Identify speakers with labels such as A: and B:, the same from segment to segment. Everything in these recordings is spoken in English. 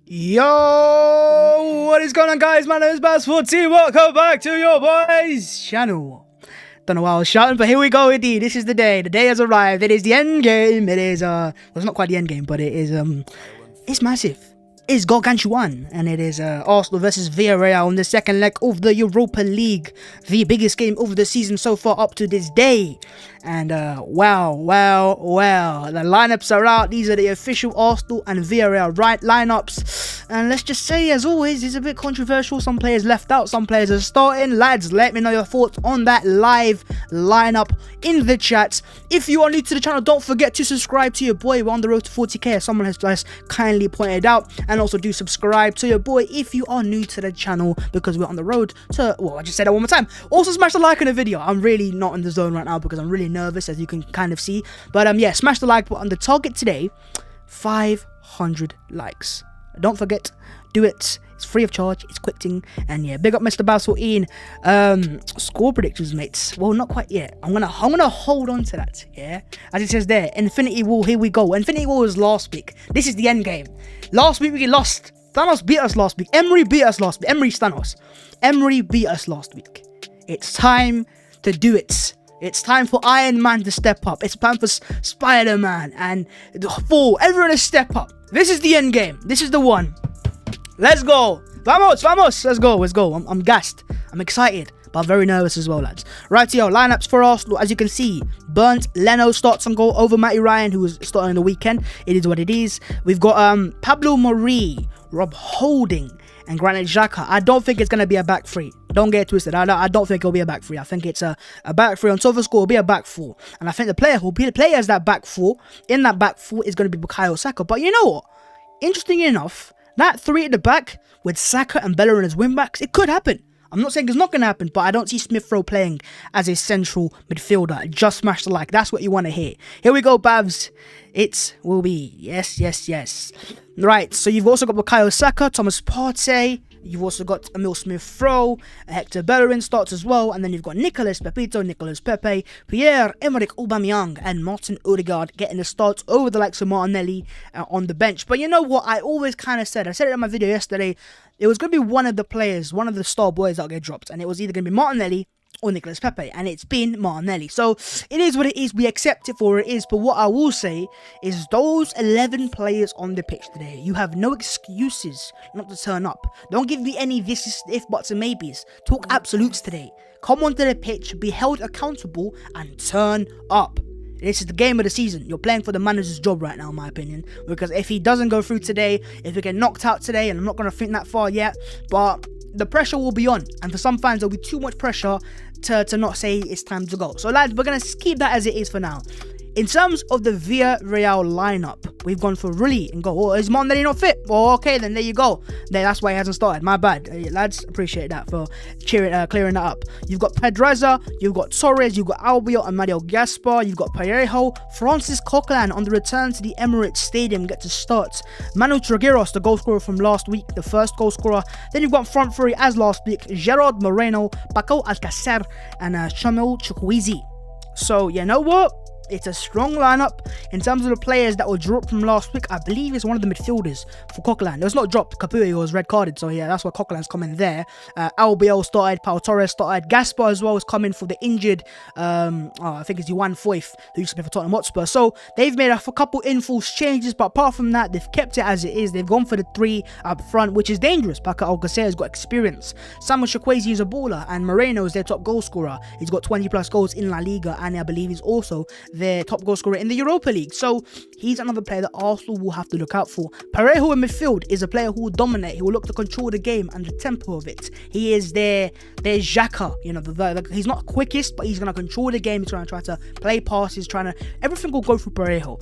A: Yo, what is going on, guys? My name is Baz14. Welcome back to your boys channel. Don't know why I was shouting, but here we go indeed. This is the day. The day has arrived. It is the end game. It is well, it's not quite the end game, but it is it's massive. It's gargantuan, and it is Arsenal versus Villarreal in the second leg of the Europa League, the biggest game of the season so far up to this day. And wow, the lineups are out. These are the official Arsenal and Villarreal lineups. And let's just say, as always, it's a bit controversial. Some players left out, some players are starting. Lads, let me know your thoughts on that live lineup in the chat. If you are new to the channel, don't forget to subscribe to your boy. We're on the road to 40k, as someone has just kindly pointed out. And also do subscribe to your boy if you are new to the channel, because we're on the road to, well, I just said that one more time. Also smash the like on the video. I'm really not in the zone right now because I'm really nervous, as you can kind of see. But yeah, smash the like button. The target today, 500 likes. Don't forget, do it. It's free of charge. It's quick thing. And yeah, big up Mr. Baz14. Score predictions, mates. Well, not quite yet. I'm gonna hold on to that. Yeah, as it says there, Infinity War. Here we go. Infinity War was last week. This is the end game. Last week we lost. Thanos beat us last week. Emery beat us last week. Emery's Thanos. Emery beat us last week. It's time to do it. It's time for Iron Man to step up. It's time for Spider-Man and Thor. Everyone to step up. This is the end game. This is the one. Let's go. Vamos. Let's go. I'm gassed. I'm excited, but I'm very nervous as well, lads. Right, yo, lineups for Arsenal. As you can see, Burnt Leno starts on goal over Matty Ryan, who was starting the weekend. It is what it is. We've got Pablo Marie, Rob Holding, and Granit Xhaka. I don't think it's going to be a back three. Don't get it twisted. I don't think it'll be a back three. I think it's a back three. On top of the score, it'll be a back four. And I think the player who will be the player as that back four, in that back four, is going to be Bukayo Saka. But you know what? Interesting enough, that three at the back with Saka and Bellerin as wing-backs, it could happen. I'm not saying it's not going to happen, but I don't see Smith Rowe playing as a central midfielder. Just smash the like. That's what you want to hear. Here we go, Babs. It will be. Yes. Right, so you've also got Bukayo Saka, Thomas Partey. You've also got Emil Smith Rowe, Hector Bellerin starts as well, and then you've got Nicolas Pepito, Nicolas Pepe, Pierre-Emerick Aubameyang, and Martin Odegaard getting the starts over the likes of Martinelli on the bench. But you know what? I always kind of said, I said it in my video yesterday, it was going to be one of the players, one of the star boys that get dropped, and it was either going to be Martinelli or Nicolas Pepe, and it's been Martinelli. So it is what it is. We accept it for what it is. But what I will say is, those 11 players on the pitch today, you have no excuses not to turn up. Don't give me any this is if, buts, and maybes. Talk absolutes today. Come onto the pitch, be held accountable, and turn up. This is the game of the season. You're playing for the manager's job right now, in my opinion. Because if he doesn't go through today, if we get knocked out today, and I'm not going to think that far yet, but the pressure will be on. And for some fans, there'll be too much pressure to not say it's time to go. So, lads, we're going to keep that as it is for now. In terms of the Villarreal lineup, we've gone for Rulli and go, oh, is Martinelli not fit? Oh, okay, then there you go. That's why he hasn't started. My bad. Lads, appreciate that for clearing that up. You've got Pedraza, you've got Torres, you've got Albiol and Mario Gaspar, you've got Parejo, Francis Coquelin on the return to the Emirates Stadium get to start. Manu Trigueros, the goal scorer from last week, the first goal scorer. Then you've got front three as last week, Gerard Moreno, Paco Alcacer, and Shamil Chukwueze. So, you know what? It's a strong lineup. In terms of the players that were dropped from last week, I believe it's one of the midfielders for Coquelin. It was not dropped. Caputo was red carded, so yeah, that's why Coquelin's coming there. Albiol started, Pau Torres started, Gaspar as well is coming for the injured, I think it's Juan Foyth, who used to play for Tottenham Hotspur. So they've made a couple in-force changes, but apart from that, they've kept it as it is. They've gone for the three up front, which is dangerous. Paco Alcacer has got experience. Samuel Chukwueze is a baller, and Moreno is their top goal scorer. He's got 20 plus goals in La Liga, and I believe he's also their top goal scorer in the Europa League. So he's another player that Arsenal will have to look out for. Parejo in midfield is a player who will dominate. He will look to control the game and the tempo of it. He is their Xhaka. You know, he's not quickest, but he's going to control the game. He's going to try to play passes, everything will go through Parejo.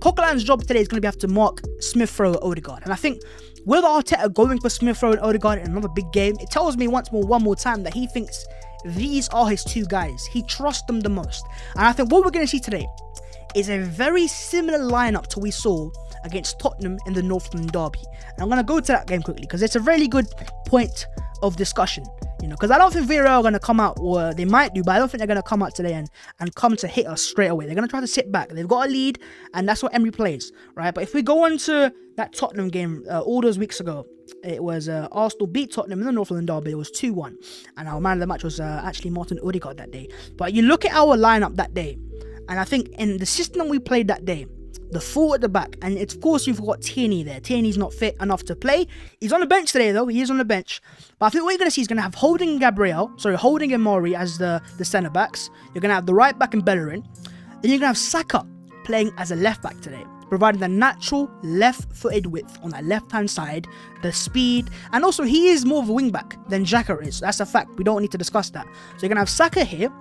A: Coquelin's job today is going to have to mark Smith Rowe, Odegaard. And I think with Arteta going for Smith Rowe and Odegaard in another big game, it tells me one more time that he thinks these are his two guys. He trusts them the most. And I think what we're going to see today is a very similar lineup to we saw against Tottenham in the North London derby. And I'm going to go to that game quickly because it's a really good point of discussion. You know, because I don't think Villarreal are going to come out, or they might do, but I don't think they're going to come out today and come to hit us straight away. They're going to try to sit back. They've got a lead, and that's what Emery plays, right? But if we go into that Tottenham game all those weeks ago, it was Arsenal beat Tottenham in the North London derby. It was 2-1, and our man of the match was actually Martin Odegaard that day. But you look at our lineup that day, and I think in the system we played that day, the four at the back, and it's, of course you've got Tierney there. Tierney's not fit enough to play. He's on the bench today though. He is on the bench. But I think what you're going to see is going to have Holding and Mori as the centre backs. You're going to have the right back and Bellerin. Then you're going to have Saka playing as a left back today, providing the natural left-footed width on that left-hand side, the speed, and also he is more of a wing-back than Xhaka is. That's a fact. We don't need to discuss that. So you're going to have Saka here.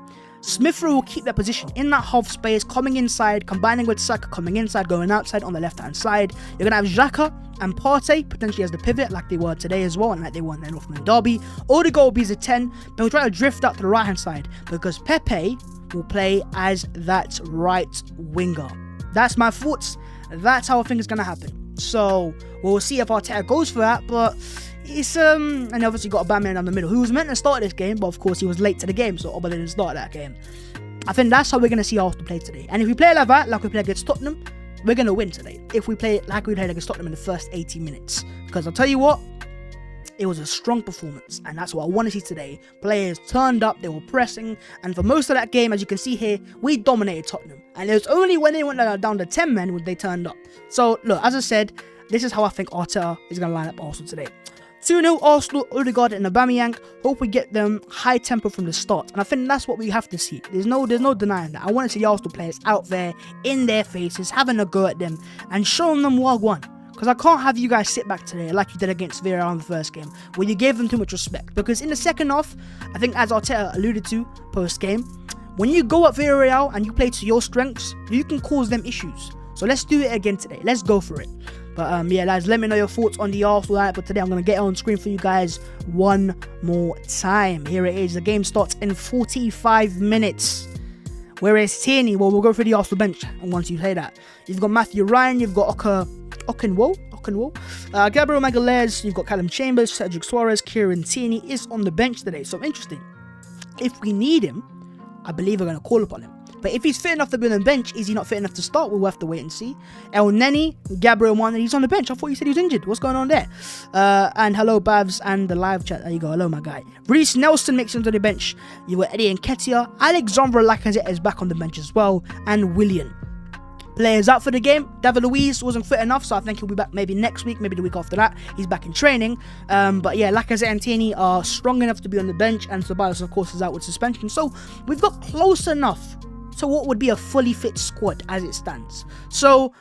A: Smith Rowe will keep that position in that half space, coming inside, combining with Saka, coming inside, going outside on the left-hand side. You're going to have Xhaka and Partey potentially as the pivot, like they were today as well, and like they won their North London derby. Odegaard will be as a 10, but he'll try to drift out to the right-hand side because Pepe will play as that right winger. That's my thoughts. That's how I think it's going to happen. So we'll see if Arteta goes for that, but it's and obviously got a Batman down the middle who was meant to start this game, but of course he was late to the game, so Oba didn't start that game. I think that's how we're going to see Arsenal play today. And if we play like that, like we play against Tottenham, we're going to win today. If we play like we played against Tottenham in the first 80 minutes. Because I'll tell you what, it was a strong performance, and that's what I want to see today. Players turned up, they were pressing, and for most of that game, as you can see here, we dominated Tottenham. And it was only when they went down to 10 men when they turned up. So look, as I said, this is how I think Arteta is going to line up Arsenal today. 2-0 Arsenal, Odegaard and Aubameyang. Hope we get them high tempo from the start. And I think that's what we have to see. There's no denying that. I want to see Arsenal players out there, in their faces, having a go at them, and showing them Wagwan. Because I can't have you guys sit back today like you did against Villarreal in the first game, where you gave them too much respect. Because in the second half, I think as Arteta alluded to post-game, when you go at Villarreal and you play to your strengths, you can cause them issues. So let's do it again today. Let's go for it. But yeah, lads, let me know your thoughts on the Arsenal lineup. But today I'm going to get it on screen for you guys one more time. Here it is. The game starts in 45 minutes. Whereas Tierney, well, we'll go through the Arsenal bench. And once you say that, you've got Matthew Ryan, you've got Okenwo, Gabriel Magalhaes, you've got Callum Chambers, Cedric Suarez, Kieran Tierney is on the bench today. So interesting. If we need him, I believe we're going to call upon him. But if he's fit enough to be on the bench, is he not fit enough to start? We'll have to wait and see. El Neni, Gabriel Martinelli, he's on the bench. I thought you said he was injured. What's going on there? And hello, Bavs, and the live chat. There you go. Hello, my guy. Reece Nelson makes it onto the bench. You got Eddie Nketiah. Alexandre Lacazette is back on the bench as well. And Willian. Players out for the game. David Luiz wasn't fit enough, so I think he'll be back maybe next week, maybe the week after that. He's back in training. But yeah, Lacazette and Tierney are strong enough to be on the bench, and Ceballos, of course, is out with suspension. So we've got close enough to what would be a fully fit squad as it stands. So,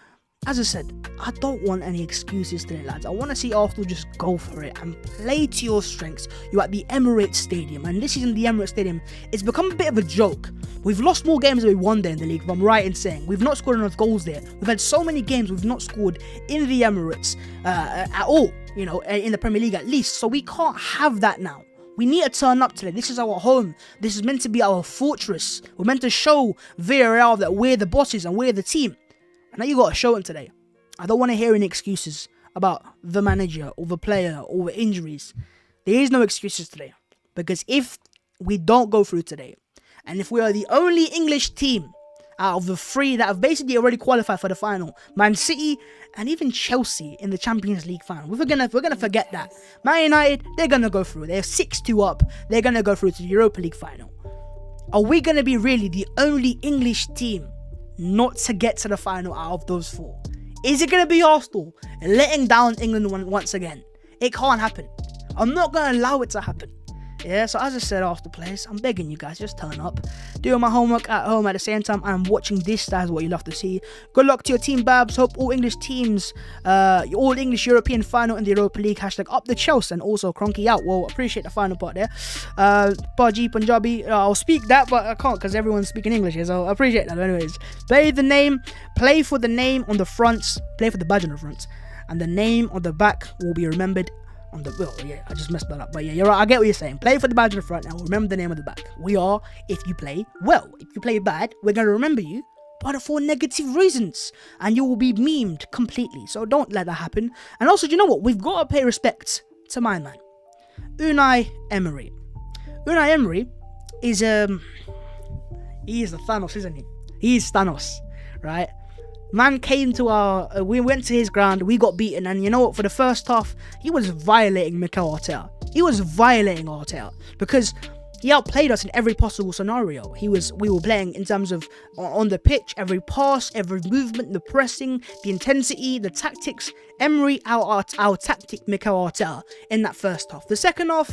A: as I said, I don't want any excuses today, lads. I want to see Arsenal just go for it and play to your strengths. You're at the Emirates Stadium, and this season the Emirates Stadium, it's become a bit of a joke. We've lost more games than we won there in the league, if I'm right in saying. We've not scored enough goals there. We've had so many games we've not scored in the Emirates at all, you know, in the Premier League at least. So we can't have that now. We need to turn up today. This is our home. This is meant to be our fortress. We're meant to show Villarreal that we're the bosses and we're the team. And now you got to show them today. I don't want to hear any excuses about the manager or the player or the injuries. There is no excuses today. Because if we don't go through today, and if we are the only English team out of the three that have basically already qualified for the final, Man City and even Chelsea in the Champions League final, we're gonna forget that. Man United, they're gonna go through. They're 6-2 up. They're gonna go through to the Europa League final. Are we gonna be really the only English team not to get to the final out of those four? Is it gonna be Arsenal letting down England once again? It can't happen. I'm not gonna allow it to happen. Yeah, so as I said, Arsenal players, I'm begging you guys, just turn up. Doing my homework at home at the same time I'm watching this. That's what you love to see. Good luck to your team, Babs. Hope all English teams, all English European final in the Europa League. Hashtag up the Chelsea, and also Cronky out. Well, appreciate the final part there. Baji Punjabi, I'll speak that, but I can't because everyone's speaking English here, so I appreciate that. Anyways, play for the name on the fronts, play for the badge on the fronts, and the name on the back will be remembered on the, well, yeah, I just messed that up, but yeah, you're right, I get what you're saying. Play for the badge in the front, now remember the name of the back. We are, if you play well. If you play bad, we're going to remember you, but for negative reasons, and you will be memed completely, so don't let that happen. And also, do you know what, we've got to pay respect to my man, Unai Emery. Unai Emery is he is the Thanos, isn't he? He is Thanos, right? Man came to we went to his ground, we got beaten, and you know what? For the first half, he was violating Mikel Arteta. He was violating Arteta because he outplayed us in every possible scenario. We were playing in terms of on the pitch, every pass, every movement, the pressing, the intensity, the tactics. Emery out-tactic Mikel Arteta in that first half. The second half,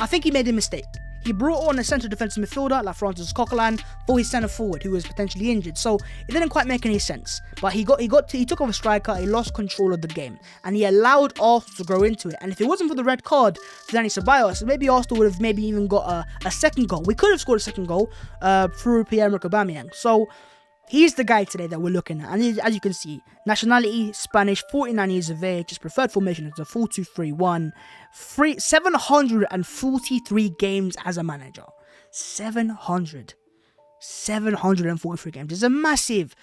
A: I think he made a mistake. He brought on a central defensive midfielder like Francis Coquelin for his centre forward who was potentially injured. So it didn't quite make any sense. But he took off a striker, he lost control of the game, and he allowed Arsenal to grow into it. And if it wasn't for the red card to Danny Ceballos, maybe Arsenal would have maybe even got a second goal. We could have scored a second goal through Pierre-Emerick Aubameyang. So he's the guy today that we're looking at. And as you can see, nationality, Spanish, 49 years of age. His preferred formation is a 4-2-3-1. 743 games as a manager. 743 games. There's a massive,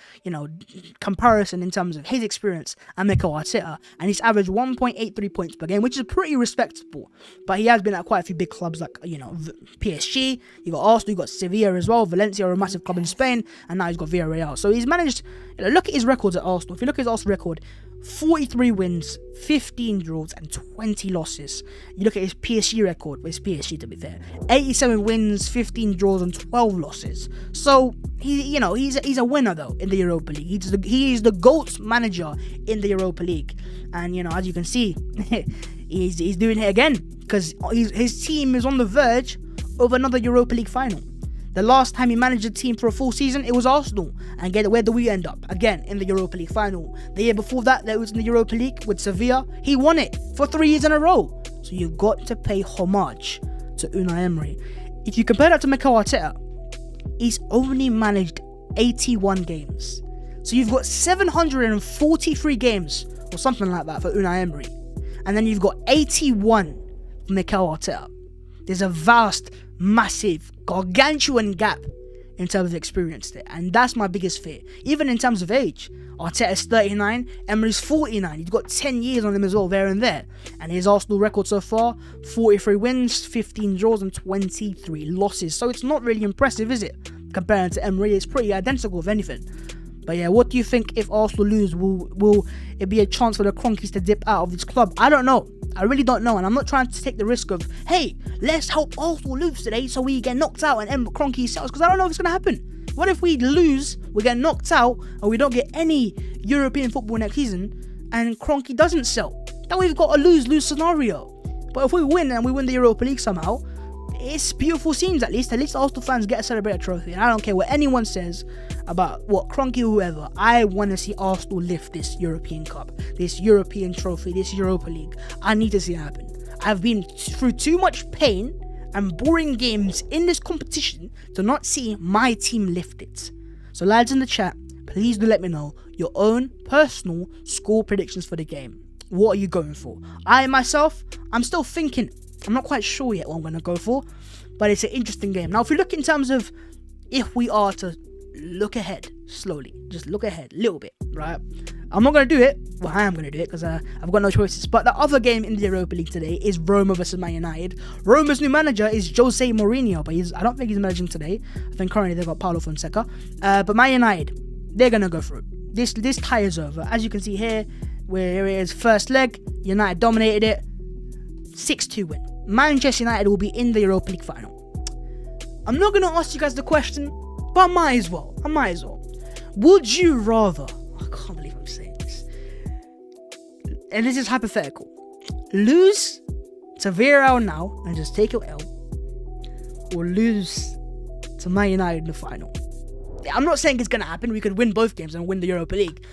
A: comparison in terms of his experience and Mikel Arteta. And he's averaged 1.83 points per game, which is pretty respectable. But he has been at quite a few big clubs like, PSG. You got Arsenal, you got Sevilla as well. Valencia are a massive club in Spain. And now he's got Villarreal. So he's managed, look at his records at Arsenal. If you look at his Arsenal record, 43 wins, 15 draws, and 20 losses. You look at his PSG record, well, it's PSG to be fair, 87 wins, 15 draws, and 12 losses. So he's a winner though in the Europa League. He is the GOAT manager in the Europa League, and as you can see, he's doing it again because his team is on the verge of another Europa League final. The last time he managed a team for a full season, it was Arsenal. And where do we end up? Again, in the Europa League final. The year before that, was in the Europa League with Sevilla. He won it for 3 years in a row. So you've got to pay homage to Unai Emery. If you compare that to Mikel Arteta, he's only managed 81 games. So you've got 743 games or something like that for Unai Emery. And then you've got 81 for Mikel Arteta. There's a vast, massive, gargantuan gap in terms of experience there, and that's my biggest fear. Even in terms of age, Arteta's 39, Emery's 49. He's got 10 years on him as well, there and there. And his Arsenal record so far, 43 wins, 15 draws, and 23 losses. So it's not really impressive, is it? Comparing to Emery, it's pretty identical, if anything. But yeah, what do you think if Arsenal lose? Will it be a chance for the Cronkies to dip out of this club? I don't know. I really don't know, and I'm not trying to take the risk of, hey, let's help Arsenal lose today so we get knocked out and Cronky sells, because I don't know if it's going to happen. What if we lose, we get knocked out, and we don't get any European football next season, and Cronky doesn't sell? Then we've got a lose-lose scenario. But if we win, and we win the Europa League somehow, it's beautiful scenes at least. At least Arsenal fans get to celebrate a trophy, and I don't care what anyone says about what Cronky or whoever. I want to see Arsenal lift this European Cup, this European trophy, this Europa League. I need to see it happen. I've been through too much pain and boring games in this competition to not see my team lift it. So lads in the chat, please do let me know your own personal score predictions for the game. What are you going for? I'm still thinking. I'm not quite sure yet what I'm going to go for, but it's an interesting game. Now, if we look in terms of if we are to look ahead slowly, just look ahead a little bit, right? I'm not going to do it. Well, I am going to do it because I've got no choices. But the other game in the Europa League today is Roma versus Man United. Roma's new manager is Jose Mourinho, but I don't think he's managing today. I think currently they've got Paulo Fonseca. But Man United, they're going to go through. This tie is over. As you can see here, where it is first leg, United dominated it. 6-2 win. Manchester United will be in the Europa League final. I'm not going to ask you guys the question, but I might as well. Would you rather, I can't believe I'm saying this, and this is hypothetical, lose to Villarreal now and just take your L, or lose to Man United in the final? I'm not saying it's going to happen. We could win both games and win the Europa League.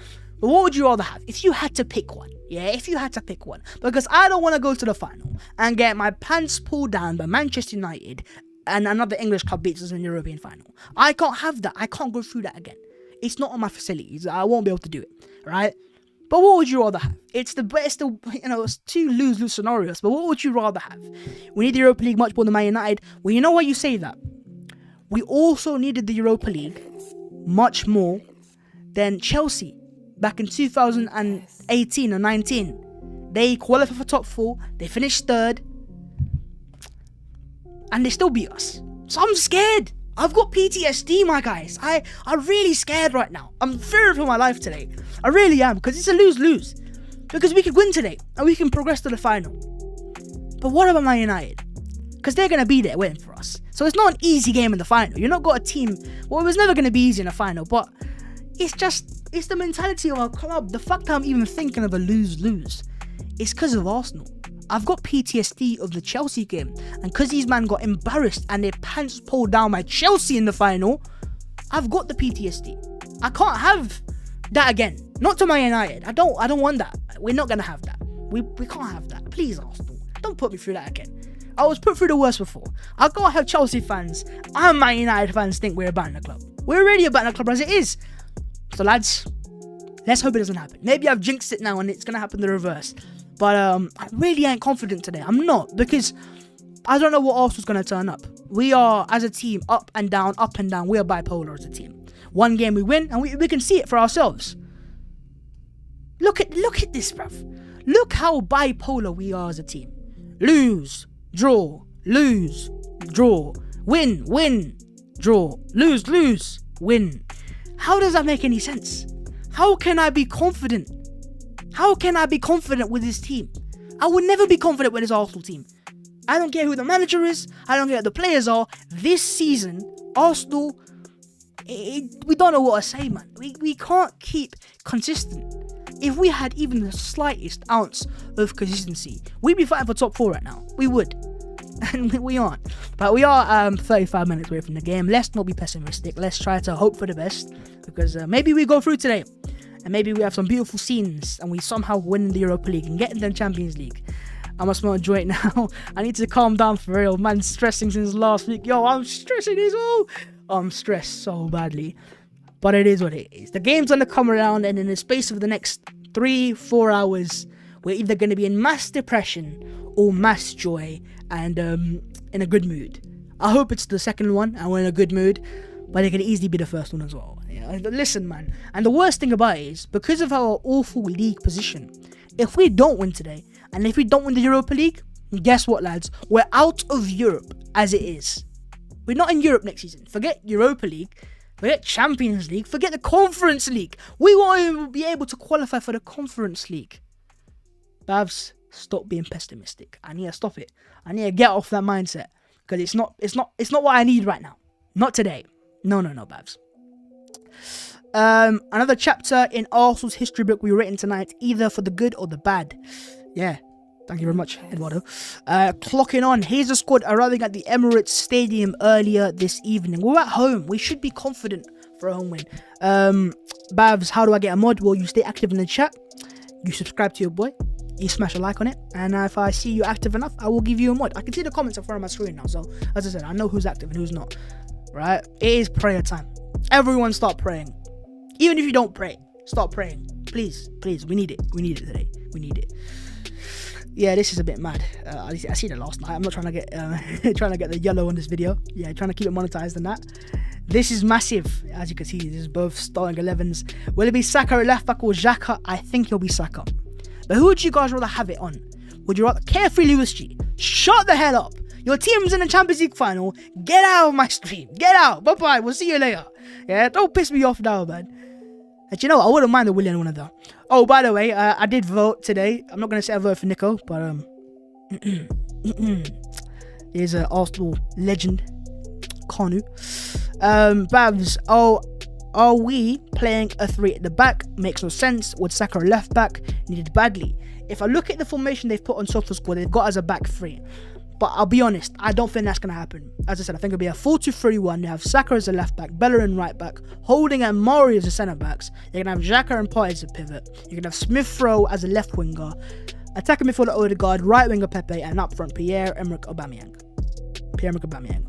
A: But what would you rather have if you had to pick one? Yeah, if you had to pick one. Because I don't want to go to the final and get my pants pulled down by Manchester United and another English club beats us in the European final. I can't have that. I can't go through that again. It's not on my facilities. I won't be able to do it, right? But what would you rather have? It's two lose-lose scenarios. But what would you rather have? We need the Europa League much more than Man United. Well, you know why you say that? We also needed the Europa League much more than Chelsea. Back in 2018 or 19, they qualified for top 4. They finished third. and they still beat us. So I'm scared. I've got PTSD, my guys. I'm really scared right now. I'm fearing for my life today. I really am, because it's a lose-lose. Because we could win today, and we can progress to the final. But what about Man United? Because they're going to be there waiting for us. So it's not an easy game in the final. You've not got a team... Well, it was never going to be easy in the final, but it's the mentality of our club. The fact that I'm even thinking of a lose-lose is because of Arsenal. I've got PTSD of the Chelsea game, and because these men got embarrassed and their pants pulled down by Chelsea in the final, I've got the PTSD. I can't have that again. Not to Man United. I don't want that. We're not gonna have that. We can't have that. Please, Arsenal, don't put me through that again. I was put through the worst before. I can't have Chelsea fans and Man United fans think we're a banter club. We're already a banter club as it is. So lads, let's hope it doesn't happen. Maybe I've jinxed it now and it's gonna happen the reverse. But I really ain't confident today. I'm not, because I don't know what Arsenal's going to turn up. We are, as a team, up and down, up and down. We are bipolar as a team. One game we win, and we can see it for ourselves. Look at this, bruv. Look how bipolar we are as a team. Lose, draw, lose, draw, win, win, draw, lose, win. How does that make any sense? How can I be confident? How can I be confident with this team? I will never be confident with this Arsenal team. I don't care who the manager is. I don't care who the players are. This season, Arsenal, we don't know what to say, man. We can't keep consistent. If we had even the slightest ounce of consistency, we'd be fighting for top 4 right now. We would. And we aren't. But we are 35 minutes away from the game. Let's not be pessimistic. Let's try to hope for the best. Because maybe we go through today. And maybe we have some beautiful scenes and we somehow win the Europa League and get in the Champions League. I must not enjoy it now. I need to calm down for real. Man, stressing since last week. Yo, I'm stressing as well. I'm stressed so badly. But it is what it is. The game's going to come around, and in the space of the next 3-4 hours, we're either going to be in mass depression or mass joy and in a good mood. I hope it's the second one and we're in a good mood. But it can easily be the first one as well. Listen, man. And the worst thing about it is, because of our awful league position, if we don't win today, and if we don't win the Europa League, guess what, lads? We're out of Europe as it is. We're not in Europe next season. Forget Europa League. Forget Champions League. Forget the Conference League. We won't even be able to qualify for the Conference League. Babs, stop being pessimistic. I need to stop it. I need to get off that mindset. Because it's not what I need right now. Not today. No, Babs. Another chapter in Arsenal's history book we written tonight, either for the good or the bad. Yeah, thank you very much, Eduardo. Clocking on, here's the squad arriving at the Emirates Stadium earlier this evening. We're at home. We should be confident for a home win. Babs, how do I get a mod? Well, you stay active in the chat. You subscribe to your boy. You smash a like on it. And if I see you active enough, I will give you a mod. I can see the comments in front of my screen now. So, as I said, I know who's active and who's not. Right? It is prayer time. Everyone start praying. Even if you don't pray, start praying. Please, we need it. We need it today. We need it. Yeah, this is a bit mad. I seen it last night. I'm not trying to get the yellow on this video. Yeah, trying to keep it monetized and that. This is massive. As you can see, this is both starting 11s. Will it be Saka at left back or Xhaka? I think he'll be Saka. But who would you guys rather have it on? Would you rather... Carefree Lewis G. Shut the hell up. Your team's in the Champions League final. Get out of my stream. Get out. Bye-bye. We'll see you later. Yeah, don't piss me off now, man. And you know, I wouldn't mind the Willian one of them. Oh, by the way, I did vote today. I'm not going to say I voted for Nico, but here's an Arsenal legend, Kanu. Babs, are we playing a 3 at the back? Makes no sense. Would Saka left back? Needed badly. If I look at the formation they've put on SofaScore, they've got as a back 3. But I'll be honest, I don't think that's going to happen. As I said, I think it'll be a 4-2-3-1. You have Saka as a left back, Bellerin right back, Holding and Mori as a centre backs. You're going to have Xhaka and Partey as a pivot. You're going to have Smith-Rowe as a left winger. Attacking midfielder Odegaard, right winger Pepe, and up front Pierre-Emerick Aubameyang.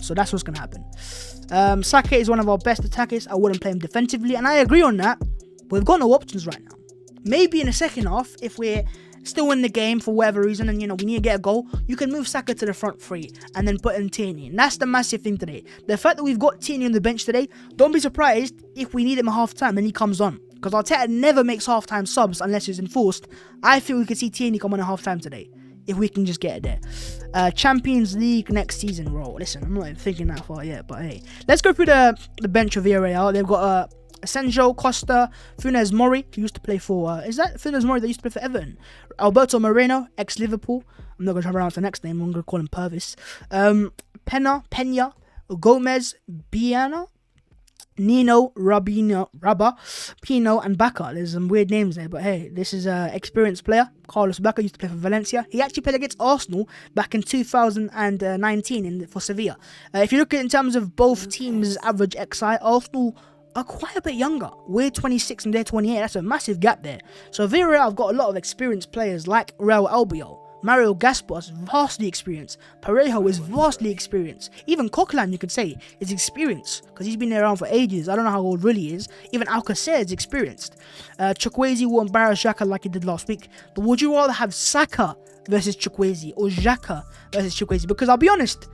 A: So that's what's going to happen. Saka is one of our best attackers. I wouldn't play him defensively, and I agree on that. But we've got no options right now. Maybe in the second half, if we're still in the game for whatever reason, and we need to get a goal, you can move Saka to the front 3 and then put in Tierney. And that's the massive thing today. The fact that we've got Tierney on the bench today, don't be surprised if we need him at half time and he comes on. Because Arteta never makes half time subs unless it's enforced. I feel we could see Tierney come on at half time today. if we can just get it there. Champions League next season, bro. Listen, I'm not even thinking that far yet, but hey, let's go through the bench of Villarreal. They've got Asenjo, Costa, Funes Mori, who used to play for, is that Funes Mori that used to play for Everton? Alberto Moreno, ex-Liverpool. I'm not going to try to pronounce the next name, I'm going to call him Purvis. Pena, Gomez, Biana, Nino, Rabba, Pino, and Bacca. There's some weird names there, but hey, this is an experienced player. Carlos Bacca used to play for Valencia. He actually played against Arsenal back in 2019 for Sevilla. If you look at it in terms of both teams' average XI, Arsenal are quite a bit younger. We're 26 and they're 28. That's a massive gap there. So Villarreal have got a lot of experienced players like Raul Albiol. Mario Gaspar is vastly experienced. Parejo is vastly experienced. Even Coquelin, you could say, is experienced because he's been around for ages. I don't know how old really he is. Even Alcacer is experienced. Chukwueze will embarrass Xhaka like he did last week. But would you rather have Saka versus Chukwueze or Xhaka versus Chukwueze? Because I'll be honest,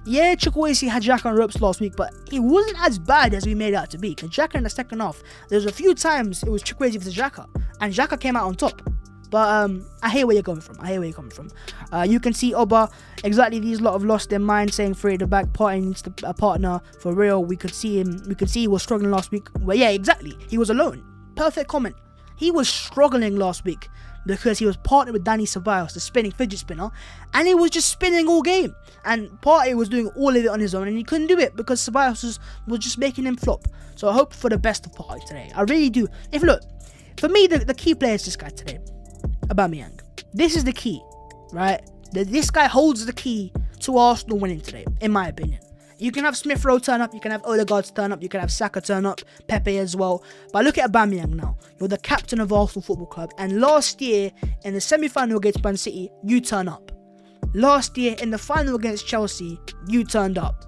A: yeah, Chukwueze had Xhaka on ropes last week, but he wasn't as bad as we made it out to be. Because Xhaka in the second half, there's a few times it was Chukwueze versus Xhaka, and Xhaka came out on top. But I hear where you're coming from. You can see Oba, exactly, these lot have lost their mind, saying three at the back, parting needs a partner for real. We could see he was struggling last week. Well, yeah, exactly. He was alone. Perfect comment. He was struggling last week because he was partnered with Dani Ceballos, the spinning fidget spinner, and he was just spinning all game. And Partey was doing all of it on his own, and he couldn't do it because Ceballos was just making him flop. So I hope for the best of Partey today. I really do. For me, the key player is this guy today. Aubameyang. This is the key, right? This guy holds the key to Arsenal winning today, in my opinion. You can have Smith Rowe turn up, you can have Odegaard turn up, you can have Saka turn up, Pepe as well. But look at Aubameyang now. You're the captain of Arsenal Football Club, and last year in the semi-final against Man City, you turn up. Last year in the final against Chelsea, you turned up.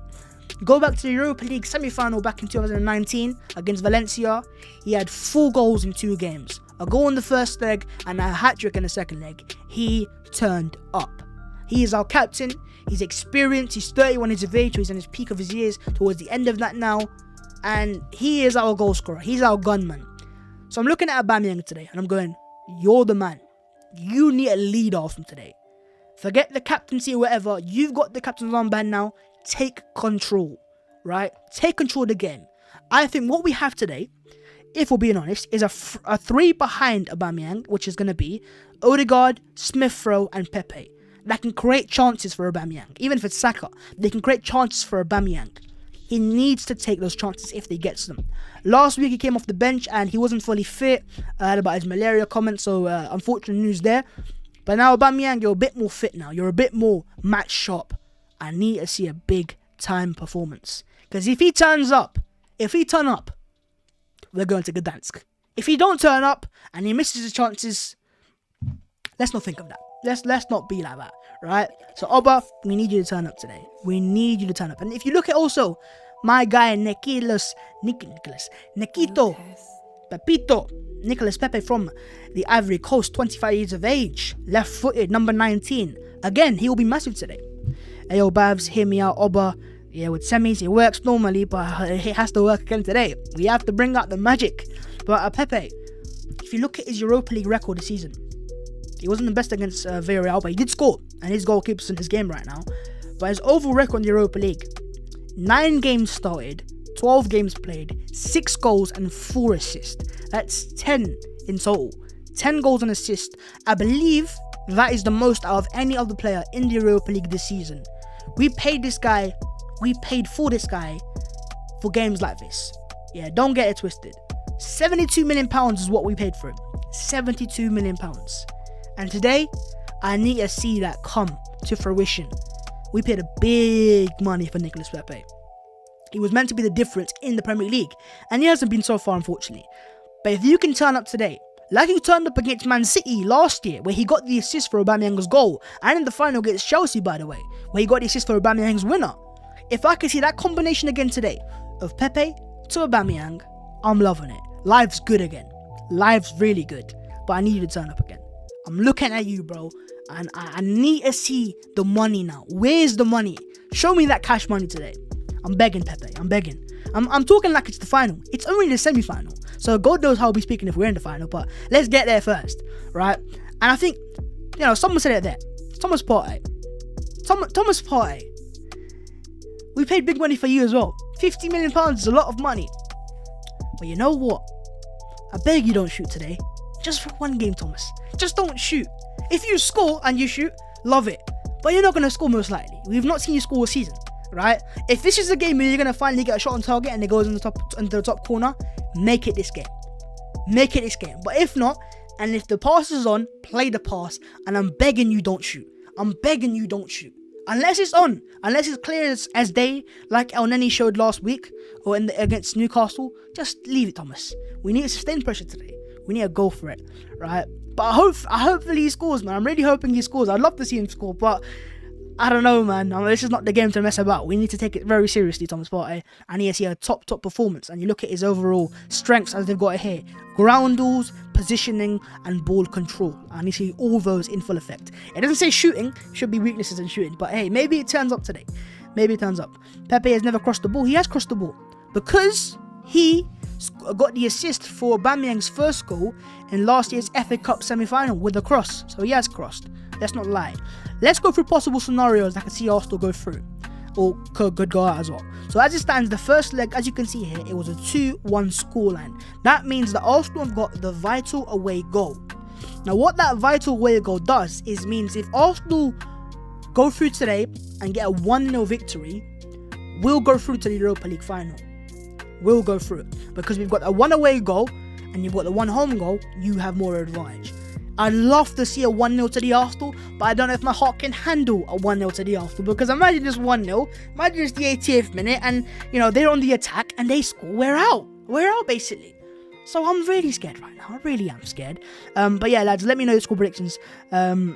A: Go back to the Europa League semi-final back in 2019 against Valencia. He had 4 goals in 2 games. A goal in the first leg and a hat-trick in the second leg. He turned up. He is our captain. He's experienced. He's 31 years of age. He's in his peak of his years towards the end of that now. And he is our goal scorer. He's our gunman. So I'm looking at Aubameyang today and I'm going, you're the man. You need to lead Arsenal today. Forget the captaincy or whatever. You've got the captain's armband now. Take control, right? Take control of the game. I think what we have today, if we're being honest, is a 3 behind Aubameyang, which is going to be Odegaard, Smith Rowe, and Pepe. That can create chances for Aubameyang. Even if it's Saka, they can create chances for Aubameyang. He needs to take those chances if he gets them. Last week he came off the bench and he wasn't fully fit. I heard about his malaria comment, so unfortunate news there. But now Aubameyang, you're a bit more fit now. You're a bit more match sharp. I need to see a big time performance. Because if he turn up, we're going to Gdansk. If he don't turn up and he misses his chances, let's not think of that. Let's not be like that, right? So Oba, we need you to turn up today. We need you to turn up. And if you look at also my guy Nicolas Pepe from the Ivory Coast, 25 years of age, left-footed, number 19. Again, he will be massive today. Ayo Babs, hear me out, Oba. Yeah, with semis, it works normally, but it has to work again today. We have to bring out the magic. But Pepe, if you look at his Europa League record this season, he wasn't the best against Villarreal, but he did score, and his goal keeps in his game right now. But his overall record in the Europa League, 9 games started, 12 games played, 6 goals and 4 assists. That's 10 in total. 10 goals and assists. I believe that is the most out of any other player in the Europa League this season. We paid for this guy for games like this. Yeah, don't get it twisted. £72 million is what we paid for him. £72 million. And today, I need to see that come to fruition. We paid a big money for Nicolas Pepe. He was meant to be the difference in the Premier League, and he hasn't been so far, unfortunately. But if you can turn up today, like he turned up against Man City last year, where he got the assist for Aubameyang's goal, and in the final against Chelsea, by the way, where he got the assist for Aubameyang's winner. If I can see that combination again today, of Pepe to Aubameyang, I'm loving it. Life's good again. Life's really good. But I need you to turn up again. I'm looking at you, bro, and I need to see the money now. Where's the money? Show me that cash money today. I'm begging, Pepe. I'm begging. I'm talking like it's the final. It's only the semi-final. So God knows how I'll be speaking if we're in the final. But let's get there first, right? And I think, someone said it there. Thomas Partey. Thomas Partey. We paid big money for you as well. £50 million is a lot of money. But you know what? I beg you don't shoot today. Just for one game, Thomas. Just don't shoot. If you score and you shoot, love it. But you're not going to score most likely. We've not seen you score all season, right? If this is a game where you're going to finally get a shot on target and it goes into the top corner, make it this game. Make it this game. But if not, and if the pass is on, play the pass. And I'm begging you don't shoot. I'm begging you don't shoot. Unless it's on. Unless it's clear as day, like El Neni showed last week or against Newcastle. Just leave it, Thomas. We need sustained pressure today. We need to go for it, right? But hopefully he scores, man. I'm really hoping he scores. I'd love to see him score, but I don't know, man. This is not the game to mess about. We need to take it very seriously, Thomas Partey. I need to see a top performance. And you look at his overall strengths as they've got it here. Groundals, positioning, and ball control. I need to see all those in full effect. It doesn't say shooting. Should be weaknesses in shooting. But hey, maybe it turns up today. Maybe it turns up. Pepe has never crossed the ball. He has crossed the ball. Because he got the assist for Aubameyang's first goal in last year's FA Cup semi-final with a cross. So he has crossed. Let's not lie. Let's go through possible scenarios that I can see Arsenal go through. Or could go out as well. So as it stands, the first leg, as you can see here, it was a 2-1 scoreline. That means that Arsenal have got the vital away goal. Now what that vital away goal does is means if Arsenal go through today and get a 1-0 victory, we'll go through to the Europa League final. We'll go through it. Because we've got a 1 away goal and you've got the 1 home goal, you have more advantage. I'd love to see a 1-0 to the Arsenal, but I don't know if my heart can handle a 1-0 to the Arsenal, because imagine just 1-0, imagine it's the 80th minute and, you know, they're on the attack and they score, we're out basically. So I'm really scared right now, I really am scared. But yeah, lads, let me know your score predictions. Yeah,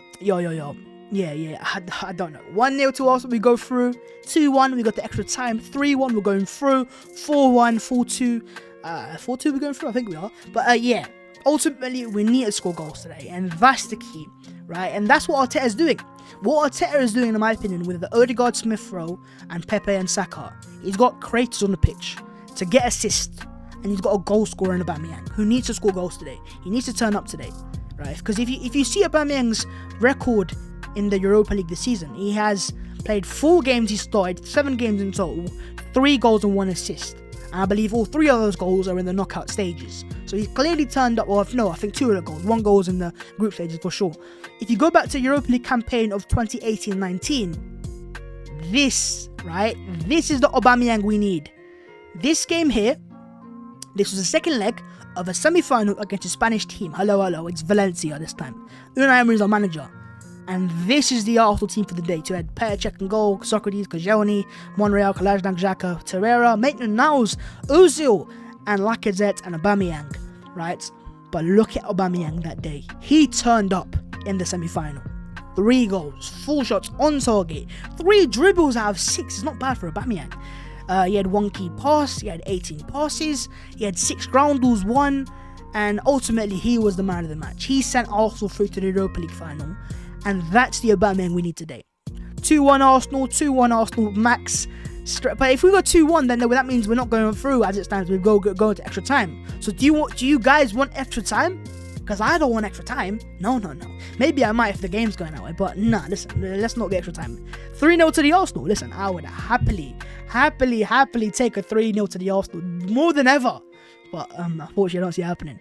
A: I don't know. 1-0 to Arsenal, we go through. 2-1, we got the extra time. 3-1, we're going through. 4-1, 4-2. 4-2, we're going through, I think we are. But yeah. Ultimately, we need to score goals today, and that's the key, right? And that's what Arteta is doing. What Arteta is doing, in my opinion, with the Odegaard, Smith Rowe, and Pepe and Saka, he's got creators on the pitch to get assists, and he's got a goal scorer in Aubameyang who needs to score goals today. He needs to turn up today, right? Because if you see Aubameyang's record in the Europa League this season, he has played 4 games. He started 7 games in total, 3 goals and 1 assist. And I believe all 3 of those goals are in the knockout stages. So he's clearly turned up. Well, no, I think 2 of the goals. 1 goal is in the group stages for sure. If you go back to Europa League campaign of 2018-19, this is the Aubameyang we need. This game here, this was the second leg of a semi-final against a Spanish team. Hello, it's Valencia this time. Unai Emery is our manager. And this is the Arsenal team for the day. To add Petr Cech and goal, Socrates, Koscielny, Monreal, Kolasinac, Xhaka, Torreira, Maitland-Niles, Ozil, and Lacazette and Aubameyang, right? But look at Aubameyang that day. He turned up in the semi-final. 3 goals, 4 shots on target, 3 dribbles out of 6. It's not bad for Aubameyang. He had 1 key pass, he had 18 passes, he had 6 ground balls, 1, and ultimately he was the man of the match. He sent Arsenal through to the Europa League final. And that's the Aubameyang we need today. 2-1 Arsenal, max. But if we go 2-1, then that means we're not going through as it stands. We go to extra time. So do you guys want extra time? Because I don't want extra time. No. Maybe I might if the game's going that way. But nah, listen, let's not get extra time. 3-0 to the Arsenal. Listen, I would happily take a 3-0 to the Arsenal more than ever. But unfortunately, I don't see it happening.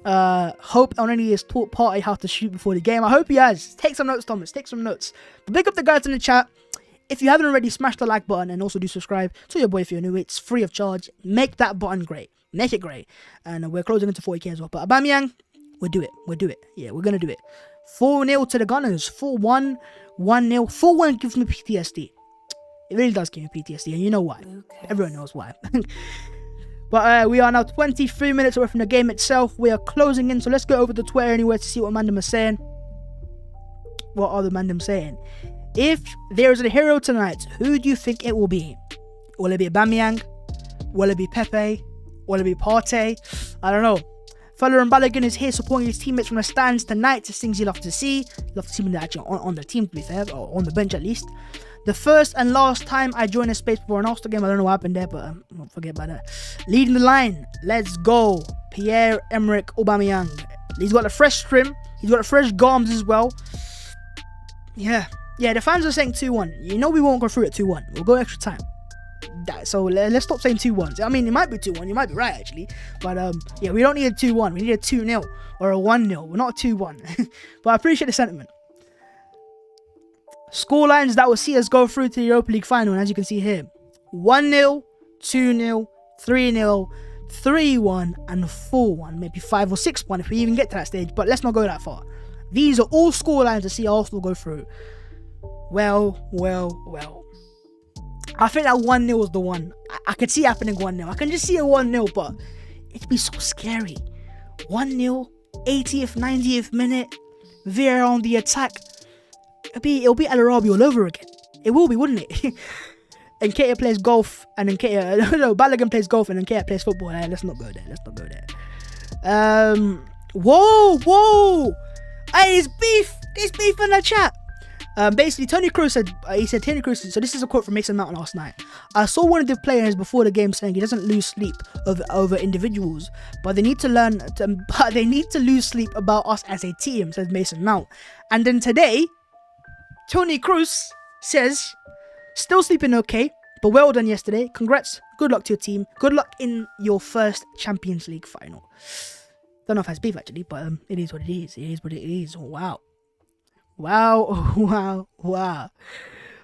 A: Hope El Neni has taught Partey how to shoot before the game. I hope he has. Take some notes, Thomas. Take some notes. But big up the guys in the chat. If you haven't already, smash the like button and also do subscribe to your boy if you're new. It's free of charge. Make that button great. Make it great. And we're closing into 40k as well. But Aubameyang, we'll do it. Yeah, we're going to do it. 4-0 to the Gunners. 4-1. 1-0. 4-1 gives me PTSD. It really does give me PTSD. And you know why. Everyone knows why. But we are now 23 minutes away from the game itself. We are closing in, so let's go over to Twitter anyway to see what Mandem is saying. What are the Mandem saying? If there is a hero tonight, who do you think it will be? Will it be Aubameyang? Will it be Pepe? Will it be Partey? I don't know. Fella and Balogun is here supporting his teammates from the stands tonight. It's things you love to see. You love to see them actually on the team, to be fair, or on the bench at least. The first and last time I joined a space for an Arsenal game. I don't know what happened there, but don't forget about that. Leading the line. Let's go. Pierre-Emerick Aubameyang. He's got a fresh trim. He's got a fresh garms as well. Yeah. Yeah, the fans are saying 2-1. You know we won't go through it 2-1. We'll go extra time. So let's stop saying 2-1. I mean, it might be 2-1. You might be right, actually. But yeah, we don't need a 2-1. We need a 2-0 or a 1-0. We're not a 2-1. But I appreciate the sentiment. Score lines that will see us go through to the Europa League final. And as you can see here, 1-0, 2-0, 3-0, 3-1, and 4-1. Maybe 5 or 6-1 if we even get to that stage. But let's not go that far. These are all score lines to see Arsenal go through. Well. I think that 1-0 was the one. I could see it happening 1-0. I can just see a 1-0, but it'd be so scary. 1-0, 80th, 90th minute, Villarreal on the attack. It'll be El Arabi all over again. It will be, wouldn't it? And Keita plays golf, and then Balogun plays golf, and then Keita plays football. Let's not go there. Whoa! Hey, there's beef in the chat. Basically, Tony Kroos said, so this is a quote from Mason Mount last night. I saw one of the players before the game saying he doesn't lose sleep over individuals, but they need to lose sleep about us as a team, says Mason Mount. And then today, Tony Kroos says, still sleeping okay, but well done yesterday. Congrats, good luck to your team. Good luck in your first Champions League final. Don't know if that's beef actually, but it is what it is. It is what it is. Wow.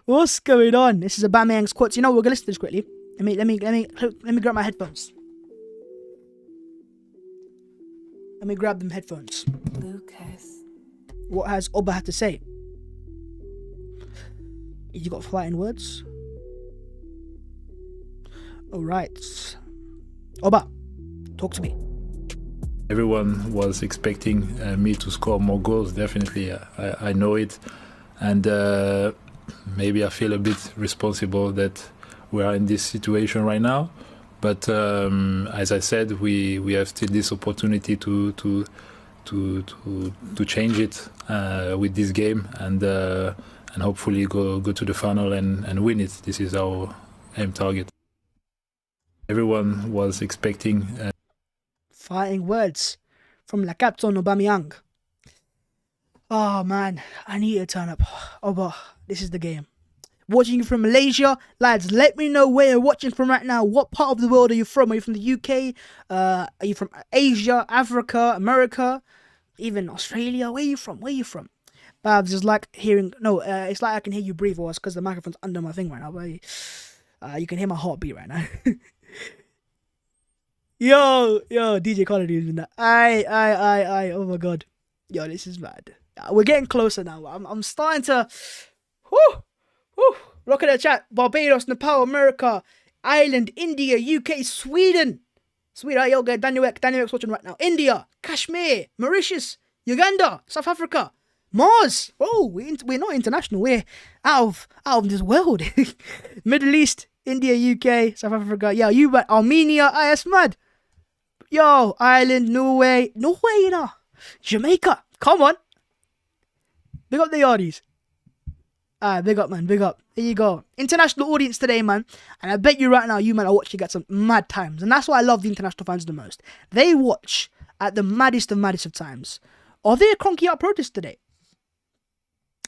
A: What's going on? This is Aubameyang's quotes. You know, we're gonna listen to this quickly. Let me grab my headphones. Let me grab them headphones. Lucas. What has Oba had to say? You got fighting words? Alright. Oba, talk to me.
B: Everyone was expecting me to score more goals, definitely. I know it. And maybe I feel a bit responsible that we are in this situation right now. But as I said, we have still this opportunity to change it with this game and hopefully go to the final and win it. This is our aim target. Everyone was expecting...
A: Fighting words from La Captain Aubameyang. Oh man, I need to turn up. Oh, but this is the game. Watching you from Malaysia, lads, let me know where you're watching from right now. What part of the world are you from? Are you from the UK? Are you from Asia, Africa, America, even Australia? Where are you from? Babs is like hearing... No, it's like I can hear you breathe, or it's because the microphone's under my thing right now. But you can hear my heartbeat right now. Yo, DJ Khaled is in that. Aye. Oh my god. Yo, this is mad. We're getting closer now. I'm starting to... Look at the chat. Barbados, Nepal, America, Ireland, India, UK, Sweden. Yo, Daniel X watching right now. India, Kashmir, Mauritius, Uganda, South Africa, Mars. Oh, we're not international. We're out of this world. Middle East, India, UK, South Africa. Yeah, you but Armenia. That's mad. Yo, Ireland, Norway, you know. Jamaica. Come on. Big up the yardies. Big up, man. Big up. There you go. International audience today, man. And I bet you right now, you man are watching at some mad times. And that's why I love the international fans the most. They watch at the maddest of times. Are there cronky out protests today?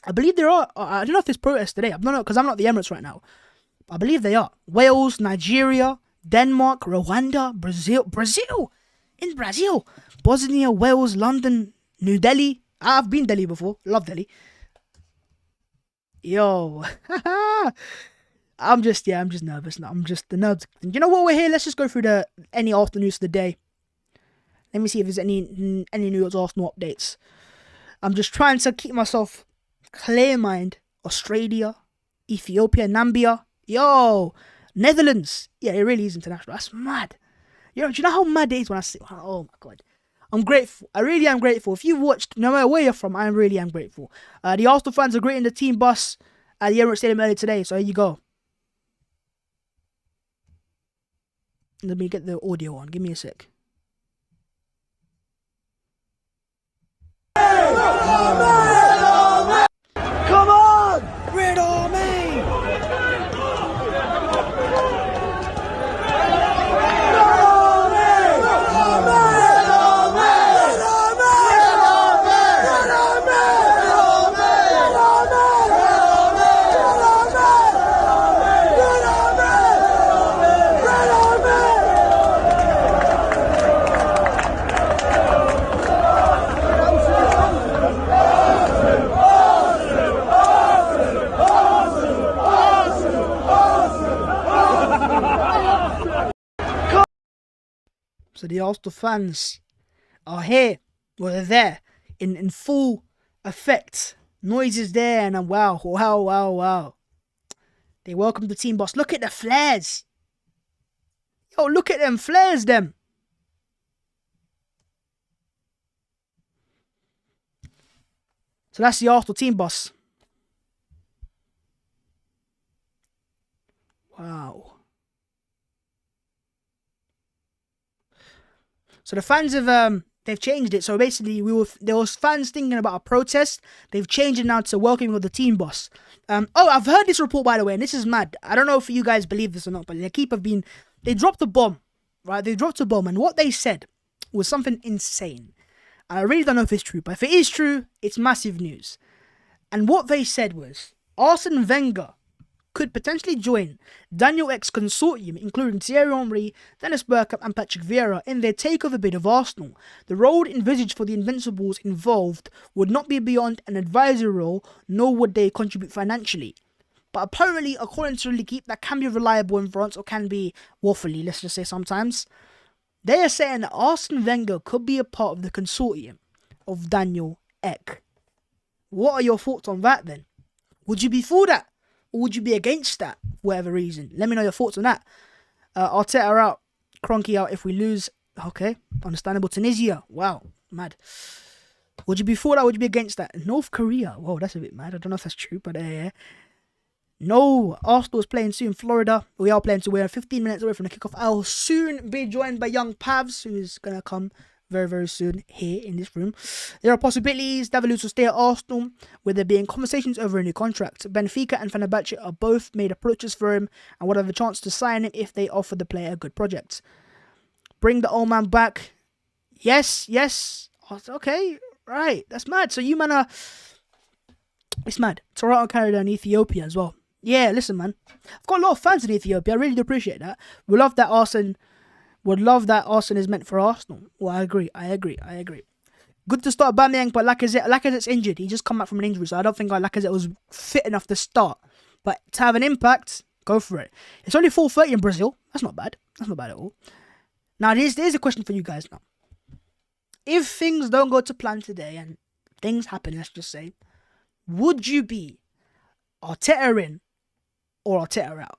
A: I believe there are. I don't know if there's protests today. I don't know, because I'm not at the Emirates right now. I believe they are. Wales, Nigeria, Denmark, Rwanda, Brazil. In Brazil. Bosnia, Wales, London, New Delhi. I've been Delhi before. Love Delhi. Yo. I'm just nervous now. I'm just the nerves. You know what, we're here. Let's just go through any Arsenal news of the day. Let me see if there's any news Arsenal updates. I'm just trying to keep myself clear in mind. Australia, Ethiopia, Namibia. Yo. Netherlands. Yeah, it really is international. That's mad. Yo, do you know how mad it is when I see... Oh my god. I'm grateful. I really am grateful. If you've watched, no matter where you're from, I really am grateful. The Arsenal fans are greeting the team bus at the Emirates Stadium earlier today, so here you go. Let me get the audio on. Give me a sec. Come on! Red Army! So the Arsenal fans are here. Well, they're there in full effect. Noise is there, and wow. They welcome the team boss. Look at the flares. Yo, look at them flares, them. So that's the Arsenal team boss. Wow. So the fans have they've changed it. So basically, there was fans thinking about a protest. They've changed it now to welcoming of the team boss. I've heard this report, by the way, and this is mad. I don't know if you guys believe this or not, but they dropped a bomb, right? They dropped a bomb, and what they said was something insane. I really don't know if it's true, but if it is true, it's massive news. And what they said was Arsene Wenger could potentially join Daniel Ek's consortium, including Thierry Henry, Dennis Bergkamp and Patrick Vieira, in their takeover bid of Arsenal. The role envisaged for the Invincibles involved would not be beyond an advisory role, nor would they contribute financially. But apparently, according to L'Equipe, that can be reliable in France or can be waffly, let's just say sometimes. They are saying that Arsene Wenger could be a part of the consortium of Daniel Ek. What are your thoughts on that then? Would you be for that? Or would you be against that for whatever reason? Let me know your thoughts on that. Arteta out. Kroenke out if we lose. Okay, understandable. Tunisia. Wow, mad. Would you be for that? Would you be against that? North Korea. Whoa, that's a bit mad. I don't know if that's true, but no. Arsenal is playing soon. Florida. We are playing, so we're 15 minutes away from the kickoff. I'll soon be joined by young Pavs, who is going to come very, very soon here in this room. There are possibilities David Luiz will stay at Arsenal, with there being conversations over a new contract. Benfica and Fenerbahce are both made approaches for him and would have a chance to sign him if they offer the player a good project. Bring the old man back. Yes. Okay, right. That's mad. So you man are... It's mad. Toronto, Canada and Ethiopia as well. Yeah, listen, man. I've got a lot of fans in Ethiopia. I really do appreciate that. We love that Arsene... Would love that Arsene is meant for Arsenal. Well, I agree. Good to start Aubameyang, but Lacazette's injured. He just come back from an injury, so I don't think Lacazette was fit enough to start. But to have an impact, go for it. It's only 4:30 in Brazil. That's not bad. That's not bad at all. Now, there's a question for you guys now. If things don't go to plan today and things happen, let's just say, would you be Arteta in or Arteta out?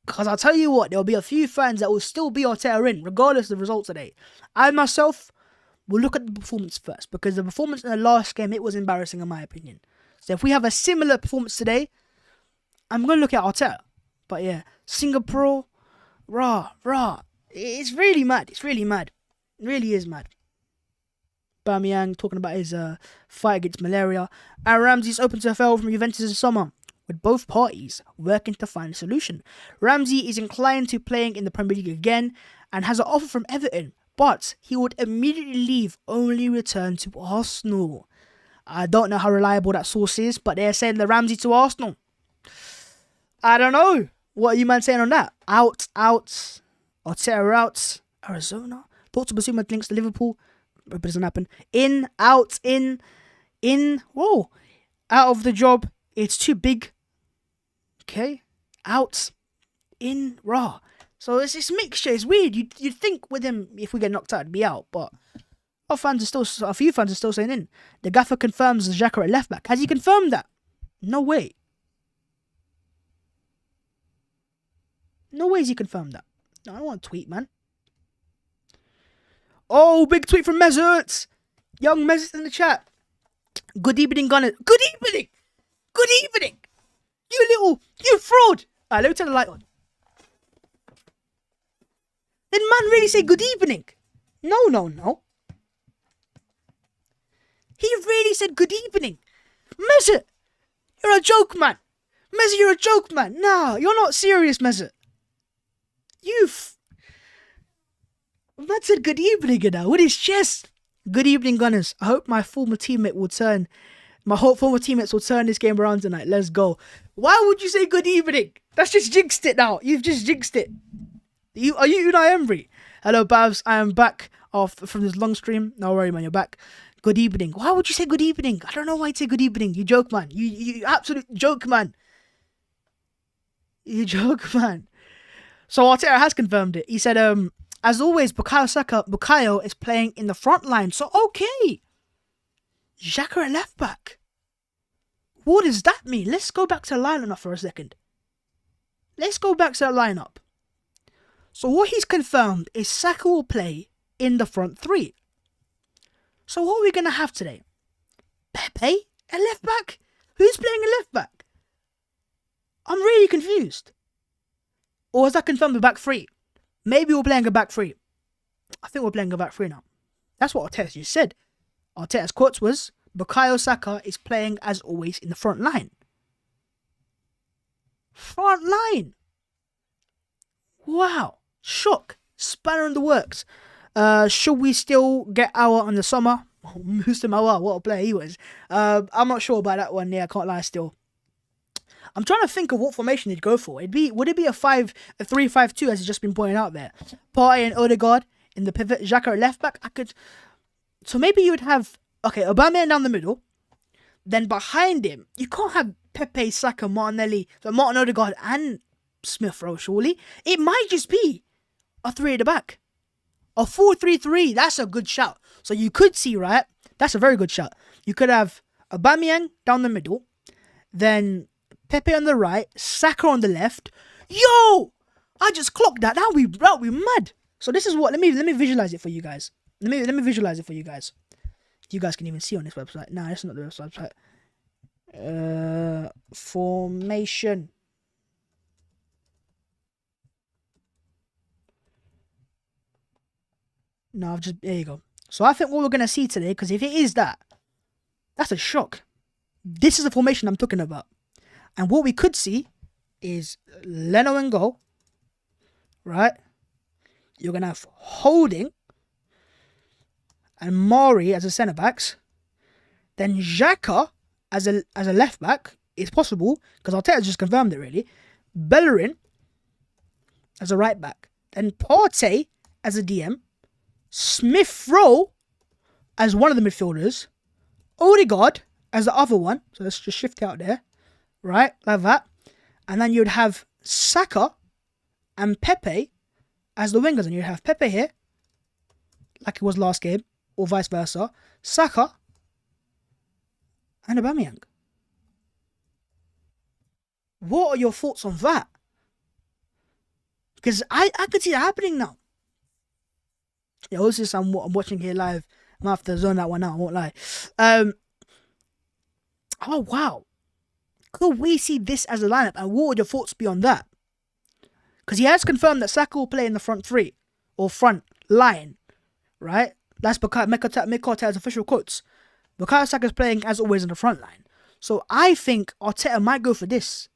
A: Because I'll tell you what, there'll be a few fans that will still be Arteta in, regardless of the result today. I myself will look at the performance first, because the performance in the last game, it was embarrassing in my opinion. So if we have a similar performance today, I'm going to look at Arteta. But yeah, Singapore, rah. It's really mad. It really is mad. Aubameyang talking about his fight against malaria. Aaron Ramsey's open to a farewell from Juventus this summer, with both parties working to find a solution. Ramsey is inclined to playing in the Premier League again and has an offer from Everton, but he would immediately leave, only return to Arsenal. I don't know how reliable that source is, but they're saying the Ramsey to Arsenal. I don't know. What are you man saying on that? Out. Arteta out. Arizona. Thoughts of Basuma links to Liverpool. But it doesn't happen. In, out, in. Whoa. Out of the job. It's too big. Okay. Out. In. Raw. So it's this mixture. It's weird. You'd think with him, if we get knocked out, it'd be out. But a few fans are still saying in. The gaffer confirms Xhaka at left back. Has he confirmed that? No way. No way has he confirmed that. No, I don't want to tweet, man. Oh, big tweet from Mesut. Young Mesut in the chat. Good evening, Gunners. Good evening. You fraud. Alright, let me turn the light on. Did man really say good evening? No. He really said good evening. Mesut, you're a joke, man. No, you're not serious, Mesut. Man said good evening, you know, with his chest. Good evening, Gunners. I hope my former teammates will turn this game around tonight. Let's go. Why would you say good evening? That's just jinxed it now. You've just jinxed it. Are you Unai Emery? Hello, Babs. I am back from this long stream. No worry, man. You're back. Good evening. Why would you say good evening? I don't know why you'd say good evening. You joke, man. You absolute joke, man. You joke, man. So Arteta has confirmed it. He said, as always, Bukayo is playing in the front line. So, okay. Xhaka at left back. What does that mean? Let's go back to the lineup for a second. Let's go back to the lineup. So what he's confirmed is Saka will play in the front three. So what are we going to have today? Pepe at left back? Who's playing at left back? I'm really confused. Or is that confirmed with back three? Maybe we're playing a back three. I think we're playing a back three now. That's what Arteta just said. Arteta's quotes was, Bukayo Saka is playing as always in the front line. Front line. Wow. Shock. Spanner in the works. Should we still get Awa on the summer? Muslim Awa, what a player he was. I'm not sure about that one. Yeah, I can't lie still. I'm trying to think of what formation they'd go for. Would it be a 3-5-2 as it's just been pointed out there? Partey and Odegaard in the pivot, Xhaka at left back. So maybe you would have, okay, Aubameyang down the middle. Then behind him, you can't have Pepe, Saka, Martin Odegaard and Smith Rowe, surely. It might just be a 3 at the back. A 4-3-3, that's a good shout. So you could see, right? That's a very good shout. You could have Aubameyang down the middle. Then Pepe on the right, Saka on the left. Yo! I just clocked that. That would be mad. So this is what, let me visualize it for you guys. Let me visualize it for you guys. You guys can even see on this website. No, it's not the website. Formation. No, there you go. So I think what we're going to see today, because if it is that, that's a shock. This is the formation I'm talking about. And what we could see is Leno in goal, right? You're going to have Holding and Mari as a centre-backs. Then Xhaka as a left-back is possible, because Arteta just confirmed it, really. Bellerin as a right-back. Then Partey as a DM. Smith Rowe as one of the midfielders. Odegaard as the other one. So let's just shift out there. Right? Like that. And then you'd have Saka and Pepe as the wingers. And you'd have Pepe here, like it was last game, or vice versa. Saka and Aubameyang. What are your thoughts on that? Because I could see it happening now. Yeah, also I'm watching here live. I'm going to have to zone that one out, I won't lie. Oh, wow. Could we see this as a lineup? And what would your thoughts be on that? Because he has confirmed that Saka will play in the front three. Or front line. Right? That's Mikota's official quotes. Bukayo Saka is playing as always in the front line. So I think Arteta might go for this.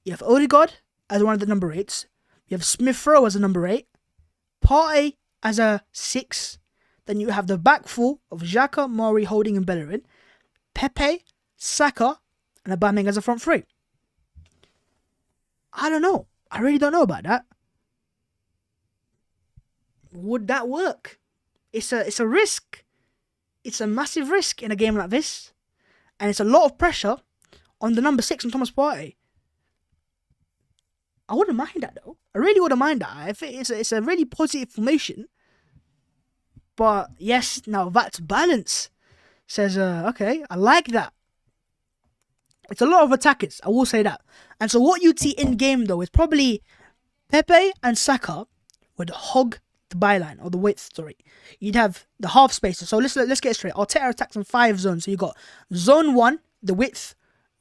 A: You have Odegaard as one of the number 8s. You have Smith Rowe as a number 8. Partey as a 6. Then you have the back four of Xhaka, Mari, Holding and Bellerin. Pepe, Saka and Aubameyang as a front three. I don't know. I really don't know about that. Would that work? It's a risk. It's a massive risk in a game like this. And it's a lot of pressure on the number 6 and Thomas Partey. I wouldn't mind that though. I really wouldn't mind that. I think it's a really positive formation. But yes, now that's balance. Says, okay, I like that. It's a lot of attackers, I will say that. And so what you'd see in game though is probably Pepe and Saka would hog the byline or the width. Sorry, you'd have the half spaces. So let's get it straight. Arteta attacks in 5 zones. So you got zone 1, the width,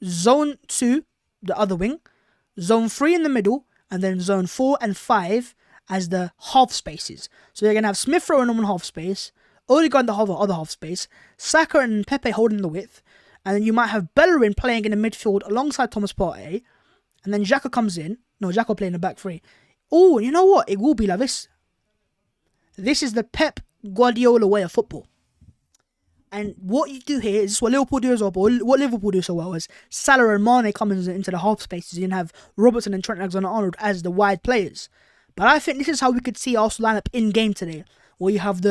A: zone 2, the other wing, zone 3 in the middle, and then zone 4 and 5 as the half spaces. So you're gonna have Smith Rowe in one half space, Odegaard in the other half space, Saka and Pepe holding the width, and then you might have Bellerin playing in the midfield alongside Thomas Partey, and then Xhaka comes in. No, Xhaka will play in the back 3. Oh, you know what? It will be like this. This is the Pep Guardiola way of football. And what you do here is what Liverpool do as well, but what Liverpool do so well is Salah and Mane come into the half spaces and have Robertson and Trent Alexander-Arnold as the wide players. But I think this is how we could see Arsenal line up in game today, where you have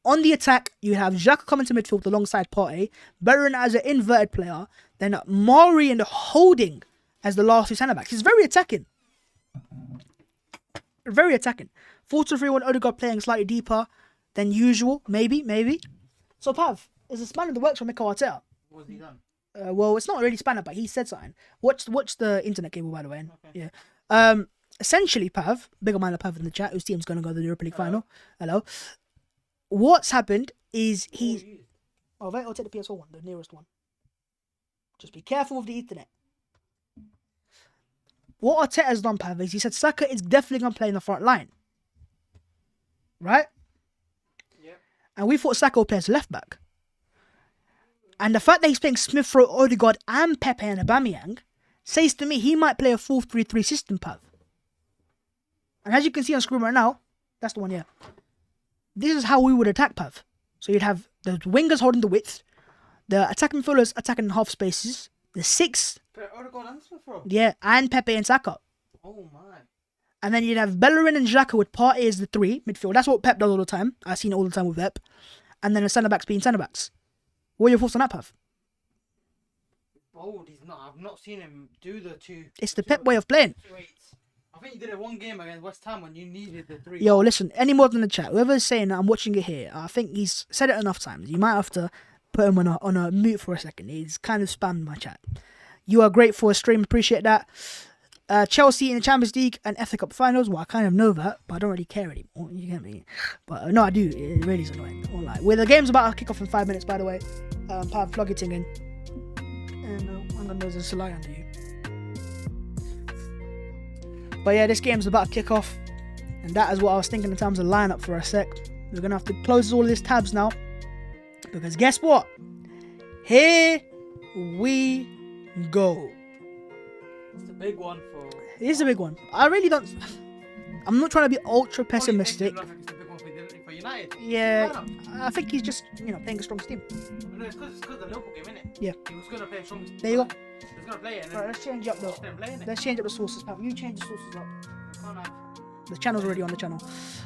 A: on the attack, you have Xhaka coming to midfield alongside Partey, Bellerin as an inverted player, then Mari and Holding as the last 2 centre backs. He's very attacking. Very attacking. 4-3-1 Odegaard playing slightly deeper than usual. Maybe. So, Pav, is a spanner that works for Mikel Arteta.
C: What's he done?
A: Well, it's not really spanner, but he said something. Watch the internet cable, by the way.
C: Okay.
A: Yeah. Essentially, Pav, bigger man of Pav in the chat, whose team's going to go to the Europa League final. Hello. What's happened is he's... Oh, wait, I'll take the PS4 one, the nearest one. Just be careful with the Ethernet. What Arteta's done, Pav, is he said Saka is definitely going to play in the front line. Right?
C: Yep.
A: And we thought Saka would play as left back. And the fact that he's playing Smith Rowe, Odegaard, and Pepe and Aubameyang says to me he might play a 4-3-3 system, Pav. And as you can see on screen right now, that's the one here. This is how we would attack, Pav. So you'd have the wingers holding the width, the attacking midfielders attacking half spaces, the 6,
C: Odegaard and Smith Rowe.
A: yeah, and Pepe and Saka.
C: Oh my.
A: And then you'd have Bellerin and Xhaka with Partey as the 3 midfield. That's what Pep does all the time. I've seen it all the time with Pep. And then the centre backs being centre backs. What are your thoughts on that, Pav?
C: Bold, he's not. I've not seen him do the two.
A: It's the Pep way of playing.
C: I think he did it one game against West Ham when you needed the 3.
A: Yo, listen, any more than the chat, whoever's saying that I'm watching it here, I think he's said it enough times. You might have to put him on a mute for a second. He's kind of spammed my chat. You are great for a stream, appreciate that. Chelsea in the Champions League and FA Cup finals. Well, I kind of know that, but I don't really care anymore. You get me? But no, I do. It really is annoying. All right. Well, the game's about to kick off in 5 minutes, by the way. Pav, plug it in. And I'm gonna there's a Salai under you. But yeah, this game's about to kick off, and that is what I was thinking in terms of lineup for a sec. We're gonna have to close all of these tabs now, because guess what? Here we go.
C: It's the big one for.
A: It is a big one. I really don't. I'm not trying to be ultra pessimistic.
C: It's the big one for United.
A: Yeah, I think he's just playing a strong team.
C: No, it's because the Liverpool game, innit?
A: Yeah.
C: He was gonna play a strong team.
A: There you go.
C: He was gonna play it. And
A: Alright, let's change up though. Let's change up the sources, Pav. You change the sources up. The channel's already on the channel.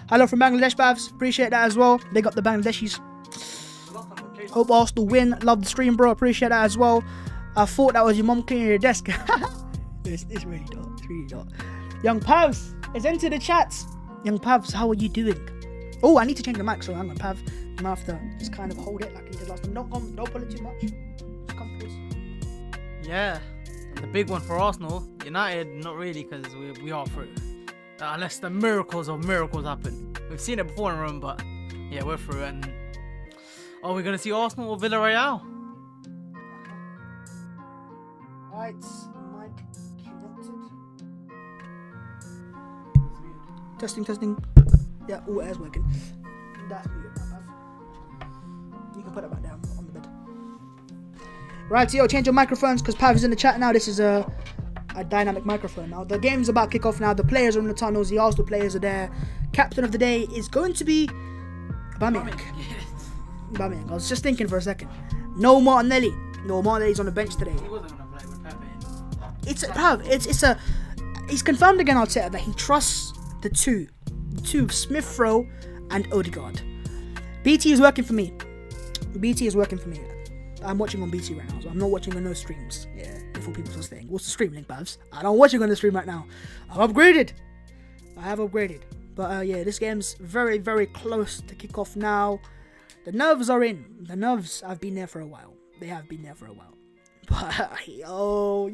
A: Hello from Bangladesh, Bavs. Appreciate that as well. Big up the Bangladeshis. Hope Arsenal win. Love the stream, bro. Appreciate that as well. I thought that was your mom cleaning your desk. It's really not. It's really not. Young Pavs is into the chats. Young Pavs, how are you doing? Oh, I need to change the mic, so hang on, Pav. I'm gonna have to just kind of hold it like you did last time. Don't pull it too much. Just come close.
C: Yeah. The big one for Arsenal. United, not really, because we are through. Unless the miracles of miracles happen. We've seen it before in Rome, but yeah, we're through. And are we going to see Arsenal or Villarreal?
A: Right, mic connected. Testing. Yeah, all air's working. That's muted, Pav. You can put it back down on the bed. Right, yo, change your microphones because Pav is in the chat now. This is a dynamic microphone. Now, the game's about to kick off now. The players are in the tunnels. The Arsenal players are there. Captain of the day is going to be Aubameyang. Aubameyang. I was just thinking for a second. No Martinelli. No, Martinelli's on the bench today.
C: He wasn't going to play with
A: Pav,
C: Pepe.
A: he's confirmed again, Arteta, that he trusts the two of Smith Rowe and Odegaard. BT is working for me. I'm watching on BT right now, so I'm not watching on no streams. Yeah, before people start saying, what's the stream link, Babs? I don't watch it on the stream right now. I have upgraded. But yeah, this game's very, very close to kick off now. The nerves are in. The nerves have been there for a while. They have been there for a while. But yo!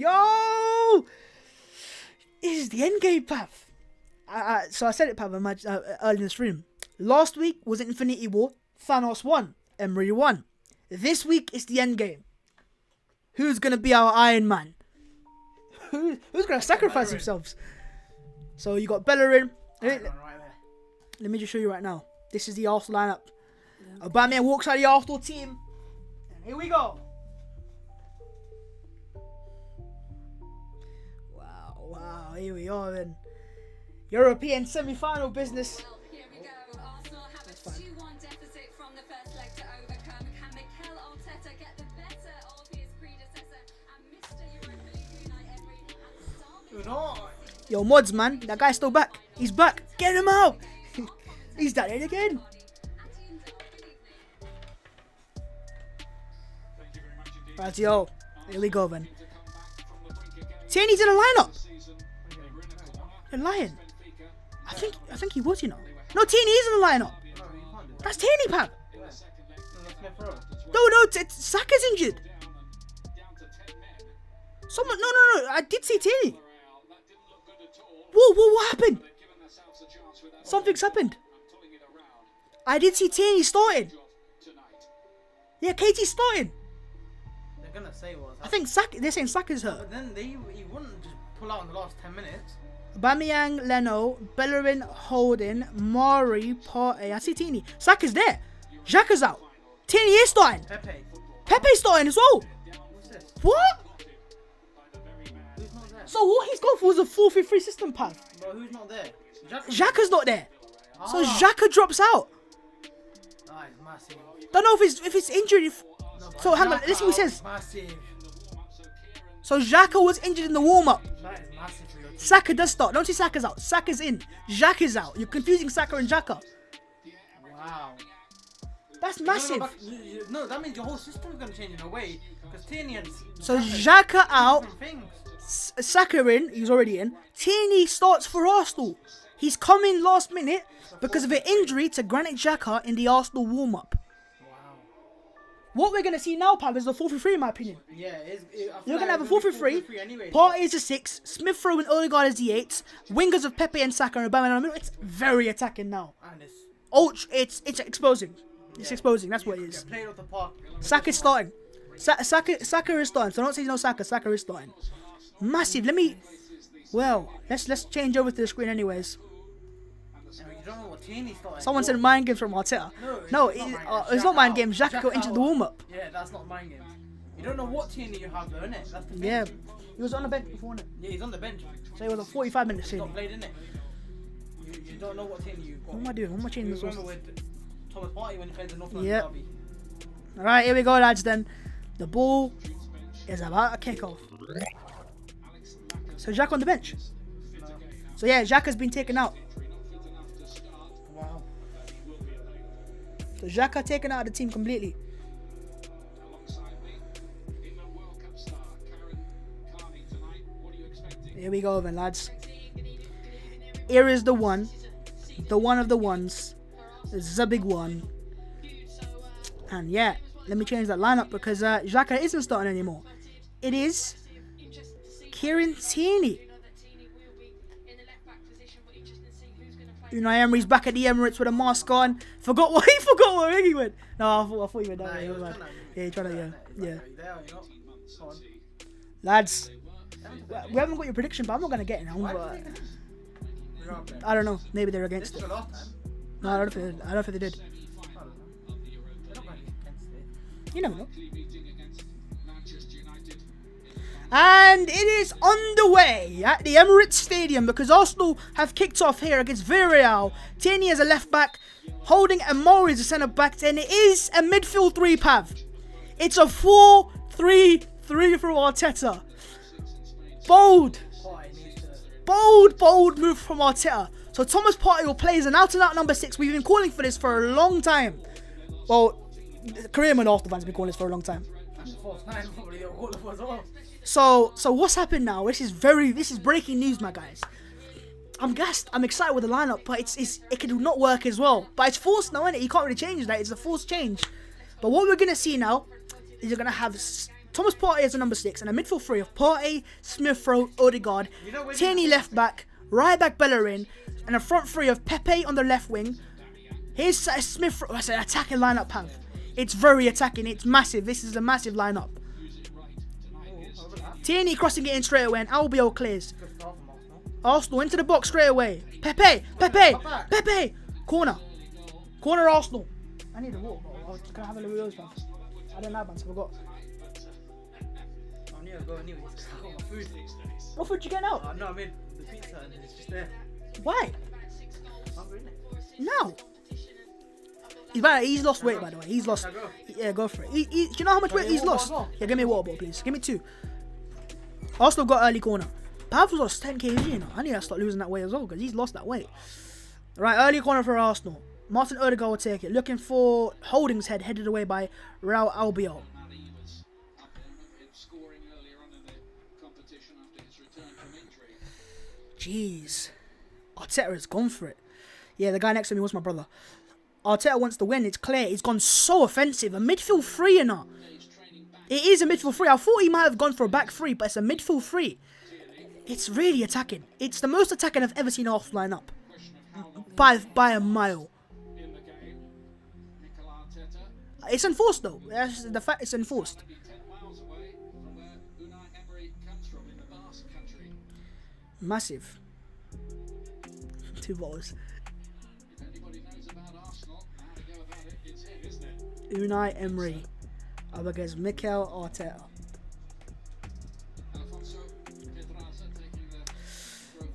A: This is the end game, Pav. So I said it, Pav, early in the stream. Last week was Infinity War. Thanos won. Emery won. This week is the end game. Who's gonna be our Iron Man? Who's gonna sacrifice themselves? So you got Bellerin. Let me just show you right now. This is the Arsenal lineup. Aubameyang walks out of the Arsenal team. And here we go. Wow, here we are then. European semi-final business.
D: Well, here we go. Arsenal have a 2-1 deficit from the first leg to overcome. Can Mikel Arteta get the better of his predecessor and Mr. Europa League Unite Emery and
A: Yo, mods, man. That guy's still back. He's back. Get him out. He's done it again. Right, yo. Here we go, then. Tierney's in the lineup. You're lying. I think he was, No, Tierney's in the lineup.
C: No, you can't do that.
A: That's Tierney, Pav.
C: No, that's Smith Rowe.
A: No, Saka's injured. Someone, no. I did see Tierney. Whoa, what happened? Something's happened. I did see Tierney starting. Yeah, KT's starting.
C: They're gonna say what's
A: I think they're saying Saka's hurt.
C: But then he wouldn't just pull out in the last 10 minutes.
A: Aubameyang, Leno, Bellerin, Holding, Mari, Partey. I see Tierney. Saka's there. Xhaka's out. Tierney is starting. Pepe's starting as well.
C: What's this?
A: What?
C: Who's not there?
A: So what he's gone for was a 4-3-3 system, Pav.
C: But who's not there?
A: Xhaka's not there. So
C: Ah.
A: Xhaka drops out.
C: That is massive.
A: Don't know if it's injured.
C: No, but
A: So hang on,
C: Xhaka
A: let's see what he
C: out,
A: says.
C: Massive.
A: So Xhaka was injured in the warm-up.
C: That is massive for your team.
A: Saka does start. Don't say Saka's out. Saka's in. Xhaka's out. You're confusing Saka and Xhaka.
C: Wow.
A: That's
C: No, no,
A: massive.
C: but no, that means your whole system's gonna change in a way. Because Tierney and
A: So Xhaka out.
C: different things.
A: Saka in. He's already in. Tierney starts for Arsenal. He's coming last minute because of an injury to Granit Xhaka in the Arsenal warm-up.
C: Wow.
A: What we're going to see now, Pav, is a 4-3-3 in my opinion.
C: Yeah, I feel
A: You're
C: like
A: going to have a
C: it's gonna be
A: 4-3-3.
C: anyway.
A: Partey is a 6. Smith Rowe and Odegaard is the 8s. Wingers of Pepe and Saka and Aubameyang in the middle. It's very attacking now.
C: And it's
A: It's exposing. It's exposing. That's what it is.
C: played off the park.
A: Saka's starting. Saka is starting. So don't say no Saka. Saka is starting. Massive. Let's change over to the screen anyways.
C: And you don't know what Tierney's starting.
A: Someone said mind games from Arteta. No, it's not mind games. Xhaka got injured in the warm-up.
C: Yeah, that's not mind games. You don't know what Tierney you have though, innit? That's the thing.
A: Yeah. He was on the bench before, innit?
C: Yeah, he's on the bench.
A: So it was a 45-minute
C: He's
A: scene.
C: not played, innit? You don't know what Tierney you've got.
A: What am I doing? What am I changing
C: You
A: this
C: remember
A: one?
C: with Thomas Partey when he played the North London
A: Yep.
C: derby.
A: Alright, here we go, lads, then. The ball is about to kick off. So Xhaka on the bench. So yeah, Xhaka's been taken out.
C: Wow.
A: So Xhaka taken out of the team completely. Here we go then, lads. Here is the one of the ones. This is a big one. And yeah, let me change that lineup because Xhaka isn't starting anymore. It is Kieran Tierney. Unai Emery's back at the Emirates with a mask on. Forgot what he went. No, I thought he went down.
C: Nah, he was trying to.
A: Yeah, he tried to. Yeah.
C: Are you there or you not? Go on.
A: Lads, we haven't got your prediction, but I'm not gonna get it now.
C: Why
A: But
C: did they do this? You're up there.
A: I don't know. Maybe they're
C: This
A: against
C: was
A: it.
C: the last time.
A: No, I don't think they did.
C: I don't know. They're not going against it.
A: You never know. And it is underway at the Emirates Stadium because Arsenal have kicked off here against Villarreal. Tierney as a left back, Holding and Mori as a centre back, and it is a midfield 3, Pav. It's a 4-3-3 from Arteta. Bold move from Arteta. So Thomas Partey will play as an out-and-out number 6. We've been calling for this for a long time. Well, Korean Arsenal fans have been calling this for a long time. So what's happened now? This is breaking news, my guys. I'm gassed. I'm excited with the lineup, but it could not work as well. But it's forced now, isn't it? You can't really change that. It's a forced change. But what we're gonna see now is you're gonna have Thomas Partey as a number 6 and a midfield 3 of Partey, Smith Rowe, Odegaard, Tierney left back, right back Bellerin, and a front 3 of Pepe on the left wing. Here's Smith Rowe. That's an attacking lineup, Pav. It's very attacking. It's massive. This is a massive lineup. Tierney crossing it in straight away and Albiol clears. Arsenal into the box straight away. Pepe! Corner Arsenal. I need a water bottle. Can I have a little of those, man? I don't have one, so I forgot.
C: I need to go anyways. I got my food.
A: What food you getting out?
C: No, I mean the pizza and it's just there.
A: Why?
C: Hungry, innit?
A: No. He's lost weight, by the way. He's lost.
C: Can I go?
A: Yeah, go for it. Do you know how much weight he's
C: water
A: lost?
C: as well?
A: Yeah, give me a water bottle, please. Give me 2. Arsenal got early corner. Pav lost 10 kg, you know. I need to start losing that weight as well because he's lost that weight. Right, early corner for Arsenal. Martin Odegaard will take it. Looking for Holding's headed away by Raul Albiol. Jeez. Arteta has gone for it. Yeah, the guy next to me was my brother. Arteta wants to win. It's clear. He's gone so offensive. A midfield three, you know. It is a midfield three. I thought he might have gone for a back three, but it's a midfield three. It's really attacking. It's the most attacking I've ever seen Arsenal line up. By a mile. It's enforced though. That's the fact. It's enforced. Massive. 2 balls. Unai Emery up against Mikel Arteta.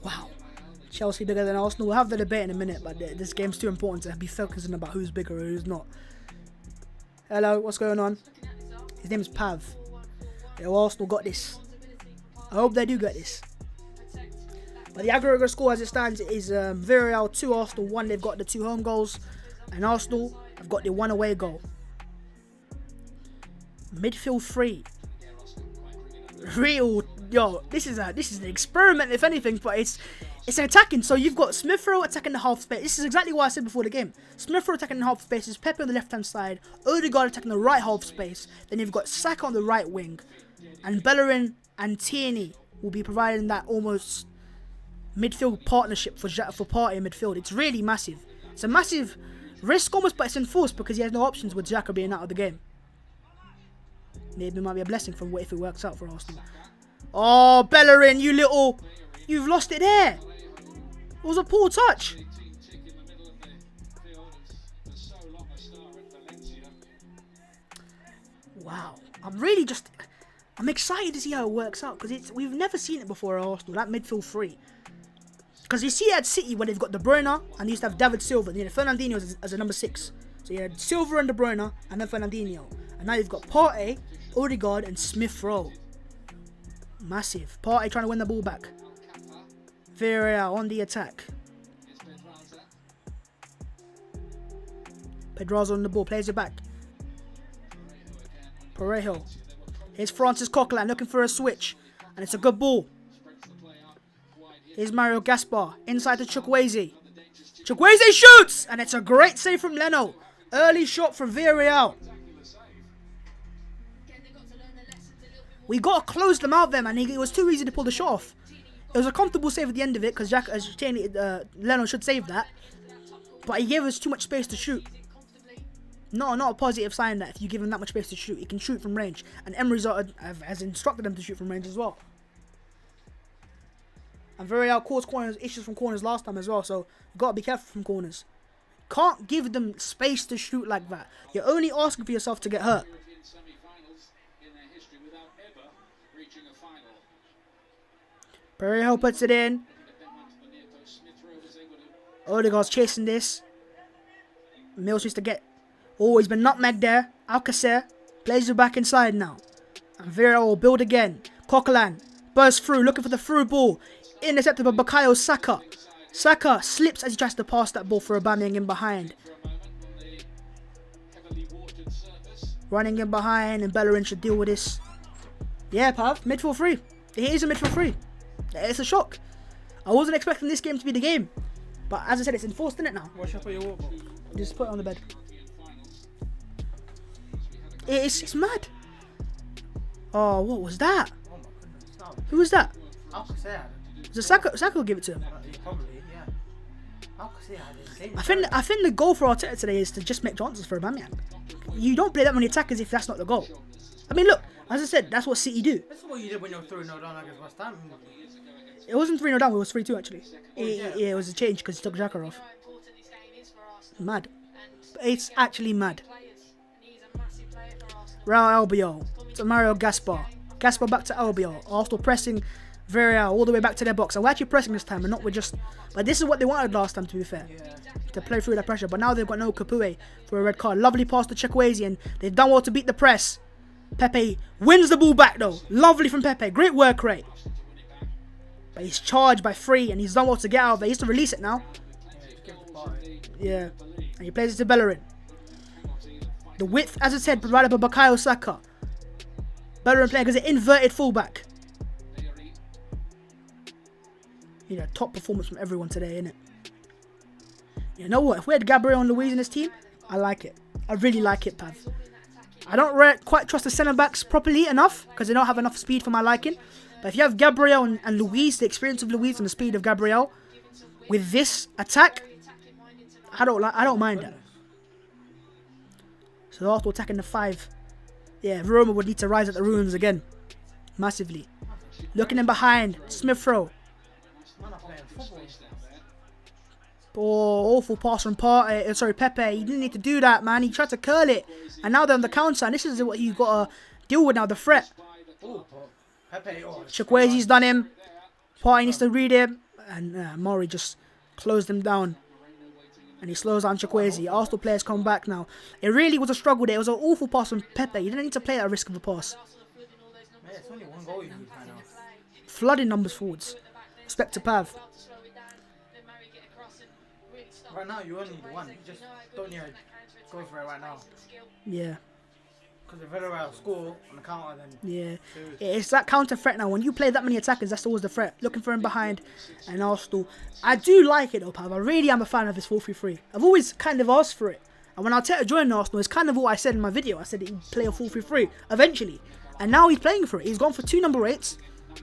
A: Wow. Chelsea bigger than Arsenal. We'll have the debate in a minute, but this game's too important to be focusing about who's bigger or who's not. Hello, what's going on? His name is Pav. Yo, Arsenal got this. I hope they do get this. But the aggregate score as it stands is Villarreal 2, Arsenal 1. They've got the 2 home goals. And Arsenal have got the 1 away goal. Midfield 3. Real, yo, this is an experiment if anything, but it's an attacking. So you've got Smith Rowe attacking the half space. This is exactly what I said before the game. Smith Rowe attacking the half spaces, Pepe on the left hand side, Odegaard attacking the right half space. Then you've got Saka on the right wing, and Bellerin and Tierney will be providing that almost midfield partnership for Partey in midfield. It's really massive. It's a massive risk almost, but it's enforced because he has no options with Xhaka being out of the game. Maybe it might be a blessing from if it works out for Arsenal. Oh, Bellerin, you've lost it there. It was a poor touch. Wow, I'm excited to see how it works out because we've never seen it before at Arsenal, that midfield 3. Because you see at City when they've got De Bruyne and they used to have David Silva, you know, Fernandinho as a number 6. So you had Silva and De Bruyne and then Fernandinho. And now you've got Partey, Odegaard and Smith Rowe. Massive. Partey trying to win the ball back. Villarreal on the attack. Pedraza on the ball, plays it back. Parejo. Here's Francis Coquelin looking for a switch. And it's a good ball. Here's Mario Gaspar. Inside to Chukwueze. Chukwueze shoots! And it's a great save from Leno. Early shot from Villarreal. We got to close them out there, man. It was too easy to pull the shot off. It was a comfortable save at the end of it because Leno should save that. But he gave us too much space to shoot. Not a positive sign that if you give him that much space to shoot, he can shoot from range. And Emery has instructed him to shoot from range as well. And Villarreal caused issues from corners last time as well, so you've got to be careful from corners. Can't give them space to shoot like that. You're only asking for yourself to get hurt. Parejo puts it in. Odegaard's chasing this. Mills used to get... Oh, he's been nutmegged there. Alcacer plays it back inside now. And Villarreal will build again. Coquelin bursts through, looking for the through ball. Intercepted by Bukayo Saka. Saka slips as he tries to pass that ball for Aubameyang in behind. Running in behind, and Bellerin should deal with this. Yeah, Pav, midfield 3. It is a midfield 3. It's a shock. I wasn't expecting this game to be the game. But as I said, it's enforced, isn't it now?
C: What should I put your water?
A: Just put it on the bed. It's mad. Oh, what was that?
C: Oh my goodness. No.
A: Who was that?
C: Alcacer had it.
A: Was it Saka will give it to him?
C: Probably, yeah. Alcacer had it.
A: I think the goal for Arteta today is to just make chances for Aubameyang. You don't play that many attackers if that's not the goal. I mean, look, as I said, that's what City do.
C: This is what you did when you were 3-0 down against West Ham.
A: It wasn't 3-0 down, it was 3-2 actually. Yeah, it was a change because he took Xhaka off. Mad. It's actually mad. Raul Albiol to Mario Gaspar. Gaspar back to Albiol. Arsenal pressing Villarreal all the way back to their box. And we're actually pressing this time and not with just... But this is what they wanted last time, to be fair.
C: Yeah.
A: To play through that pressure. But now they've got no Capoue for a red card. Lovely pass to Chukwueze and they've done well to beat the press. Pepe wins the ball back though. Lovely from Pepe. Great work rate. But he's charged by 3 and he's done well to get out of there. He has to release it now. Yeah. And he plays it to Bellerin. The width, as I said, provided by Bukayo Saka. Bellerin playing as an inverted fullback. You know, top performance from everyone today, innit? You know what? If we had Gabriel and Luis in this team, I like it. I really like it, Pav. I don't quite trust the centre-backs properly enough because they don't have enough speed for my liking. But if you have Gabriel and Luis, the experience of Luis and the speed of Gabriel, with this attack, I don't mind that. So Arsenal attacking the 5. Yeah, Roma would need to rise at the ruins again. Massively. Looking in behind. Smith Rowe. Oh, awful pass from Pepe. He didn't need to do that, man. He tried to curl it. And now they're on the counter. And this is what you got to deal with now, the threat. Chukwuezi's done him. Partey needs to read him. And Mori just closed him down. And he slows down Chukwuezi. Arsenal players come back now. It really was a struggle there. It was an awful pass from Pepe. You didn't need to play at risk of a pass. Flooding numbers forwards. Respect to Pav.
C: Right now, you only need one. You just don't need to go for it right now.
A: Yeah.
C: Because if Villarreal score on the counter, then...
A: Yeah. It's that counter threat now. When you play that many attackers, that's always the threat. Looking for him behind. And Arsenal. I do like it though, Pav. I really am a fan of his 4-3-3. I've always kind of asked for it. And when Arteta joined Arsenal, it's kind of what I said in my video. I said he'd play a 4-3-3 eventually. And now he's playing for it. He's gone for 2 number 8s.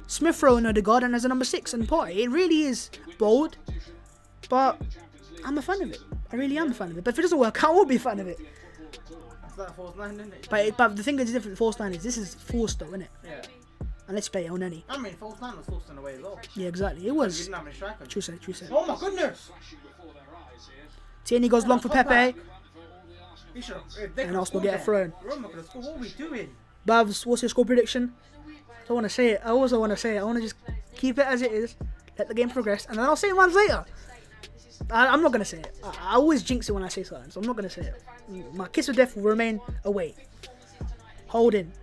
A: Smith Rowe and Odegaard, and there's a number 6 and Partey. It really is bold. But... I'm a fan of it. I really am a fan of it. But if it doesn't work, I won't be a fan of it.
C: It's like false 9, isn't it?
A: But the thing that's different with false 9 is this is forced though, isn't it?
C: Yeah.
A: And let's play it on any.
C: I mean, false 9 was forced in a way as well.
A: Yeah, exactly. It
C: You
A: was.
C: didn't have any strikers.
A: True said, true said.
C: Oh my goodness!
A: Tierney goes long for Pepe.
C: And
A: Arsenal get a throw in.
C: What are we doing?
A: Babs, what's your score prediction? I don't want to say it. I also want to say it. I want to just keep it as it is. Let the game progress. And then I'll say it once later. I'm not going to say it. I always jinx it when I say something, so I'm not going to say it. My kiss of death will remain away. Holding.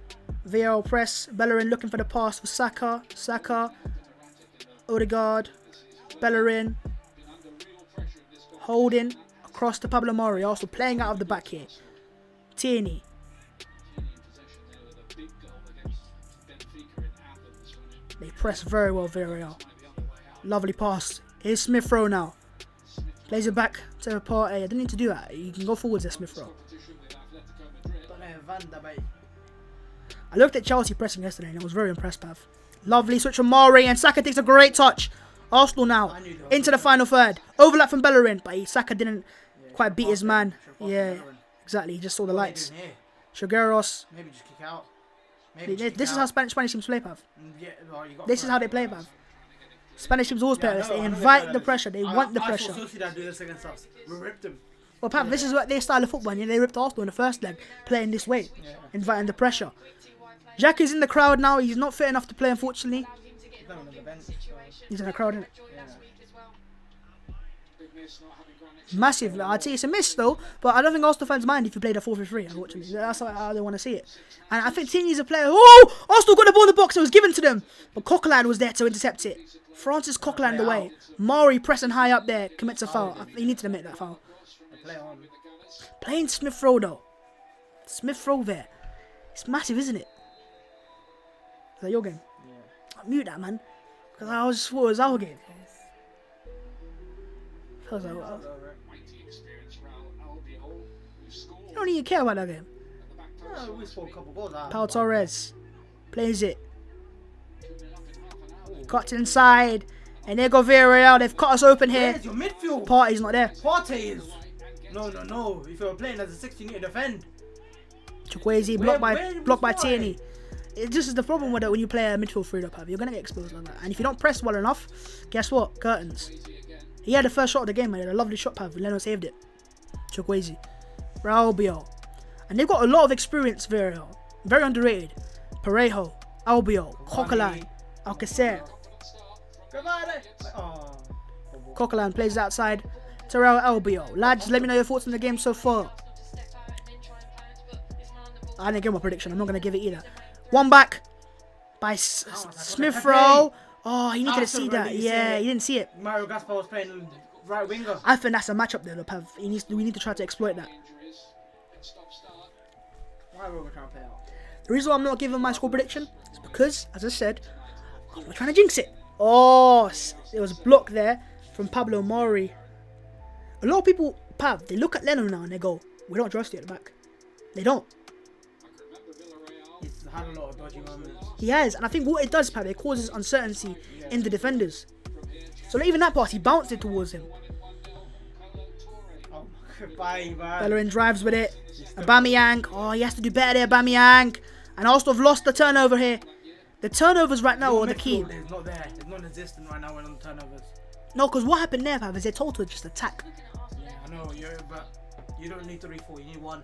A: Villarreal press. Bellerin looking for the pass for Saka. Odegaard. Bellerin. Holding. Across to Pablo Mari. Also playing out of the back here. Tierney. They press very well, Villarreal. Lovely pass. Here's Smith Rowe now. Plays it back to Partey. I didn't need to do that. You can go forwards there, Smith Rowe. I looked at Chelsea pressing yesterday and I was very impressed, Pav. Lovely switch from Mari and Saka takes a great touch. Arsenal now into the final third. Overlap from Bellerin, but Saka didn't quite beat his man. Yeah, exactly. He just saw the lights. Shogueros.
C: Maybe just kick out.
A: This is how Spanish teams play, Pav. This is how they play, Pav. Spanish teams always play like this. They invite the pressure. They want the pressure.
C: I saw Sociedad do this against us. We ripped them.
A: Well, Pav, this is what their style of football. Yeah, they ripped Arsenal in the first leg, playing this way, inviting the pressure. Jack is in the crowd now. He's not fit enough to play, unfortunately. He's in the crowd, isn't it? Massive. I'd say it's a miss though, but I don't think Arsenal fans mind if you play the 4-3-3. Unfortunately, that's how they want to see it. And I think Tierney's a player. Oh, Arsenal got the ball in the box. It was given to them, but Coquelin was there to intercept it. Francis Coquelin the way. Mari pressing high up there commits a foul. He needs to admit that foul. Playing Smith Rowe though. Smith Rowe there. It's massive, isn't it? Is that your game? Yeah. Mute that, man. Because I was thought it was our game. I was like, well, you don't even care about that game. Pau Torres plays it. Cut inside. And there go Villarreal. They've cut us open here.
C: Where's your midfield?
A: Partey's not there.
C: Partey is. No. If you're playing as a 16, you need to defend.
A: Chukwueze blocked by Tierney. This is the problem with it when you play a midfield 3-up, You're going to get exposed like that. And if you don't press well enough, guess what? Curtains. He had the first shot of the game, man. He had a lovely shot, Pav. Leno saved it. Chukwueze. Raulbio. And they've got a lot of experience, Villarreal. Very underrated. Parejo. Albiol. Coquelin. Alcacer. Coquelin plays outside. Terrell Albiol. Lads, let me know your thoughts on the game so far. I didn't give my prediction. I'm not going to give it either. One back by Smith Rowe. Oh, he needed to see that. Yeah, he didn't see it.
C: Mario Gaspar was playing right winger.
A: I think that's a matchup there, Pav. We need to try to exploit that.
C: Why were we trying to play out?
A: The reason why I'm not giving my score prediction is because, as I said, I'm not trying to jinx it. Oh, it was blocked there from Pablo Mari. A lot of people, Pav, they look at Leno now and they go, we don't trust you at the back. They don't.
C: He's had a lot of dodgy moments.
A: He has, and I think what it does, Pav, it causes uncertainty in the defenders. So even that pass, he bounced it towards him.
C: Oh, bye.
A: Bellerin drives with it. Aubameyang, oh, he has to do better there, Aubameyang. And Arsenal have lost the turnover here. The turnovers right now are the key.
C: It's not there. It's non-existent right now when on the turnovers.
A: No, because what happened there, Pav, is they're told to just attack.
C: Yeah, I know, but you don't need 3-4, you need 1.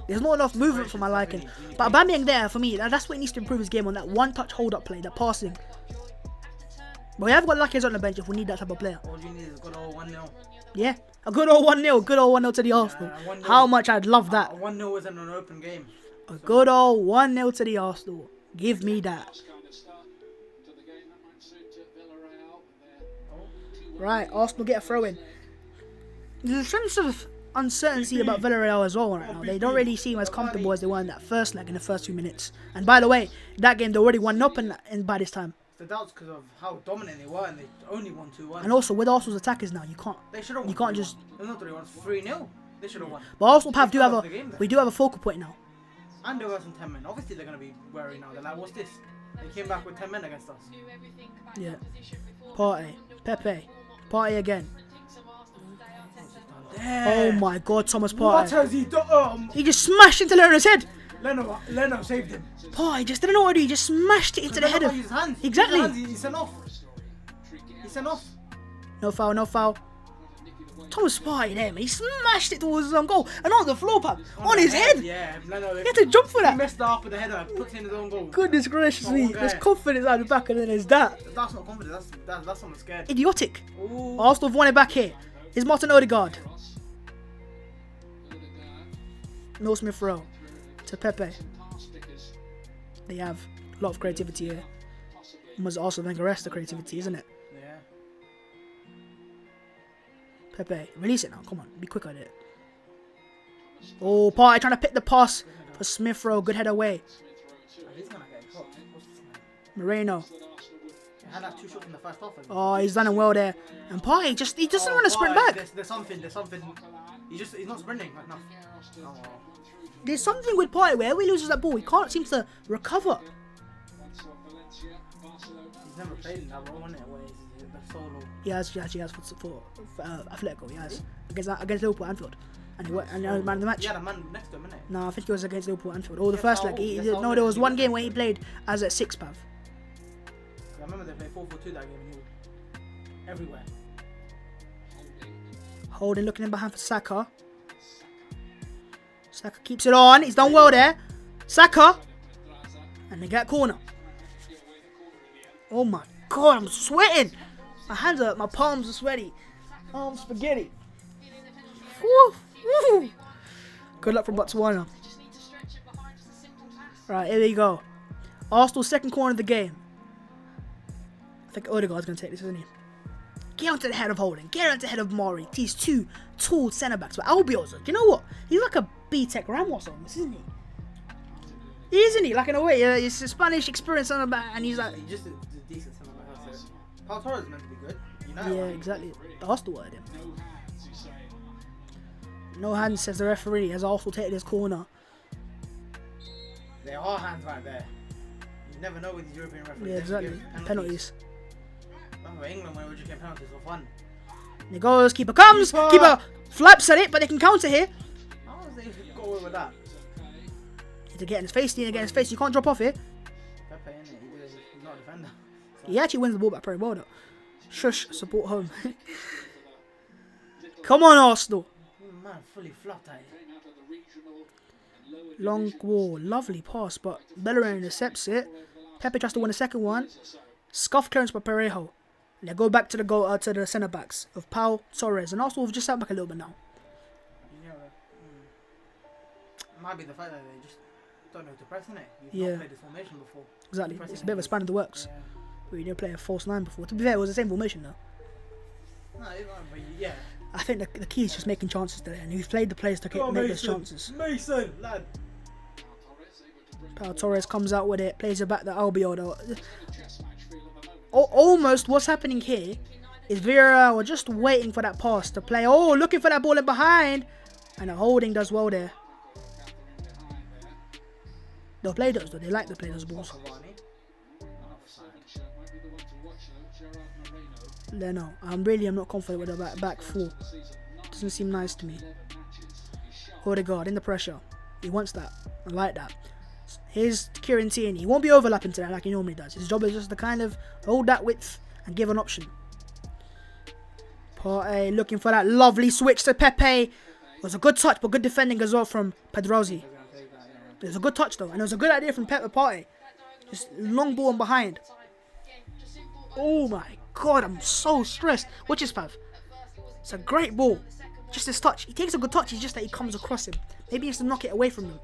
A: There's not enough movement for my liking. But Aubameyang there, for me, that's what he needs to improve his game on, that one-touch hold-up play, that passing. But we have got Lakers on the bench if we need that type of player.
C: All you need is a good old 1-0.
A: Yeah, a good old 1-0, good old 1-0 to the Arsenal.
C: 1-0.
A: How much I'd love that.
C: 1-0 isn't an open game.
A: A good old 1-0 to the Arsenal. Give me that. Right, Arsenal get a throw in. There's a sense of uncertainty about Villarreal as well right now. They don't really seem as comfortable as they were in that first leg in the first 2 minutes. And by the way, that game they already 1-0 in by this time.
C: The doubt's because of how dominant they were and they only won 2-1.
A: And also with Arsenal's attackers now, you can't.
C: They should have won.
A: You can't just.
C: It was not 3-1, it's 3-0. They should have won.
A: But Arsenal have
C: We
A: do have a focal point now.
C: And there were some 10 men. Obviously they're gonna be wary now. They're like, what's this? They came back with 10 men against us.
A: Yeah. Partey, Pepe, Partey again. Oh my God, Thomas
C: What
A: Partey.
C: has he done?
A: He just smashed into Lerner's head.
C: Leno saved him.
A: Partey just didn't know what to do. He just smashed it into the head of.
C: His hands.
A: Exactly.
C: His hands, he sent off. He sent off.
A: No foul, no foul. Thomas Partey there, man. He smashed it towards his own goal. And on the floor, Pap. On his head.
C: Yeah, Leno.
A: He had to jump for
C: He
A: that.
C: messed up with the header. Puts in his own goal.
A: Goodness gracious me.
C: Okay.
A: There's confidence out the back and then there's that.
C: That's not confident. That's someone scared.
A: Idiotic.
C: Ooh.
A: Arsenal have won it back here. Is Martin Odegaard. No Smith Rowe. To Pepe. They have a lot of creativity here. Almost also Wenger-esque creativity, isn't it?
C: Yeah.
A: Pepe, release it now. Come on, be quick at it. Oh, Partey trying to pick the pass for Smith Rowe. Good head away.
C: He's gonna get caught. What's this man?
A: Moreno.
C: He had that 2 shots in the first half.
A: Oh, he's done well there. And Partey he doesn't want to sprint back.
C: There's something. He's not sprinting enough. Oh.
A: There's something with Partey where he loses that ball, he can't seem to recover.
C: He's never played in that role, isn't it? Where he's the solo.
A: He has for Atletico. He has against Liverpool Anfield, and he was man of the match.
C: He had a man next to him, innit?
A: No, I think it was against Liverpool Anfield. Or the first leg.
C: Yes,
A: No, there was one game where he played as a 6-pav.
C: I remember they played 4-4-2 that game and he was everywhere.
A: Holding, looking in behind for Saka. Saka keeps it on. He's done well there. Saka. And they get corner. Oh my God, I'm sweating. My palms are sweaty. I'm spaghetti. Woo, woo. Good luck from Botswana. Right, here we go. Arsenal's second corner of the game. I think Odegaard's going to take this, isn't he? Get onto the head of Holding. Get onto the head of Mari. These two tall centre-backs. But Albioza, do you know what? He's like a B-Tech Ramos almost, isn't he? Isn't he? Like in a way, he's a Spanish experience centre-back and he's like...
C: He's just a decent centre back, that's it. Pau Torres is meant to be good.
A: Yeah, exactly. The Arsenal wanted him. No hands, says the referee, as Arsenal take this corner.
C: There are hands right there. You never know with these European referees.
A: Yeah, exactly. Penalties.
C: Remember England when we were just getting penalties for fun.
A: There goes, keeper comes, keeper flaps at it, but they can counter here.
C: How was they go away with that?
A: Need to get in his face, you can't drop off here.
C: Pepe, innit? He's not a defender.
A: He actually wins the ball back very well though. Shush, support home. Come on, Arsenal.
C: Man, fully flopped at it.
A: Long wall, lovely pass, but Bellerin intercepts it. Pepe tries to win the second one. Scuff clearance by Parejo. And they go back to the goal to the centre backs of Pau, Torres, and Arsenal have just sat back a little bit now.
C: Yeah, it might be the fact that they just don't know how to press, innit? You've
A: Yeah.
C: not played this formation before.
A: Exactly, it's a bit of a span of the works.
C: Yeah.
A: We didn't play a false 9 before. To be fair, it was the same formation though.
C: No, but yeah.
A: I think the key is just making chances today, and you've played the players to make those chances.
C: Mason, lad.
A: Pau Torres comes out with it, plays it back to Albiol. Almost what's happening here Is Villarreal were just waiting for that pass to play. Oh, looking for that ball in behind. And the holding does well there. They'll play those though. They like to play those balls. No, I'm not confident with the back four. Doesn't seem nice to me. Odegaard in the pressure. He wants that. I like that. Here's Kieran Tierney. He won't be overlapping to that like he normally does. His job is just to kind of hold that width and give an option. Partey looking for that lovely switch to Pepe. It was a good touch, but good defending as well from Pedrosi. It was a good touch though, and it was a good idea from Pepe Partey. Just long ball and behind. Oh my god, I'm so stressed. Watch this, Pav. It's a great ball. Just this touch. He takes a good touch, it's just that he comes across him. Maybe he has to knock it away from him.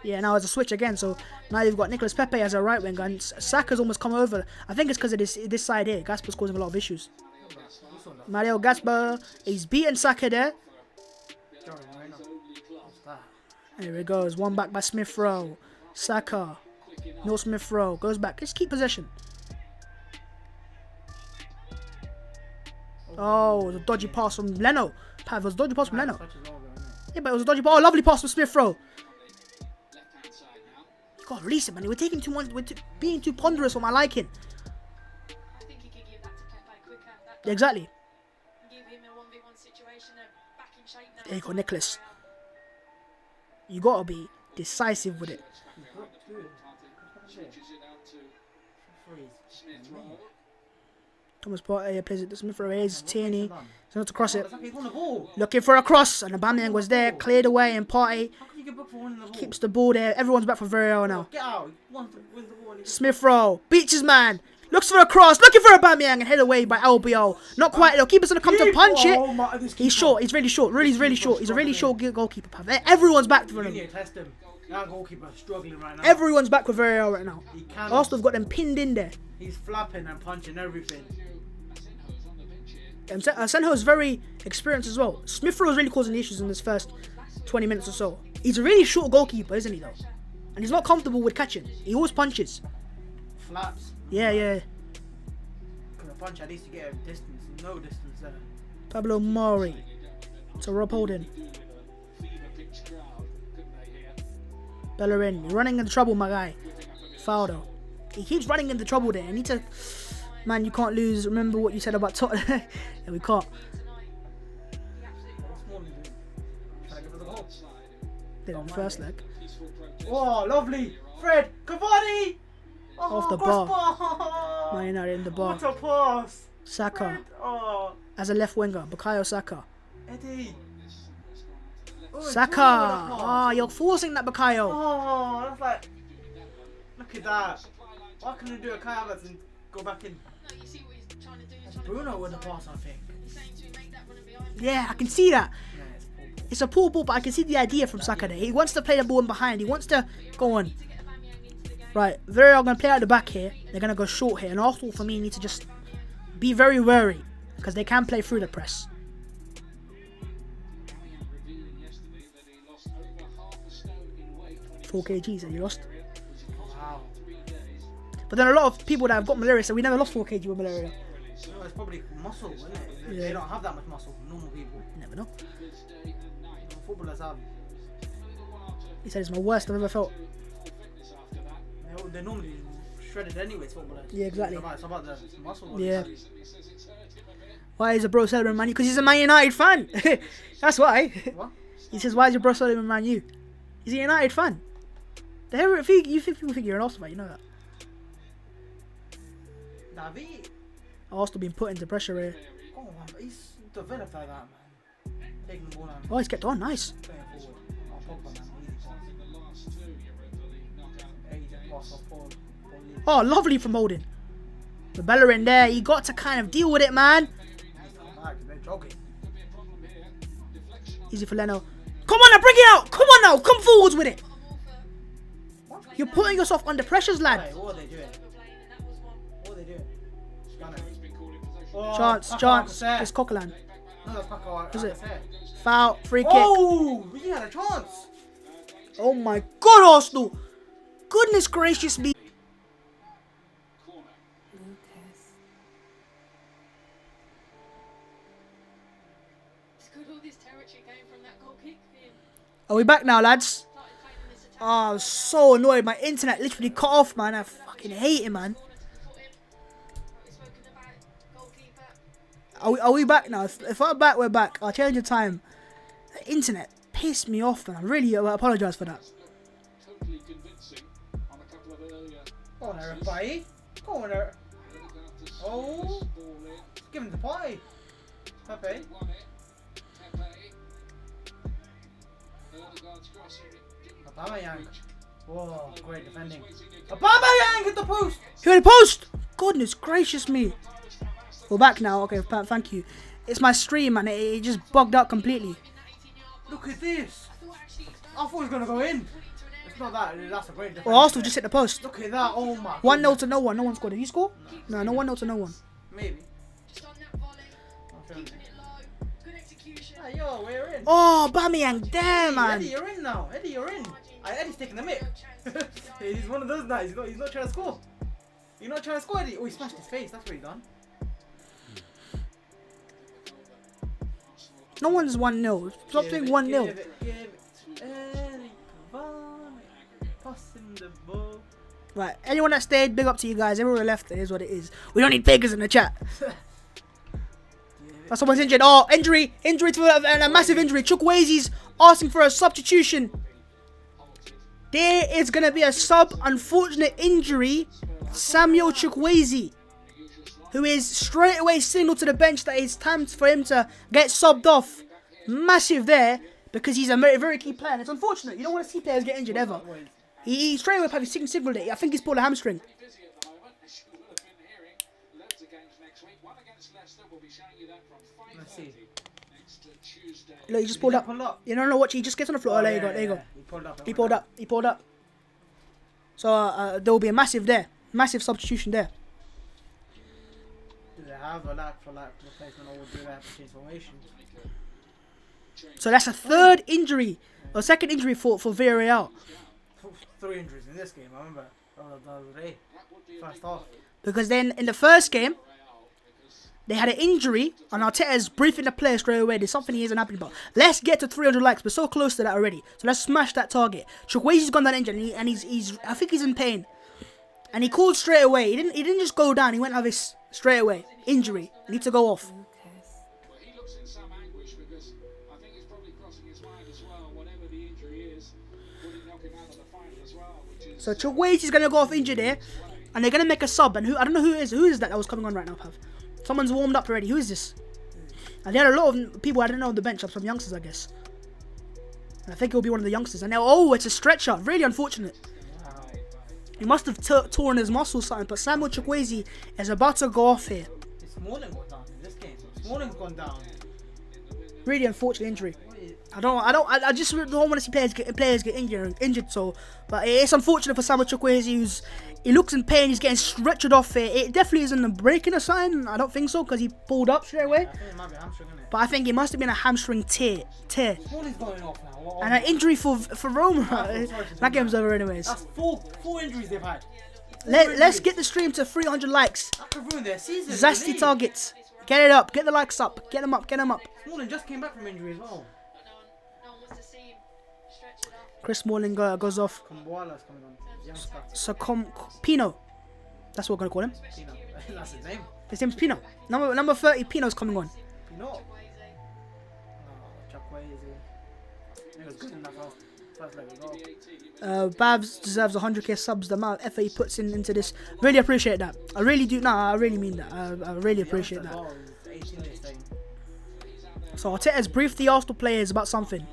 A: Yeah, now it's a switch again. So now you've got Nicolas Pepe as a right winger, and Saka's almost come over. I think it's because of this side here. Gasper's causing a lot of issues. Mario Gasper, he's beaten Saka there. There he goes. One back by Smith Rowe. Saka. No Smith Rowe. Goes back. Let's keep possession. Oh, it was a dodgy pass from Leno. Pav, it was a dodgy pass from Leno. Yeah, but it was a dodgy pass. Oh, lovely pass from Smith Rowe. God, release it, man. We're taking too much. We're being too ponderous for my liking. Exactly. There you go, Nicholas. You gotta be decisive with it. Thomas Partey plays it to Smith Rowe. Here's Tierney. He's not to cross it. Looking for a cross, and Aubameyang was there, cleared away, and Partey keeps the ball there. Everyone's back for Villarreal now. Smith Rowe beats his man. Looks for a cross, looking for Aubameyang, and head away by LBO. Not quite though. Keeper's gonna come to punch it. He's short. He's really short. He's really short. He's a really short goalkeeper. Everyone's back for him. Everyone's back with Villarreal right now. Arsenal have got them pinned in there.
C: He's flapping and punching everything.
A: Senho is very experienced as well. Smith Rowe is really causing issues in this first 20 minutes or so. He's a really short goalkeeper, isn't he though? And he's not comfortable with catching. He always punches.
C: Flaps.
A: Yeah.
C: Because a punch at least you get a distance. No distance there.
A: Pablo Mari. To Rob Holding. Bellerin. You're running into trouble, my guy. Foul though. He keeps running into trouble there. I need to... Man, you can't lose. Remember what you said about Tottenham. Yeah, we can't. Did it in the first leg.
C: Oh, lovely. Fred. Cavani. Oh,
A: Off the bar. Man United in the bar.
C: What a pass.
A: Saka.
C: Oh.
A: As a left winger. Bukayo Saka.
C: Eddie.
A: Saka. Oh, you're forcing that, Bukayo.
C: Oh, that's like... Look at that. Why can't you do a Kai Havertz and go back in? Bruno with the pass, I think.
A: Yeah, I can see that. It's a poor ball, but I can see the idea from Saka there. He wants to play the ball in behind. He wants to go on. Right, Villarreal going to play out the back here. They're going to go short here. And Arsenal, for me, need to just be very wary. Because they can play through the press. Four kgs and you lost.
C: Wow.
A: But then a lot of people that have got malaria say we never lost 4 kg with malaria.
C: No, it's probably muscle, isn't it?
A: Yeah.
C: They don't have that much muscle, normal people.
A: Never know.
C: Footballers have.
A: He said it's my worst I've ever felt.
C: They're normally shredded anyways, footballers.
A: Yeah, exactly.
C: It's about the muscle.
A: Yeah. Why is a bro celebrating Man U? Because he's a Man United fan. That's why.
C: What?
A: He says, why is your bro celebrating Man U? He's a United fan. You think people think you're an Arsenal fan, you know that.
C: David.
A: Arsenal being put into pressure here.
C: Oh, man, he's developed like that, man. Taking the ball out.
A: Oh, he's kept on, nice.
C: Playing forward. Oh, Pogba, man. Easy pass.
A: Oh, lovely from Holding. The Bellerin there, he got to kind of deal with it, man.
C: They're jogging.
A: Easy for Leno. Come on now, bring it out. Come on now, come forwards with it. You're putting yourself under pressures, lad.
C: Hey, what are they doing? What are they doing? Oh,
A: Chance. It's Coquelin.
C: No, that's Paco.
A: Is it? Foul, free kick.
C: Oh, we had a chance.
A: Oh my God, Arsenal. Goodness gracious me. Are we back now, lads? Oh, I'm so annoyed. My internet literally cut off, man. I fucking hate it, man. Are we back now? If we're back, we're back. I'll change the time. The internet pissed me off, man. I really apologise for that.
C: Go on, Eric, buddy. Go on, Eric. Oh, give him the pie. Pepe. Aubameyang. Whoa, great defending. Aubameyang hit the post.
A: Hit the post. Goodness gracious me. We're back now. Okay, thank you. It's my stream, man. It just bugged out completely.
C: Look at this. I thought it was gonna go in. It's not that. That's a great defense.
A: Well, Arsenal just hit the post.
C: Look at that. Oh my.
A: 1-0 to no one. No one scored. Did you score? No, 1-0 to no one.
C: Maybe. Hey, yo, we're in.
A: Oh, Aubameyang, damn, man.
C: Eddie, you're in now. Eddie, you're in. Eddie's taking the mic. He's one of those guys. He's not trying to score. You're not trying to score, Eddie. Oh, he smashed his face. That's what he done.
A: No one's 1-0. Stop doing 1-0.
C: Give it. Eddie, passing the ball.
A: Right, anyone that stayed, big up to you guys. Everyone left, it is what it is. We don't need fakers in the chat. Oh, someone's injured. Oh, injury to a massive injury. Chukwuezi's asking for a substitution. There is going to be a unfortunate injury. Samuel Chukwuezi, who is straight away signaled to the bench that it's time for him to get subbed off. Massive there, because he's a very, very key player. And it's unfortunate. You don't want to see players get injured ever. He straight away probably signaled it. I think he's pulled a hamstring.
C: Let's see.
A: Look, he just pulled up. You don't know what, he just gets on the floor. Oh, there you go, there you go. He pulled up. So there will be a massive substitution there.
C: Do they have a like for like replacement, or do they have to change formation?
A: So that's a third injury, or second injury for Villarreal.
C: 3 injuries in this game, I remember. The other day. First half.
A: Because then in the first game, they had an injury, and Arteta's briefing the players straight away. There's something he isn't happy about. Let's get to 300 likes. We're so close to that already. So let's smash that target. Chukwuezi's gone that injured, and he's I think he's in pain. And he called straight away. He didn't just go down. He went like this straight away. Injury. Need to go off. So Chukwuezi's gonna go off injured here, and they're gonna make a sub. And I don't know who is that was coming on right now, Pav. Someone's warmed up already. Who is this? And they had a lot of people I didn't know on the bench, some youngsters, I guess. And I think it'll be one of the youngsters. And now, oh, it's a stretcher. Really unfortunate.
C: Wow.
A: He must have torn his muscle or something. But Samuel Chukwuezi is about to go off here.
C: Smalling got down in this game. Smalling's gone down.
A: Really unfortunate injury. I just don't want to see players get injured. So, but it's unfortunate for Samuel Chukwuezi, he looks in pain. He's getting stretchered off here. It definitely isn't a breaking a sign. I don't think so, because he pulled up straight away.
C: Yeah, I think it might be hamstring, innit?
A: But I think it must have been a hamstring tear.
C: Smalling's going off now.
A: And an injury for Roma. That game's over anyways.
C: That's four injuries they've had.
A: Let's get the stream to 300 likes.
C: That could ruin their season.
A: Zasty targets. Get it up. Get the likes up. Get them up.
C: Smalling just came back from injury as well.
A: Chris Smalling goes off.
C: Kumbuala's coming on. Youngster.
A: So Pino. That's what we're going to call him.
C: Pino. That's his name.
A: His name's Pino. Number 30, Pino's coming on.
C: Pino. Oh, Chukwuezi. He was good enough. First leg of goal.
A: Babs deserves 100k subs. The amount of effort he puts into this. Really appreciate that. I really do. I really mean that. I really appreciate that. So Arteta's briefed the Arsenal players about something.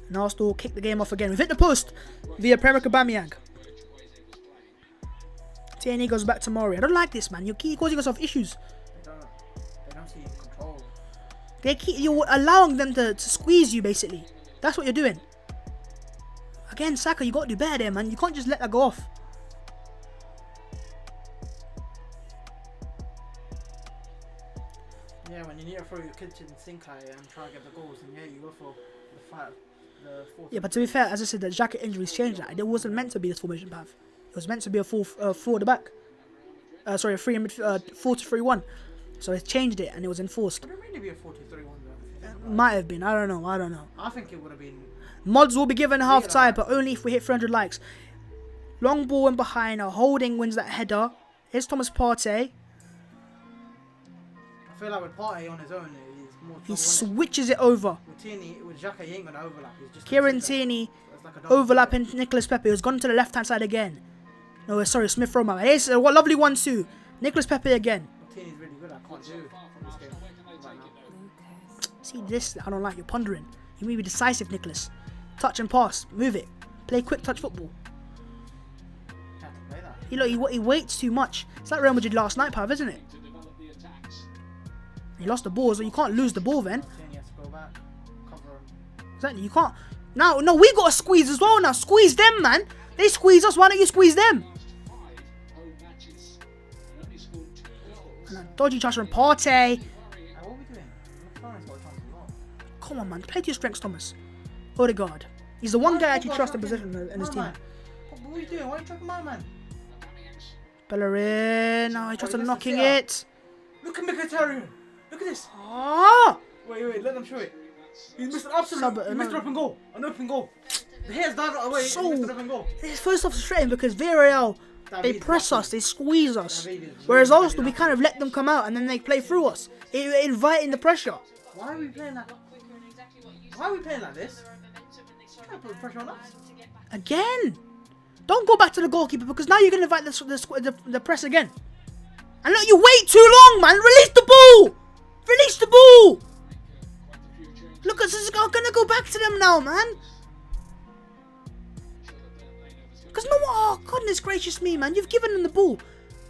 A: And Arsenal kick the game off again. We've hit the post via Premier Aubameyang. TNE goes back to Mori. I don't like this, man. You're causing yourself issues.
C: They don't see control.
A: You're allowing them to squeeze you, basically. That's what you're doing. Again, Saka, you got to do better there, man. You can't just let that go off.
C: Yeah, when you need to throw your kitchen sink at it and try to get the goals, and yeah, you go for the fight.
A: Yeah, but to be fair, as I said, the jacket injuries changed that. It wasn't meant to be this formation path. It was meant to be a 4 at the back. Sorry, a 4-3-1. So it changed it and it was enforced.
C: Would it really be a 4-2-3-1 though?
A: Might have been. I don't know.
C: I think it would have been.
A: Mods will be given half time, but only if we hit 300 likes. Long ball and behind. A holding wins that header. Here's Thomas Partey.
C: I feel like with Partey on his own, he's more.
A: He switches it over.
C: With Tierney, with Xhaka, he ain't gonna overlap. He's just.
A: Kieran Tierney
C: It's like a double
A: overlapping Nicholas Pepe, who's gone to the left-hand side again. No, sorry, Smith Romo. Here's a lovely 1-2. Nicholas Pepe again.
C: Tierney's really good. I can't do from this game right now.
A: See this? I don't like. You're pondering. You may be decisive, Nicholas. Touch and pass. Move it. Play quick touch football.
C: Can't play that.
A: He waits too much. It's like Real Madrid last night, Pav, isn't it? He lost the ball, so you can't lose the ball then.
C: Tierney has to go back, cover him.
A: Exactly. You can't. Now, no, we got to squeeze as well now. Squeeze them, man. They squeeze us. Why don't you squeeze them? Dodgy touch from Partey.
C: Hey, what are we doing? Florence got a chance as well.
A: Come on, man. Play to your strengths, Thomas. Odegaard. He's the one guy I actually trust in position in his team.
C: Man. What are you doing? Why are you chucking my man?
A: Bellerin. Oh, he tries to
C: he missed the
A: knocking
C: sitter.
A: it.
C: Look at Mkhitaryan. Look at this.
A: Ah!
C: Wait, let them show it. He's missed an absolute. He missed an open goal. An open goal. The hair's died away.
A: So-
C: He missed an open goal.
A: It's first off frustrating because Villarreal, they
C: David's
A: press
C: lucky.
A: us, they squeeze us.
C: David is
A: Whereas
C: really,
A: Arsenal,
C: really
A: we kind of let them come out and then they play through us, inviting the pressure.
C: Why are we playing like? Why are we playing like this? Can't put pressure on us.
A: Again! Don't go back to the goalkeeper because now you're going to invite the press again. And look, you wait too long, man. Release the ball! Release the ball! Look, this is going to go back to them now, man. Because no, oh, goodness gracious me, man. You've given them the ball.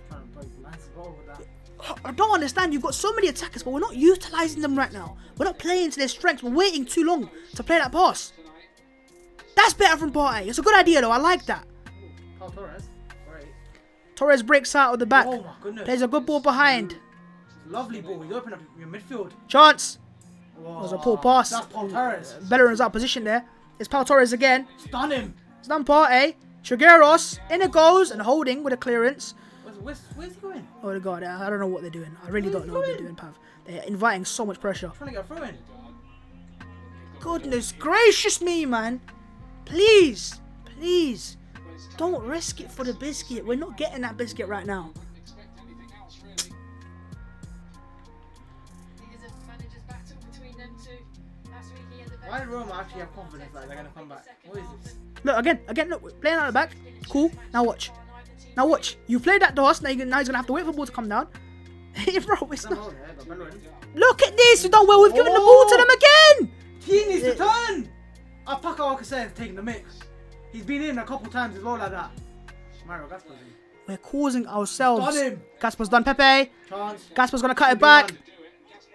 C: Trying to break the lines as well with that.
A: I don't understand. You've got so many attackers, but we're not utilising them right now. We're not playing to their strengths. We're waiting too long to play that pass. That's better from Partey. It's a good idea, though. I like that.
C: Carl Torres. Great.
A: Torres breaks out of the back.
C: Oh my goodness.
A: Plays a good ball behind.
C: Lovely ball. He's opened up your midfield.
A: Chance.
C: Whoa.
A: That was a poor pass.
C: That's Paul Torres.
A: Bellerin's out of position there. It's Pau Torres again.
C: Stun him.
A: It's done Partey. Trigueros. In it goes and holding with a clearance.
C: Where's he going?
A: Oh my god, I don't know what they're doing. I really don't know what they're doing, Pav. They're inviting so much pressure.
C: Trying to get through in.
A: Goodness gracious me, man. Please. Please. Don't risk it for the biscuit. We're not getting that biscuit right now.
D: Why did Roma actually have confidence that they're going to come back? What is this?
A: Look, again, look. Playing out the back. Cool. Now watch. Now watch. You played that to us. Now he's going to have to wait for the ball to come down. Hey, bro, it's not. Look at this. We've done well. We've given the ball to them again.
C: He needs to turn. Paco Alcacer has taken the mix. He's been in a couple times as well like that. Mario Gasper's in.
A: We're causing ourselves.
C: Done him.
A: Gasper's done Pepe.
C: Chance.
A: Gasper's going to cut it back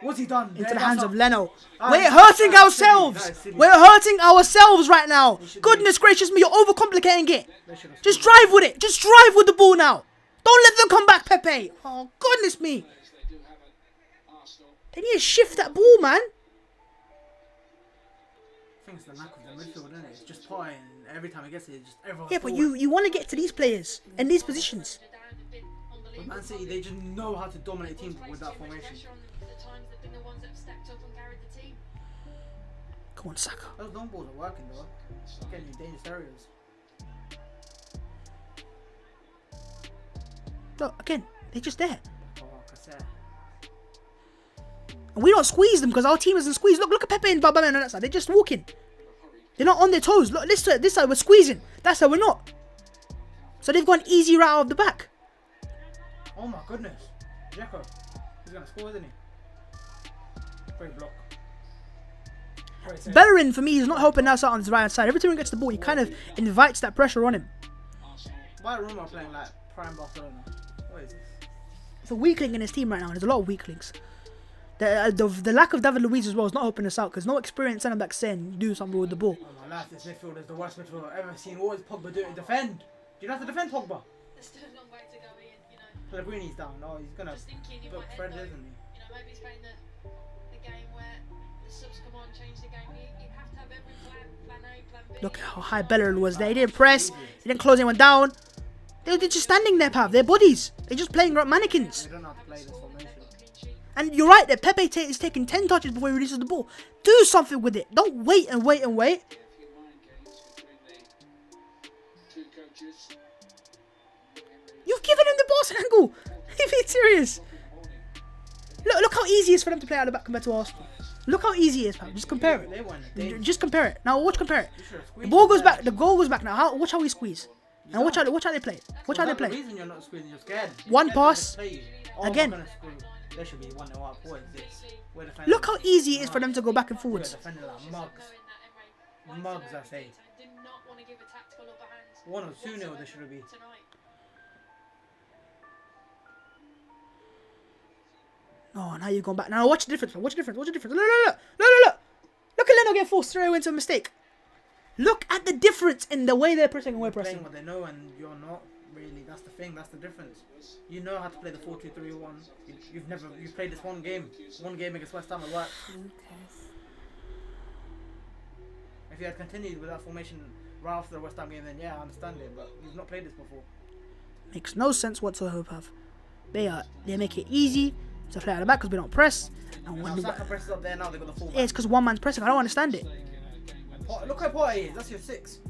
C: What's he done?
A: into
C: Yeah,
A: the
C: that's
A: hands
C: up.
A: of Leno.
C: Ah,
A: We're
C: that's
A: hurting
C: silly.
A: ourselves.
C: That is silly.
A: We're hurting ourselves right now.
C: should
A: Goodness gracious me, you're overcomplicating it.
C: They should have
A: Just drive with it. Just drive with the ball now. Don't let them come back, Pepe. Oh, goodness me. They need to shift that ball, man.
C: I think it's the lack of the midfield, isn't it? It's just playing. Every time he gets it, it's just everyone.
A: Yeah, but you want to get to these players in these positions.
C: But Man City, they just know how to dominate teams with that formation.
A: Come on, Saka.
C: Those long balls are working though. Getting you dangerous areas.
A: Look, again, they're just there.
C: Oh, Alcacer.
A: And we don't squeeze them because our team isn't squeezed. Look at Pepe and Babame on that side. They're just walking. They're not on their toes. Look, this side we're squeezing. That side we're not. So they've got an easy route out of the back.
C: Oh my goodness. Dzeko. He's gonna score, isn't he? Great block. Great save.
A: Bellerin, for me, is not helping us out on his right hand side. Every time he gets the ball, he kind of invites that pressure on him.
C: Why are Roma playing like prime Barcelona? What is this?
A: It's a weakling in his team right now. There's a lot of weaklings. The lack of David Luiz as well is not helping us out because no experienced centre back saying do something with the ball.
C: Oh my life, this midfield is the worst midfield I've ever seen. What is Pogba doing? Defend! Do you know how to defend Pogba?
D: There's still a long way to go, Ian, you know.
C: Pellegrini's down. Oh, he's gonna
D: Just thinking in
C: book
D: my head,
C: Fred,
D: though,
C: isn't he?
D: you know, maybe he's playing the game where the subs come on, change the game. You have to have every plan A, plan B.
A: Look at how high Bellerin was there. He didn't press. He didn't close anyone down. They're just standing there, Pav. They're bodies. They're just playing mannequins.
C: They don't know how to play this formation.
A: And you're right there. Pepe is taking 10 touches before he releases the ball. Do something with it. Don't wait and wait and wait. You've given him the boss angle. Are you being serious? Look how easy it is for them to play out of the back compared to Arsenal. Look how easy it is, pal. Just compare it. Just compare it. Now watch compare it. The ball goes back. The goal goes back now. Watch how we squeeze. And watch how they play. Watch how they play.
C: The reason you're not squeezing, you're scared.
A: One pass. Again.
C: There should be 1-0 up. What is this?
A: Look how easy it is for them to go back and forwards.
C: Defending like mugs. Mugs, I say. 1 or 2-0 there should be.
A: Oh, now you've gone back. Now watch the difference. Watch the difference. Watch the difference. Look. Look at Leno get forced straight into a mistake. Look at the difference in the way they're pressing and we're pressing.
C: Playing what they know and you're not. Really, that's the thing. That's the difference. You know how to play the 4-2-3-1. You've played this one game against West Ham. It worked. If you had continued with that formation right after the West Ham game, then yeah, I understand it. But you've not played this before.
A: Makes no sense whatsoever, Pav. They make it easy to play out the back because we don't press. And when
C: Saka presses up there now, they got the full back.
A: Yeah, it's because one man's pressing. I don't understand it.
C: Look how Potter is. That's your 6.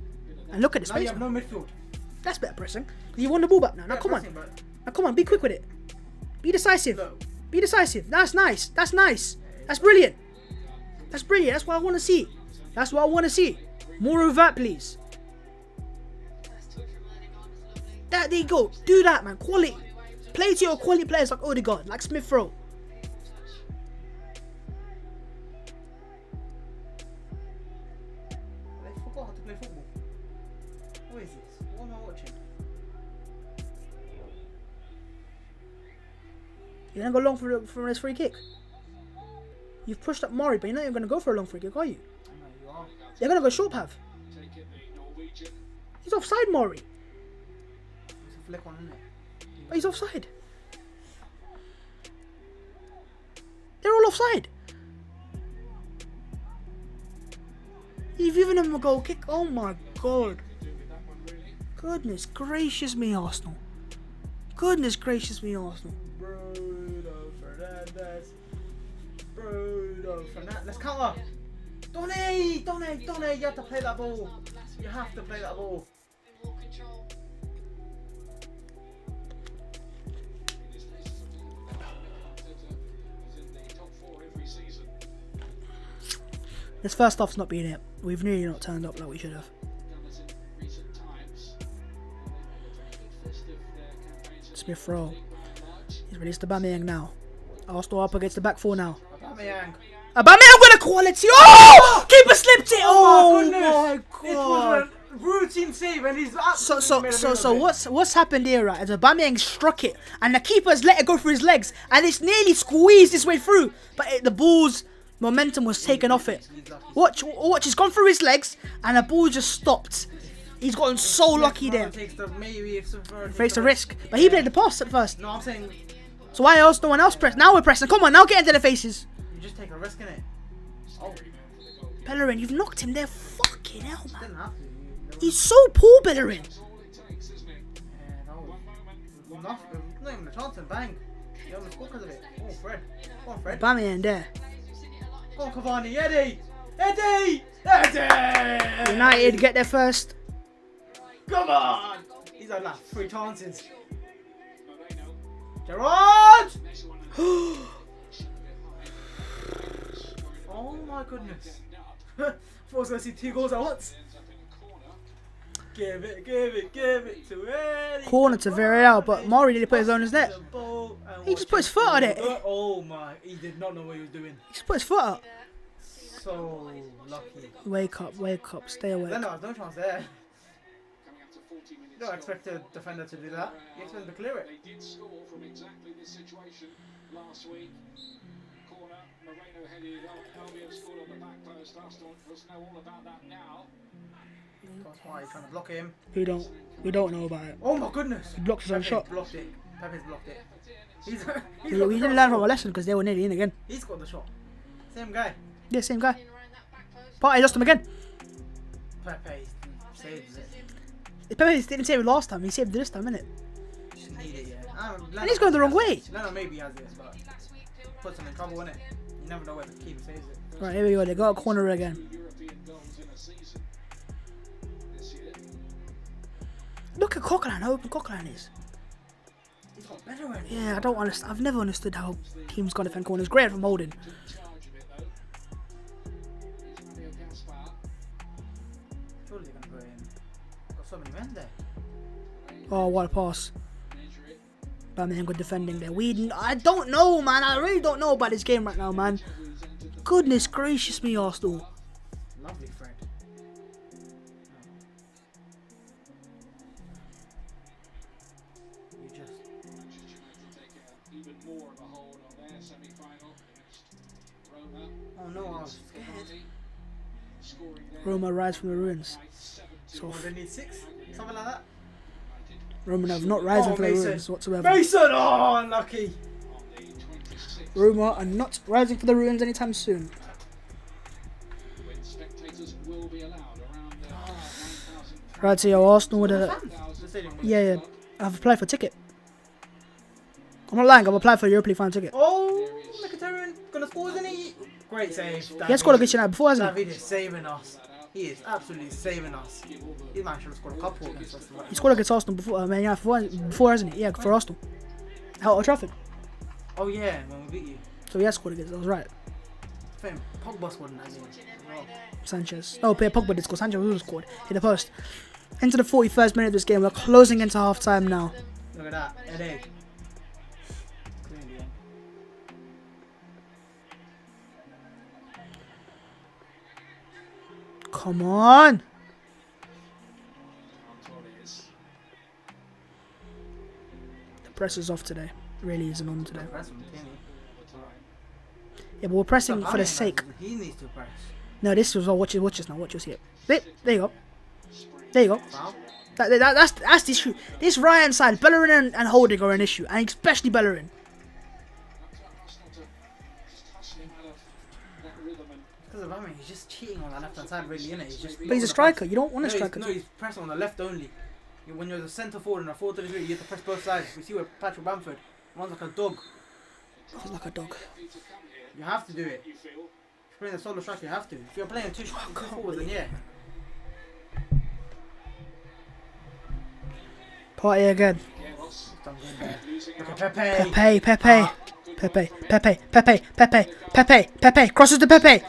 A: And look at the
C: Now you
A: space.
C: have no midfield.
A: That's better pressing. You won the ball back now. Now come on. Now come on. Be quick with it. Be decisive. Be decisive. That's nice. That's nice. That's brilliant. That's brilliant. That's what I want to see. That's what I want to see. More of that, please. There you go. Do that, man. Quality. Play to your quality players like Odegaard, like Smith Rowe.
C: They forgot how to play football. What is this? What am I watching?
A: You're going to go long for this free kick. You've pushed up Murray, but you're not even going to go for a long free kick, are you?
C: No, you are.
A: You're going to go short, Pav. He's offside, Murray.
C: It's a flick on, isn't it?
A: Oh, he's offside. They're all offside. You've given him a goal kick. Oh my god. Goodness gracious me, Arsenal. Goodness gracious me, Arsenal.
C: Bruno Fernandes. Let's counter. Donny. You have to play that ball. You have to play that ball.
A: This first half's not been it. We've nearly not turned up like we should have. Smith Rowe. He's released Aubameyang now. Arsenal up against the back four now. Aubameyang with a quality. Oh! Keeper slipped it. Oh my god.
C: It was a routine save and he's
A: So what's happened here, right? Is Aubameyang struck it and the keeper's let it go through his legs and it's nearly squeezed its way through, but the ball's momentum was taken off it. Watch, it's gone through his legs and the ball just stopped. He's gotten so lucky there. Takes the risk, but he played the pass at first.
C: No, I'm saying.
A: So why else? No one else pressed. Now we're pressing. Come on, now get into the faces.
C: You just take a risk in it. Oh.
A: Bellerin, you've knocked him there. Fucking hell, man.
C: Didn't have to.
A: He's so poor, Bellerin.
C: Not even a chance and bang. You on the score because of it. Oh, Fred. Come on, Fred.
A: Aubameyang there.
C: Come on, Cavani. Eddie.
A: United get there first.
C: Come on. He's had like 3 chances. Gerard! Oh my goodness. I thought I was going to see 2 goals at once. Give it to Eddie.
A: Corner to Villarreal, but Murray didn't put his own as net. He just put his foot on it.
C: Oh my, he did not know what he was doing.
A: He just put his foot up.
C: So lucky.
A: Wake up, stay awake.
C: Then there was no chance there. You don't expect a defender to do that. You expect them to clear it. They did score from exactly this situation last week. Corner, Moreno headed up. Albion scored on the back post. Arsenal must know all about that now. That's why he's trying to block him.
A: We don't know about it.
C: Oh my goodness!
A: He blocked his own shot.
C: Blocked it. Pepe's blocked it. We
A: didn't learn from a lesson because they were nearly in again.
C: He's got the shot. Same guy.
A: Yeah, same guy. Partey lost him again.
C: Pepe saves it.
A: Pepe didn't save it last time. He saved it this time, innit?
C: Just need it, yeah.
A: And he's going the wrong way.
C: No, maybe he has it, but puts them in trouble, innit? You never know where the keeper saves it.
A: Right, here we go. They got a corner again. Look at Coquelin, how open Coquelin is.
C: He's got better in.
A: Yeah, I don't understand. I've never understood how teams got to defend corners. Great from holding.
C: Surely they're gonna put in. Got so many men there.
A: Oh, what a pass. Birmingham good defending there. I don't know, man. I really don't know about this game right now, man. Goodness gracious me, Arsenal.
C: Lovely Fred. You just. Oh no, I was scared.
A: Roma rise from the ruins.
C: So they need 6? Something like that?
A: Roma have not rising from the
C: Mason.
A: ruins whatsoever.
C: Mason! Oh, unlucky.
A: Roma are not rising from the ruins anytime soon. Right, so yo, Arsenal with a... Yeah. I've applied for a ticket. I'm not lying, I've applied for a Europa League final ticket.
C: Oh, Mkhitaryan gonna score, isn't he? Great save.
A: He has scored against United before, hasn't he?
C: David is saving us. He is absolutely saving us. He might should have scored a couple against us.
A: He scored against Arsenal before, before, hasn't he? Yeah, for Arsenal. At Old Trafford.
C: Oh yeah, when we beat you.
A: So he has scored against, I was right.
C: I think Pogba scored in that game as well.
A: Sanchez. Oh, Pogba did score. Sanchez also scored. Hit the post. Into the 41st minute of this game. We're closing into half time now.
C: Look at that, headache.
A: Come on. The press is off today. Really isn't on today.
C: Press him, can
A: Yeah, but we're pressing
C: he?
A: for the sake.
C: He needs to press.
A: No, this was all. Watch this now. Watch this here. There you go. There you go.
C: Foul?
A: That's the issue. This right-hand side, Bellerin and Holding are an issue, and especially Bellerin.
C: Because of he's just cheating on the left hand side, really, innit? He's just.
A: But he's a striker. You don't want a striker.
C: No, he's pressing on the left only. When you're the centre forward in a 4-3-3, you have to press both sides. We see with Patrick Bamford runs like a dog.
A: Runs like a dog.
C: You have to do it. If you're playing a solo striker, you have to. If you're playing two forwards, then yeah.
A: Party again.
C: Look at Pepe.
A: Pepe. Crosses to Pepe.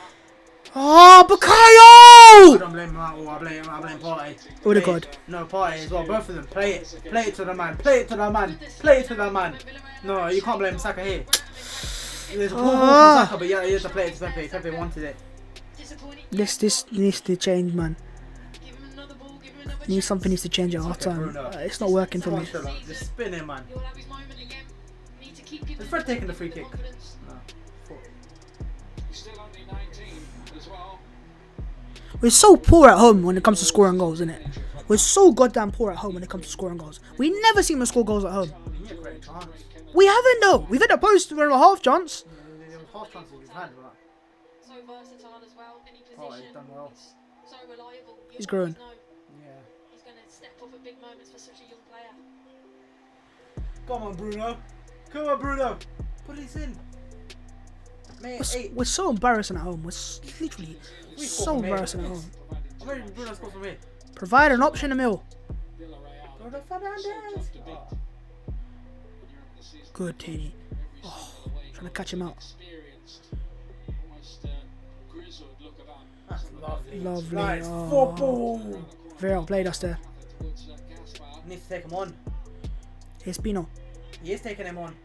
A: Oh, Bukayo!
C: I don't blame him at all. I blame Partey.
A: Odegaard.
C: No, Partey as well. Both of them. Play it. Play it to the man. Play it to the man. Play it to the man. No, you can't blame Saka here. There's a ball from Saka, but yeah, you have to play it to Pepe. Pepe wanted it.
A: This needs to change, man. Something needs to change at half time. It's not working for me.
C: Just spin it, man. Is Fred taking the free kick? No.
A: We're so poor at home when it comes to scoring goals, isn't it? We're so goddamn poor at home when it comes to scoring goals. We never seem to score goals at home. We haven't though. We've hit a post and a half chance.
C: Half chances we've had, but
D: So versatile as well. Any position.
C: He's done well.
D: So reliable.
A: He's growing.
C: Yeah.
D: He's going to step up at big moments for such a young player.
C: Come on, Bruno. Come on, Bruno. Put this in. Mate,
A: We're so embarrassing at home. We're literally
C: We
A: so
C: scored from here.
A: embarrassing at home.
C: I'm ready to Bruno score from here.
A: Provide an option, Emil.
C: Bruno Fernandes.
A: Good, Tini. Oh, trying to catch him out.
C: That's lovely.
A: Lovely.
C: Nice
A: Oh.
C: football.
A: Very well played us there.
C: Needs to take him on.
A: Here's Pino.
C: He is taking him on.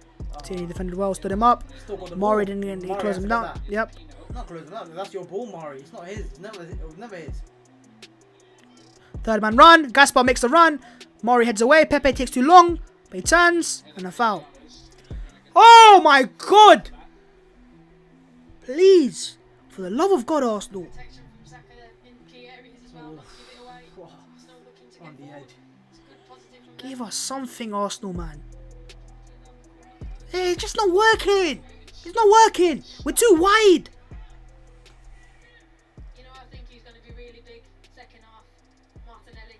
A: Tini defended well, stood him up.
C: Still got the
A: Maury
C: ball.
A: didn't
C: Maury
A: close
C: has
A: him
C: to
A: down.
C: get that.
A: Yep.
C: Not close him down. That's your ball, Maury. It's not his. It was never his.
A: Third man run. Gaspar makes the run. Maury heads away. Pepe takes too long. But he turns. And a foul. Oh my god! Please. For the love of God, Arsenal.
D: Protection from Saka in key areas as well. Not to give it away. Arsenal looking to
C: On
D: get
C: the
D: forward.
C: edge.
D: It's a good positive from them.
A: Give us something, Arsenal, man. Hey, it's just not working. It's not working. We're too wide.
D: You know, I think he's going to be really big second half. Martinelli.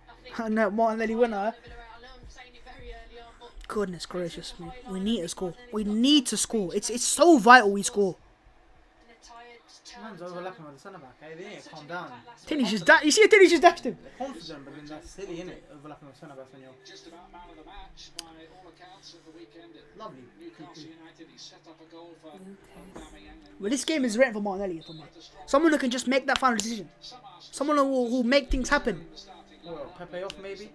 D: I think
A: And that Martinelli winner.
D: Villarreal, I know I'm saying it very early on, but
A: Goodness gracious me. We need to score. We need to score. It's so vital we score.
C: Man's overlapping with the centre back. Hey, they need to calm down.
A: Tinny's just you see Tinny's just dashed him.
C: They're confident, but then that's silly, innit? Overlapping with centre backs when you're
E: Just about man of the match by all accounts of the weekend.
C: lovely.
E: Newcastle United, he set up a goal for Aubameyang.
A: Well, this game is written for Martinelli for me. Someone who can just make that final decision. Someone who make things happen.
C: Well, Pepe off maybe.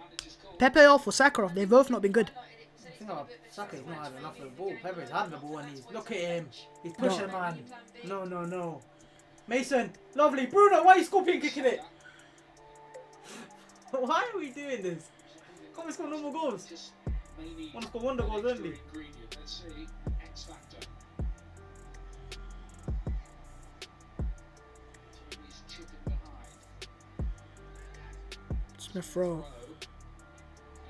A: Pepe off or Saka off. They've both not been good.
C: The thing about Saka's not had enough of the ball. Pepe's had the ball and look at him. He's pushing, man. No. Mason, lovely. Bruno, why are you scorpion kicking it? Why are we doing this? Can't we score normal goals? Want to score wonder goals only.
E: Let's see, X Factor. He's chipping behind.
A: Smith Rowe,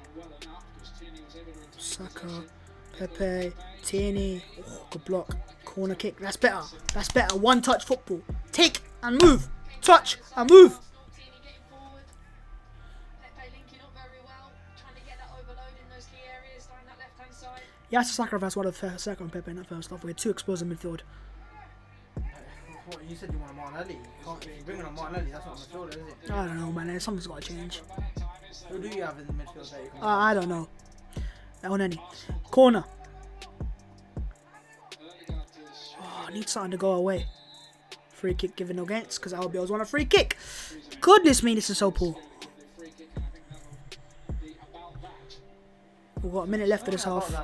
E: And well enough, because Tierney was able to retain
A: Saka, Pepe, Tierney. Oh, good block. Corner kick. That's better. That's better. One touch football. Take and move. Touch and move.
D: Tierney getting forward. Pepe linking up very well, trying to get that overload in those key areas down that left-hand side.
A: You have to sacrifice one of Saka and Pepe in that first half. We had two exposed in midfield.
C: What, you said you want a Martinelli. Can't you bring on a Martinelli? That's not midfielder, is it?
A: I don't know, man. Something's got to change.
C: Who do you have in the midfield that you can
A: I don't know. On any corner. Oh, I need something to go away. Free kick given against because Albio's won a free kick. Goodness me, this is so poor. We've got a minute left of this half.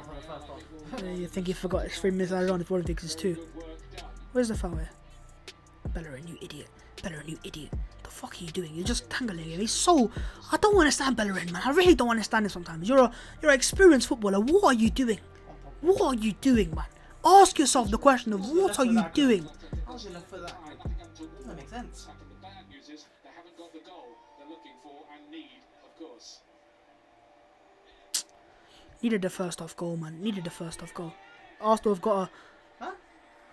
A: You think he forgot it's 3 minutes later on if one thinks it's 2. Where's the foul here? Bellerin, you idiot. Bellerin, you idiot. The fuck are you doing? You're just tangling him. He's so... I don't understand Bellerin, man. I really don't understand him sometimes. You're an experienced footballer. What are you doing? What are you doing, man? Ask yourself the question of what are you doing?
C: How was enough for that? Doesn't make sense.
E: The bad news is they haven't got the goal they're looking for and need, of course.
A: Needed the first half goal, man. Needed the first half goal. Arsenal have got a
C: Huh?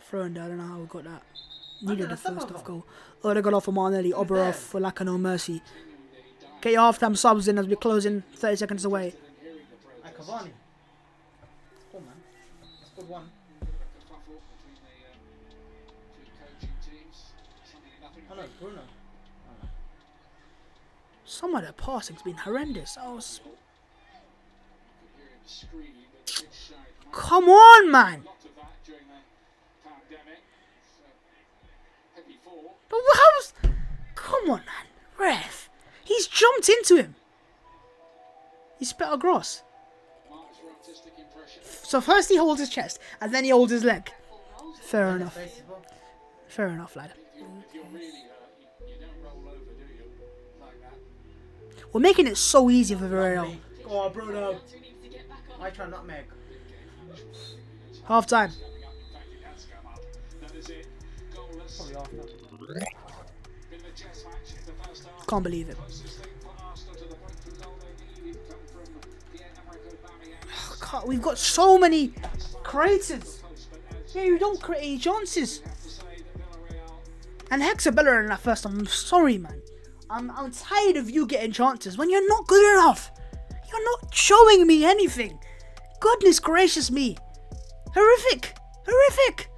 A: throw in there. I don't know how we got that. Needed the first half goal. Oh, they got off for Martinelli. Oberov for lack of no mercy. Get your half-time subs in as we're closing 30 seconds away.
C: And Cavani. Oh man, that's good one.
E: Kerfuffle between the two coaching teams. Something nothing.
C: Oh no, Bruno.
A: Some of the passing's been horrendous. I was...
E: Hear him scream, but the pitch showed
A: Come on, man.
E: lots of that during the pandemic. Heavy fall.
A: But how's... Come on, man. Ref. He's jumped into him. He spit a gross.
E: Marks for artistic impression.
A: So first he holds his chest, and then he holds his leg. Fair enough.
C: Face as well.
A: Fair enough, lad.
E: If you're really hurt, you don't roll over, do you? Like that.
A: We're making it so easy for Villarreal.
C: Go on, Bruno. I try nutmeg.
A: Half time.
E: In fact, it has come up. That is it. Goalless.
C: Probably after.
E: Been the chess match in the first half.
A: Can't believe it.
E: Closest thing for Arsenal to the breakthrough goal they needed come from Pierre-Emerick Aubameyang.
A: God, we've got so many creators. Yeah, you don't create any chances.
E: To say that Villarreal
A: And Hexa Bellerin in that first time. I'm sorry, man. I'm tired of you getting chances when you're not good enough. You're not showing me anything. Goodness gracious me. Horrific. Horrific.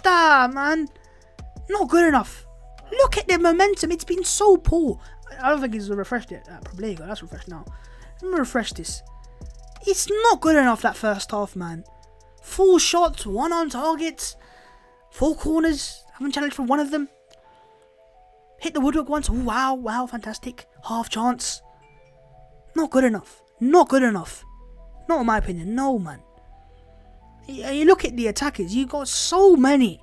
A: Man. Not good enough. Look at the momentum. It's been so poor. I don't think he's refreshed it. Probably that's refreshed now. Let me refresh this. It's not good enough, that first half, man. 4 shots, 1 on target. 4 corners. Haven't challenged for one of them. Hit the woodwork once. Ooh, wow, fantastic. Half chance. Not good enough. Not good enough. Not in my opinion. No, man. You look at the attackers. You got so many.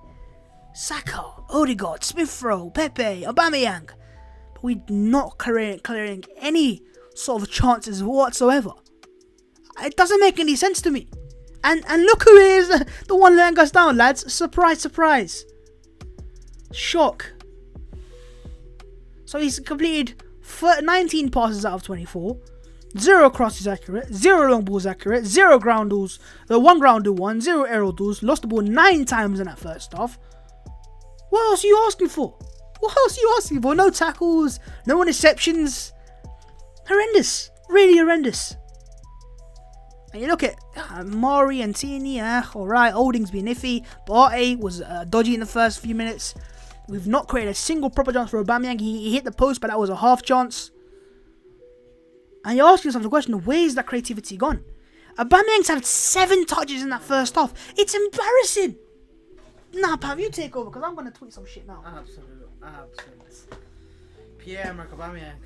A: Saka, Odegaard, Smith Rowe, Pepe, Aubameyang. But we're not clearing any sort of chances whatsoever. It doesn't make any sense to me. And look who is the one letting us down, lads. Surprise, surprise. Shock. So he's completed 19 passes out of 24. 0 crosses accurate, 0 long balls accurate, 0 ground duels, 1 ground duel 1, 0 aerial duels, lost the ball 9 times in that first half. What else are you asking for? What else are you asking for? No tackles, no interceptions. Horrendous. Really horrendous. And you look at Mari and Tierney, alright, Holding's been iffy. Partey was dodgy in the first few minutes. We've not created a single proper chance for Aubameyang. He hit the post, but that was a half chance. And you ask yourself the question, where's that creativity gone? Aubameyang's had 7 touches in that first half. It's embarrassing. Nah, Pav, you take over, because I'm going to tweet some shit now.
C: Absolutely. Pierre-Emerick Aubameyang.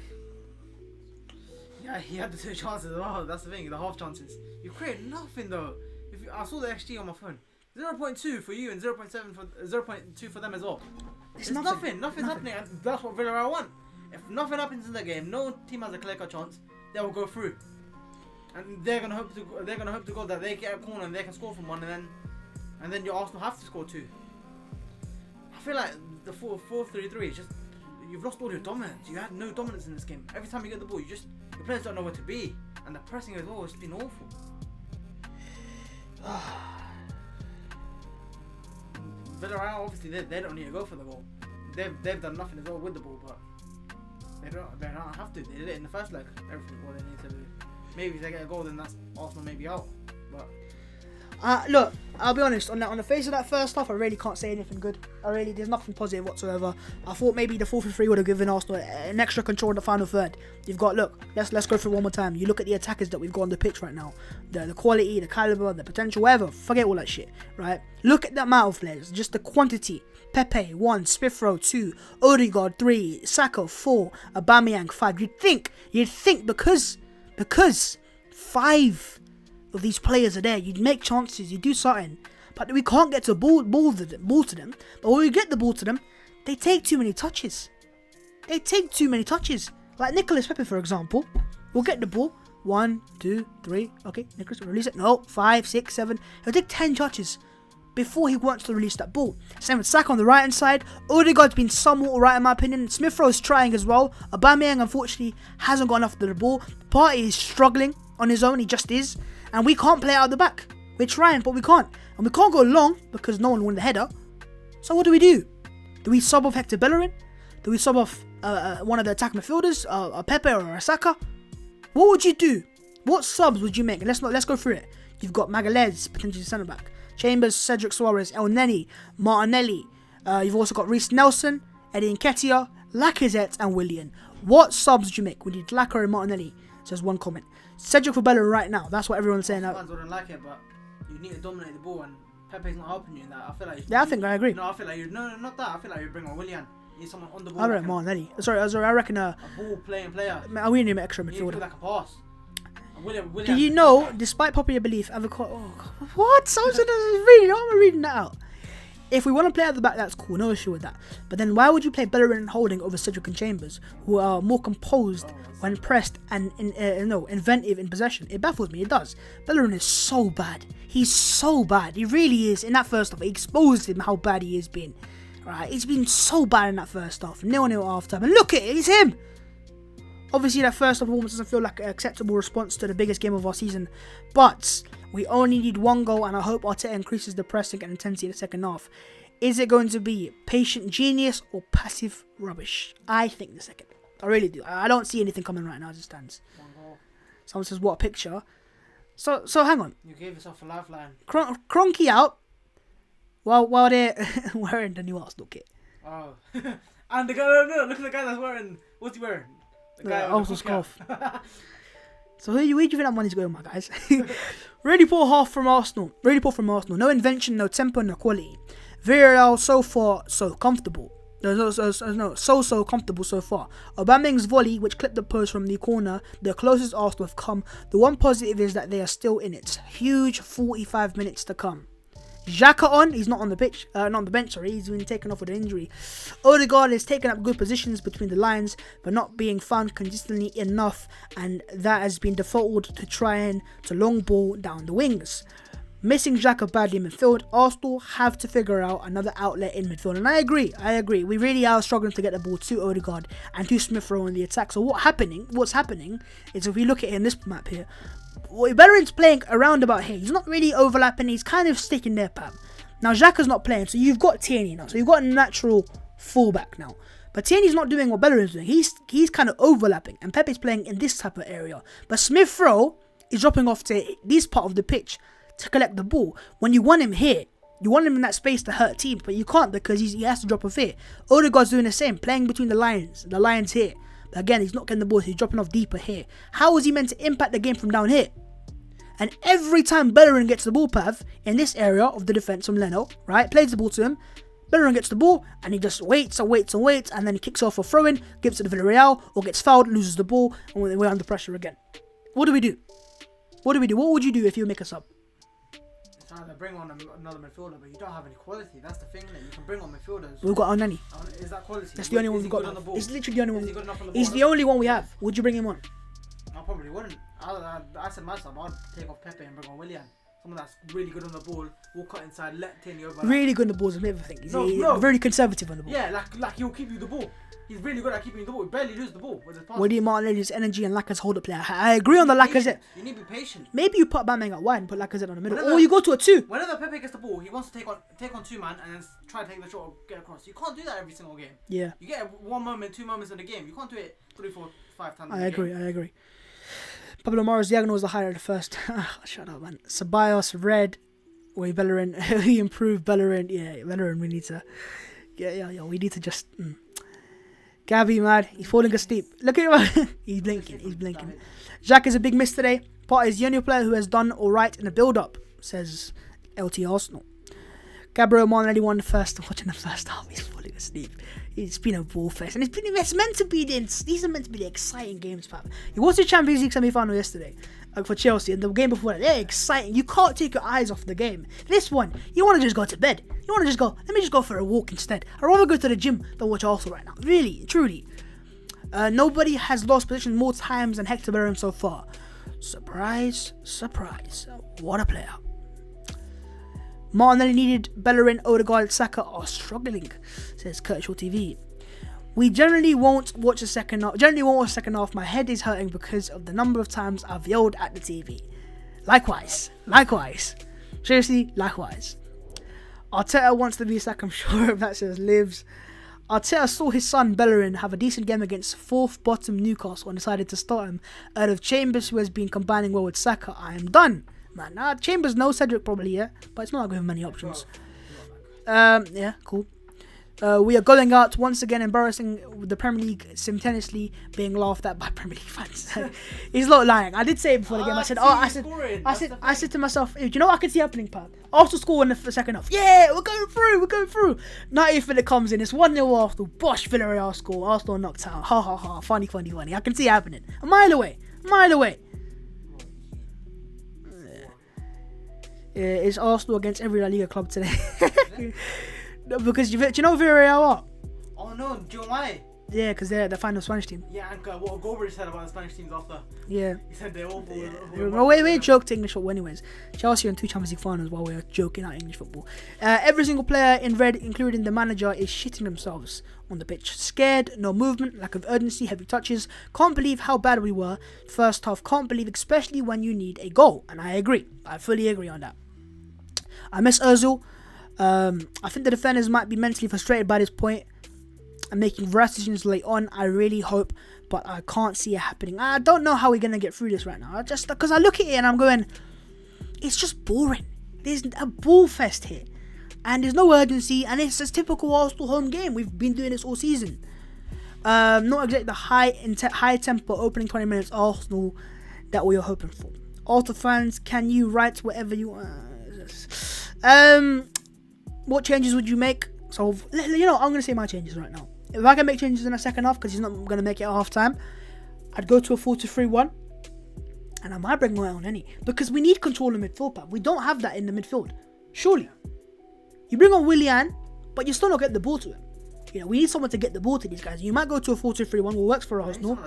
C: Yeah, he had the 2 chances as well. That's the thing, the half chances. You create nothing though. I saw the XG on my phone. 0.2 for you and 0.2 for them as well. It's nothing. Nothing's happening, and that's what Villarreal want. If nothing happens in the game, no team has a clear-cut chance, they will go through. And they're gonna hope to go that they get a corner and they can score from one, and then your Arsenal have to score 2. I feel like the 4-3-3 is just, you've lost all your dominance. You had no dominance in this game. Every time you get the ball, your players don't know where to be, and the pressing as well, it's been awful. Villarreal, obviously they don't need to go for the goal. They've done nothing as well with the ball, but they don't have to. They did it in the first leg. Everything what they need to do. Maybe if they get a goal, then that's Arsenal maybe out. But
A: look, I'll be honest, on the face of that first half, I really can't say anything good. There's nothing positive whatsoever. I thought maybe the 4-3 would have given Arsenal an extra control in the final third. You've got, look, let's go through one more time. You look at the attackers that we've got on the pitch right now. The quality, the caliber, the potential, whatever. Forget all that shit, right? Look at the amount of players, just the quantity. Pepe, 1, Smith Rowe, 2, Odegaard, 3, Saka, 4, Aubameyang, 5. You'd think because 5 of these players are there, you'd make chances, you do something, but we can't get to ball to them. But when we get the ball to them, they take too many touches. Like Nicolas Pepe, for example, will get the ball 1, 2, 3. Okay, Nicolas will release it. No, 5, 6, 7. He'll take 10 touches before he wants to release that ball. Same with Saka on the right hand side. Odegaard's been somewhat alright in my opinion. Smith Rowe's trying as well. Aubameyang unfortunately hasn't got enough to the ball. Partey is struggling on his own. He just is. And we can't play out the back. We're trying, but we can't. And we can't go long because no one won the header. So what do? Do we sub off Hector Bellerin? Do we sub off one of the attack midfielders, a Pepe or a Saka? What would you do? What subs would you make? And let's go through it. You've got Magalhaes, potentially centre back. Chambers, Cedric Suarez, El Neni, Martinelli. You've also got Reece Nelson, Eddie Nketiah, Lacazette, and Willian. What subs would you make? We need Lacazette and Martinelli. Says one comment. Cedric for Bellerin right now. That's what everyone's saying.
C: Fans wouldn't like it, but you need to dominate the ball, and Pepe's not helping you in that. I feel like.
A: Yeah, I think I agree.
C: No, I feel like no, not that. I feel like you bring on Willian. You need someone on the ball.
A: I reckon Martinelli. Sorry. I reckon
C: a ball playing player.
A: We need an extra
C: You need
A: midfielder.
C: like a pass. Willian,
A: Do you know, despite popular belief, what? Samson is reading. How am I reading that out? If we want to play at the back, that's cool. No issue with that. But then why would you play Bellerin and Holding over Cedric and Chambers, who are more composed when pressed and inventive in possession? It baffles me. It does. Bellerin is so bad. He's so bad. He really is. In that first half, it exposed him how bad he has been. Right? He's been so bad in that first half. 0-0 half time. And look at it. It's him. Obviously, that first performance doesn't feel like an acceptable response to the biggest game of our season. But we only need 1 goal, and I hope Arteta increases the pressing and intensity in the second half. Is it going to be patient genius or passive rubbish? I think the second. I really do. I don't see anything coming right now as it stands.
C: 1 goal.
A: Someone says, what a picture. So hang on.
C: You gave yourself a lifeline.
A: Kroenke out while they're wearing the new Arsenal kit.
C: Oh. And the guy, no, look at the guy that's wearing, what's he wearing? The guy with the
A: scarf. So where do you think that money's going, my guys? Really poor half from Arsenal. No invention, no tempo, no quality. Villarreal so far so comfortable. So comfortable so far. Aubameyang's volley, which clipped the post from the corner, the closest Arsenal have come. The one positive is that they are still in it. Huge 45 minutes to come. Xhaka on, he's not on the pitch, not on the bench, sorry, he's been taken off with an injury. Odegaard has taken up good positions between the lines, but not being found consistently enough, and that has been defaulted to trying to long ball down the wings. Missing Xhaka badly in midfield, Arsenal have to figure out another outlet in midfield, and I agree, we really are struggling to get the ball to Odegaard and to Smith Rowe in the attack. So what's happening is, if we look at it in this map here, Bellerin's playing around about here. He's not really overlapping. He's kind of sticking there, Pam. Now, Xhaka's not playing, so you've got Tierney now. So you've got a natural fullback now. But Tierney's not doing what Bellerin's doing. He's kind of overlapping, and Pepe's playing in this type of area. But Smith Rowe is dropping off to this part of the pitch to collect the ball. When you want him here, you want him in that space to hurt teams, but you can't because he has to drop off here. Odegaard's doing the same, playing between the lines here. But again, he's not getting the ball, so he's dropping off deeper here. How is he meant to impact the game from down here? And every time Bellerin gets the ball path in this area of the defence from Leno, right, plays the ball to him, Bellerin gets the ball and he just waits and waits and waits, and then he kicks off a throw-in, gives it to Villarreal, or gets fouled, loses the ball, and we're under pressure again. What do we do? What would you do if you make a sub?
C: Trying to bring on another midfielder, but you don't have any quality. That's the thing. That you can bring on midfielders.
A: We've got Onani.
C: Is that quality?
A: That's the only one we've got. It's literally the only
C: Is he good
A: one.
C: enough on the
A: He's
C: ball?
A: the only one we have. Would you bring him on?
C: I probably wouldn't. I said myself, I'd take off Pepe and bring on Willian. Someone that's really good on the ball, will cut inside, let Tierney over.
A: Really good on the balls, I never think. He's
C: No.
A: very conservative on the ball.
C: Yeah, like he'll keep you the ball. He's really good at keeping you the ball. He barely loses the ball with his pass.
A: Woody Martinelli's energy and Lacazette's hold up play. I agree on the Lacazette.
C: You need to be patient.
A: Maybe you put Bamang at wide and put Lacazette on the middle,
C: Whenever-
A: or you go to a 2.
C: Whenever Pepe gets the ball, he wants to take on two man and then try to take the shot or get across. You can't do that every single game.
A: Yeah,
C: You get 1 moment, 2 moments in the game. You can't do it 3, 4, 5 times.
A: I
C: in the
A: agree.
C: Game.
A: Pablo Moro's diagonal was the highlight of the first. Shut up, man. Ceballos, red. Wait, Bellerin. He improved Bellerin. Yeah, Bellerin. We need to. Yeah. We need to just. Gabby, mad. He's falling asleep. Look at him. He's blinking. Jack is a big miss today. Part is the only player who has done alright in the build-up, says LT Arsenal. Gabriel Martinelli won watching the first half. He's falling asleep. It's been a ball fest, and it's meant to be these are meant to be the exciting games, fam. You watched the Champions League semi-final yesterday for Chelsea, and the game before that, they're exciting. You can't take your eyes off the game. This one, you want to just go to bed. You want to just go. Let me just go for a walk instead. I'd rather go to the gym than watch Arsenal right now. Really, truly. Nobody has lost position more times than Hector Bellerin so far. Surprise. What a player. Martinelli needed Bellerin, Odegaard, Saka are struggling, says Curtis Shaw TV. We generally won't watch a second half. My head is hurting because of the number of times I've yelled at the TV. Likewise. Seriously, likewise. Arteta wants to be Saka, I'm sure of that, says Lives. Arteta saw his son Bellerin have a decent game against 4th bottom Newcastle and decided to start him out of Chambers, who has been combining well with Saka. I am done. Man, Chambers knows Cedric probably, yeah, but it's not like we have many options. Yeah, cool. We are going out once again, embarrassing the Premier League, simultaneously being laughed at by Premier League fans. He's not lying. I did say it before the game. I said to myself, hey, do you know what I can see happening, pal? Arsenal score in the second half. Yeah, we're going through. 90th minute comes in. It's 1-0 Arsenal. Bosh, Villarreal score. Arsenal knocked out. Ha ha ha. Funny. I can see it happening. A mile away. It's Arsenal against every La Liga club today. Because do you know Villarreal are?
C: Oh no, do you know why?
A: Yeah, because they're the final Spanish team.
C: Yeah, and what Goldberg said about the Spanish teams after.
A: Yeah.
C: He said they're awful.
A: We joked English football anyways. Chelsea are in 2 Champions League finals while we're joking out English football. Every single player in red, including the manager, is shitting themselves on the pitch. Scared, no movement, lack of urgency, heavy touches. Can't believe how bad we were first half. Can't believe, especially when you need a goal. And I agree. I fully agree on that. I miss Ozil. I think the defenders might be mentally frustrated by this point and making rash decisions late on. I really hope, but I can't see it happening. I don't know how we're going to get through this right now. Just because I look at it and I'm going, it's just boring. There's a ball fest here. And there's no urgency, and it's a typical Arsenal home game. We've been doing this all season. Not exactly the high tempo opening 20 minutes Arsenal that we were hoping for. Arsenal fans, can you write whatever you want? What changes would you make? So, I'm going to say my changes right now. If I can make changes in the second half, because he's not going to make it at half time, I'd go to a 4-2-3-1. And I might bring on any. Because we need control in midfield, Pat. We don't have that in the midfield. Surely. You bring on Willian, but you still not get the ball to him. We need someone to get the ball to these guys. You might go to a 4-2-3-1, what works for Arsenal.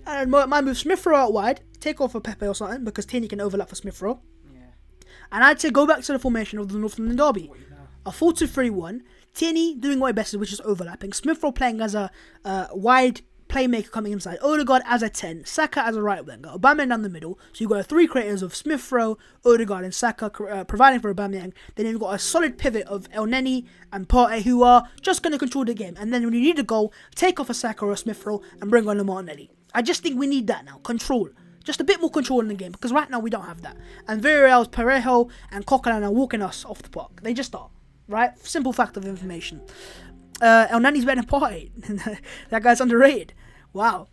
A: And might move Smith Rowe out wide, take off for Pepe or something, because Tierney can overlap for Smith Rowe. And I'd say go back to the formation of the North London Derby. A 4-2-3-1. Tierney doing what he best is, which is overlapping. Smith Rowe playing as a wide playmaker coming inside. Odegaard as a 10. Saka as a right winger. Aubameyang down the middle. So you've got 3 creators of Smith Rowe, Odegaard and Saka providing for Aubameyang. Then you've got a solid pivot of El Neni and Partey who are just going to control the game. And then when you need a goal, take off a Saka or a Smith Rowe and bring on a Martinelli. I just think we need that now. Control. Just a bit more control in the game, because right now we don't have that. And Villarreal's Parejo and Coquelin are walking us off the park. They just are, right? Simple fact of information. El Nani's better than Partey. That guy's underrated. Wow.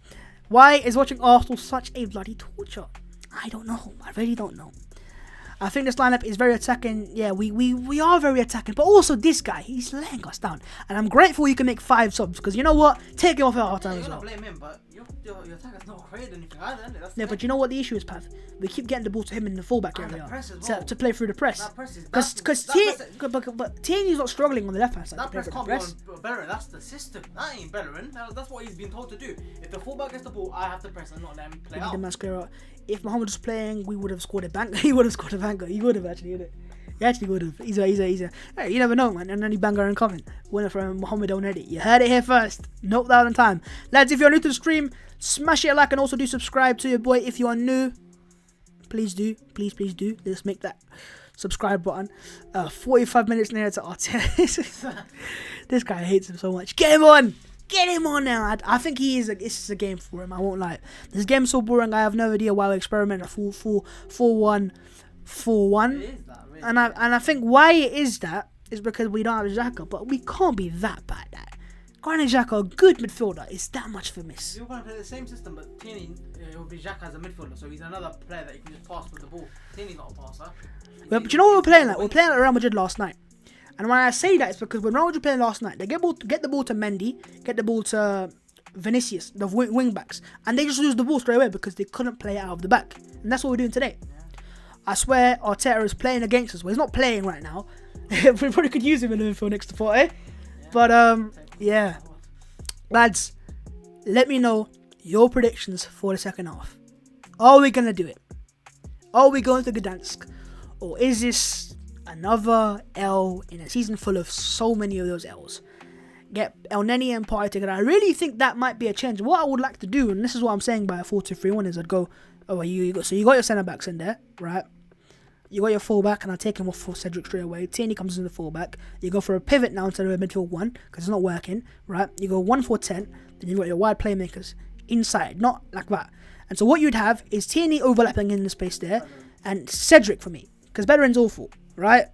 A: Why is watching Arsenal such a bloody torture? I don't know. I really don't know. I think this lineup is very attacking. Yeah, we are very attacking. But also this guy, he's laying us down. And I'm grateful you can make 5 subs. Because you know what? Take him off at half time as
C: You're
A: well.
C: gonna blame him, but your attacker's not created anything either, isn't it? That's
A: Yeah,
C: the
A: but
C: thing.
A: you know what the issue is, Path? We keep getting the ball to him in the fullback
C: And the
A: area
C: press as well.
A: to play through the press.
C: That press is
A: Because Tierney's not struggling on the left hand side
C: that
A: to play
C: press
A: through the
C: can't
A: press.
C: be on Bellerin. That's the system. That ain't Bellerin. That's what he's been told to do. If the fullback gets the ball, I have to press and not let him play
A: We need the
C: out.
A: mascara. If Mohamed was playing, we would have scored a banger. He would have scored a banger. He would have actually, wouldn't it? He actually would have. He's a. Hey, you never know, man. And any banger incoming. Winner from Mohamed Onedi. You heard it here first. Note that on time. Lads, if you're new to the stream, smash it a like and also do subscribe to your boy. If you are new, please do. Please do. Let's make that subscribe button. 45 minutes near to Arteta. This guy hates him so much. Get him on! Get him on now. I think he is. This is a game for him. I won't lie. This game's so boring. I have no idea why we experiment a 4-1-4-1.
C: It is that, really.
A: And I think why it is that is because we don't have Xhaka, but we can't be that bad at. Granit Xhaka, a good midfielder, is that much for miss.
C: You're going to play the same system, but Tierney will be Xhaka as a midfielder, so he's another player that you can just pass with the ball. Tierney's not a passer.
A: But you know what we're playing like? We're playing like Real Madrid last night. And when I say that, it's because when Real Madrid playing last night, they get the ball to Mendy, get the ball to Vinicius, the wing backs, and they just lose the ball straight away because they couldn't play it out of the back. And that's what we're doing today. I swear Arteta is playing against us. Well, he's not playing right now. We probably could use him in the midfield next to Partey. But yeah. Lads, let me know your predictions for the second half. Are we going to do it? Are we going to Gdansk? Or is this another L in a season full of so many of those L's? Get El Neni and Partey together. I really think that might be a change. What I would like to do, and this is what I'm saying by a 4-2-3-1, is I'd go, you got your centre backs in there, right? You got your fullback, and I'll take him off for Cedric straight away. Tierney comes in the fullback. You go for a pivot now instead of a midfield 1, because it's not working, right? You go 1-4-10, then you've got your wide playmakers inside, not like that. And so what you'd have is Tierney overlapping in the space there, and Cedric for me, because Bellerin's awful, right?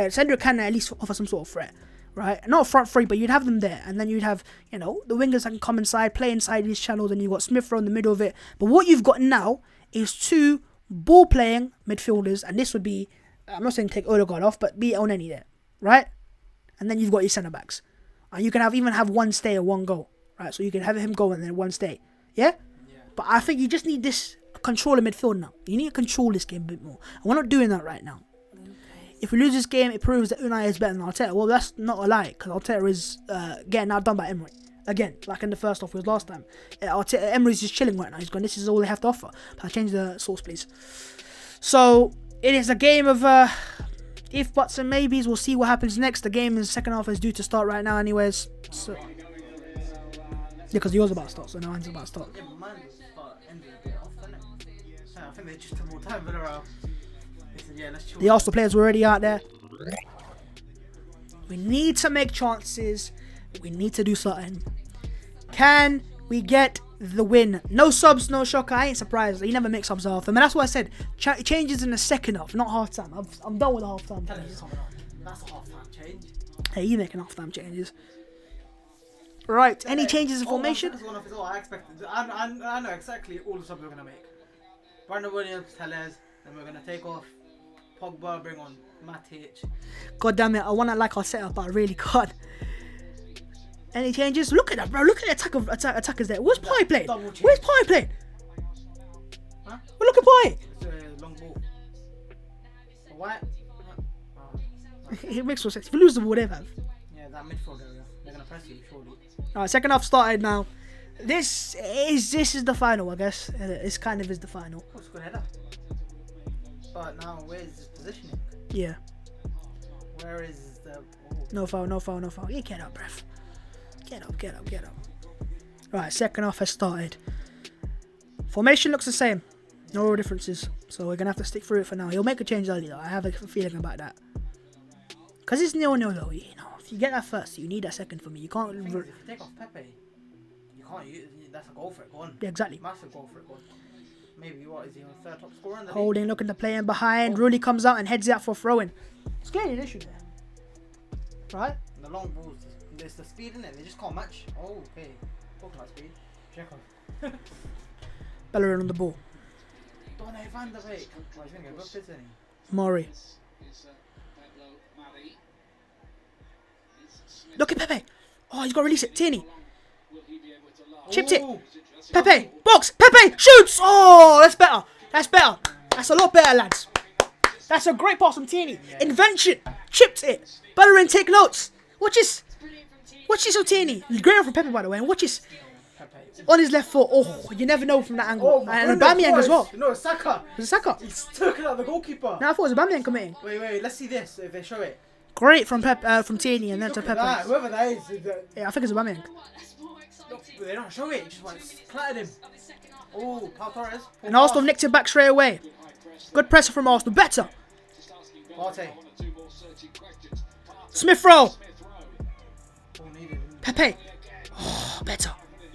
A: Cedric can at least offer some sort of threat, right? Not front three, but you'd have them there, and then you'd have, the wingers that can come inside, play inside these channels, and you've got Smith Rowe in the middle of it. But what you've got now is 2 ball-playing midfielders, and this would be, I'm not saying take Odegaard off, but be El Neni there, right? And then you've got your centre-backs. And you can even have 1 stay or 1 goal, right? So you can have him go and then 1 stay, yeah? But I think you just need this control of midfield now. You need to control this game a bit more. And we're not doing that right now. If we lose this game, it proves that Unai is better than Arteta. Well, that's not a lie, because Arteta is getting outdone by Emery. Again, like in the first half was last time. Emery's just chilling right now. He's going, this is all they have to offer. But I'll change the source, please. So, it is a game of if, buts, and maybes. We'll see what happens next. The game in the second half is due to start right now anyways. So, yeah, because yours about to start, so now mine's about to start.
C: Yeah, but mine will start ending a bit off, doesn't it? Yeah, I think they just took more time, Villarreal. They said, yeah, let's chill.
A: The Arsenal players were already out there. We need to make chances. We need to do something. Can we get the win? No subs, no shock. I ain't surprised. He never makes subs half time. And that's why I said changes in the second half, not half time. I'm done with the half time.
C: Tell him he's coming on. That's a half-time change.
A: Hey, you making half time changes. Right, any changes in formation?
C: One of his all, I expected. I know exactly all the subs we're going to make. Brandon Williams, Tellez, then we're going to take off Pogba, bring on Matic.
A: God damn it, I want to like our setup, but I really can't. Any changes? Look at that, bro. Look at the attackers there. Where's Partey playing? Where's Partey playing?
C: Huh?
A: Well, look at Partey.
C: It's a long ball. White.
A: It makes no sense. If you lose the ball, they have.
C: Yeah, that midfield area. They're going to press you, surely.
A: Alright, second half started now. This is the final, I guess. This kind of is the final.
C: Oh, it's a good header. But now, where is his positioning?
A: Yeah.
C: Where is the... Oh.
A: No foul. Yeah, get up, bruv. Get up. Right, second half has started. Formation looks the same. No real differences. So we're going to have to stick through it for now. He'll make a change early, though. I have a feeling about that. Because it's 0-0, though. If you get that first, you need that second for me. You can't...
C: If you take off Pepe, you can't use... That's a goal for it. Go on.
A: Yeah, exactly.
C: Massive goal for it. Go on. maybe what is he on third top scorer in the league?
A: Holding, looking to play in behind. Rooney comes out and heads it out for throwing. It's clearly an issue there. Right?
C: The long balls, there's the speed in it. They just can't match. Oh, okay. Talking about speed. Check on.
A: Bellerin on the ball.
C: Donny van der Beek. Oh, he's gonna get booked, isn't he?
A: Murray. Look at Pepe. Oh, he's got to release it. Tierney. Chipped it.
C: Ooh.
A: Pepe. Box. Pepe. Shoots. Oh, that's better. That's better. That's a lot better, lads. That's a great pass from Tierney. Invention. Chipped it. Bellerin, take notes. Watch this. Watch this on Tierney. Great one from Pepe, by the way. And watch this. On his left foot. Oh, you never know from that angle.
C: Oh, my
A: And
C: goodness,
A: Aubameyang as well.
C: No, Saka.
A: Was it Saka?
C: He's took it out the goalkeeper.
A: No, I thought it was Aubameyang committing.
C: Wait, let's see this if they show it.
A: Great from from Tierney and then to
C: Look at that,
A: Pepe.
C: whoever that is.
A: Yeah, I think it's Aubameyang.
C: They don't show it, just went clattered him. Oh, Pau Torres.
A: And Arsenal nicked it back straight away. Good pressure from Arsenal. Better.
C: Partey.
A: Smith Rowe.
C: Oh, needed.
A: Pepe. Oh, better.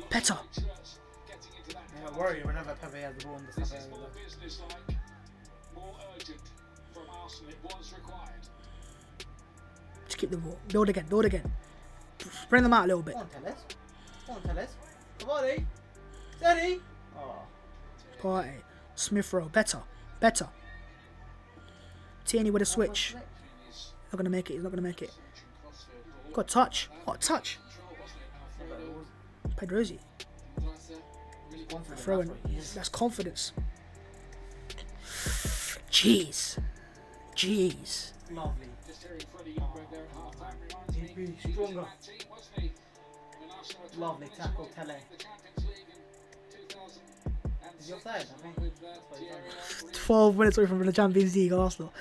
A: Better.
C: Yeah, don't worry whenever Pepe has the ball in the stuff.
A: Just keep the ball. Build again. Build again. Bring them out a little bit.
C: Come on, Telles. Come on, Telles. Come on, eh? Steady. Oh.
A: Partey. Smith Rowe. Better. Better. Tierney with a switch. Not gonna make it. He's not gonna make it. Got touch. What touch? Pedrosi. Throwing. That's confidence. Jeez. Jeez.
C: Lovely. Be stronger. Lovely tackle, Tele. Is he offside? I think.
A: 12 minutes away from the Champions League, Arsenal.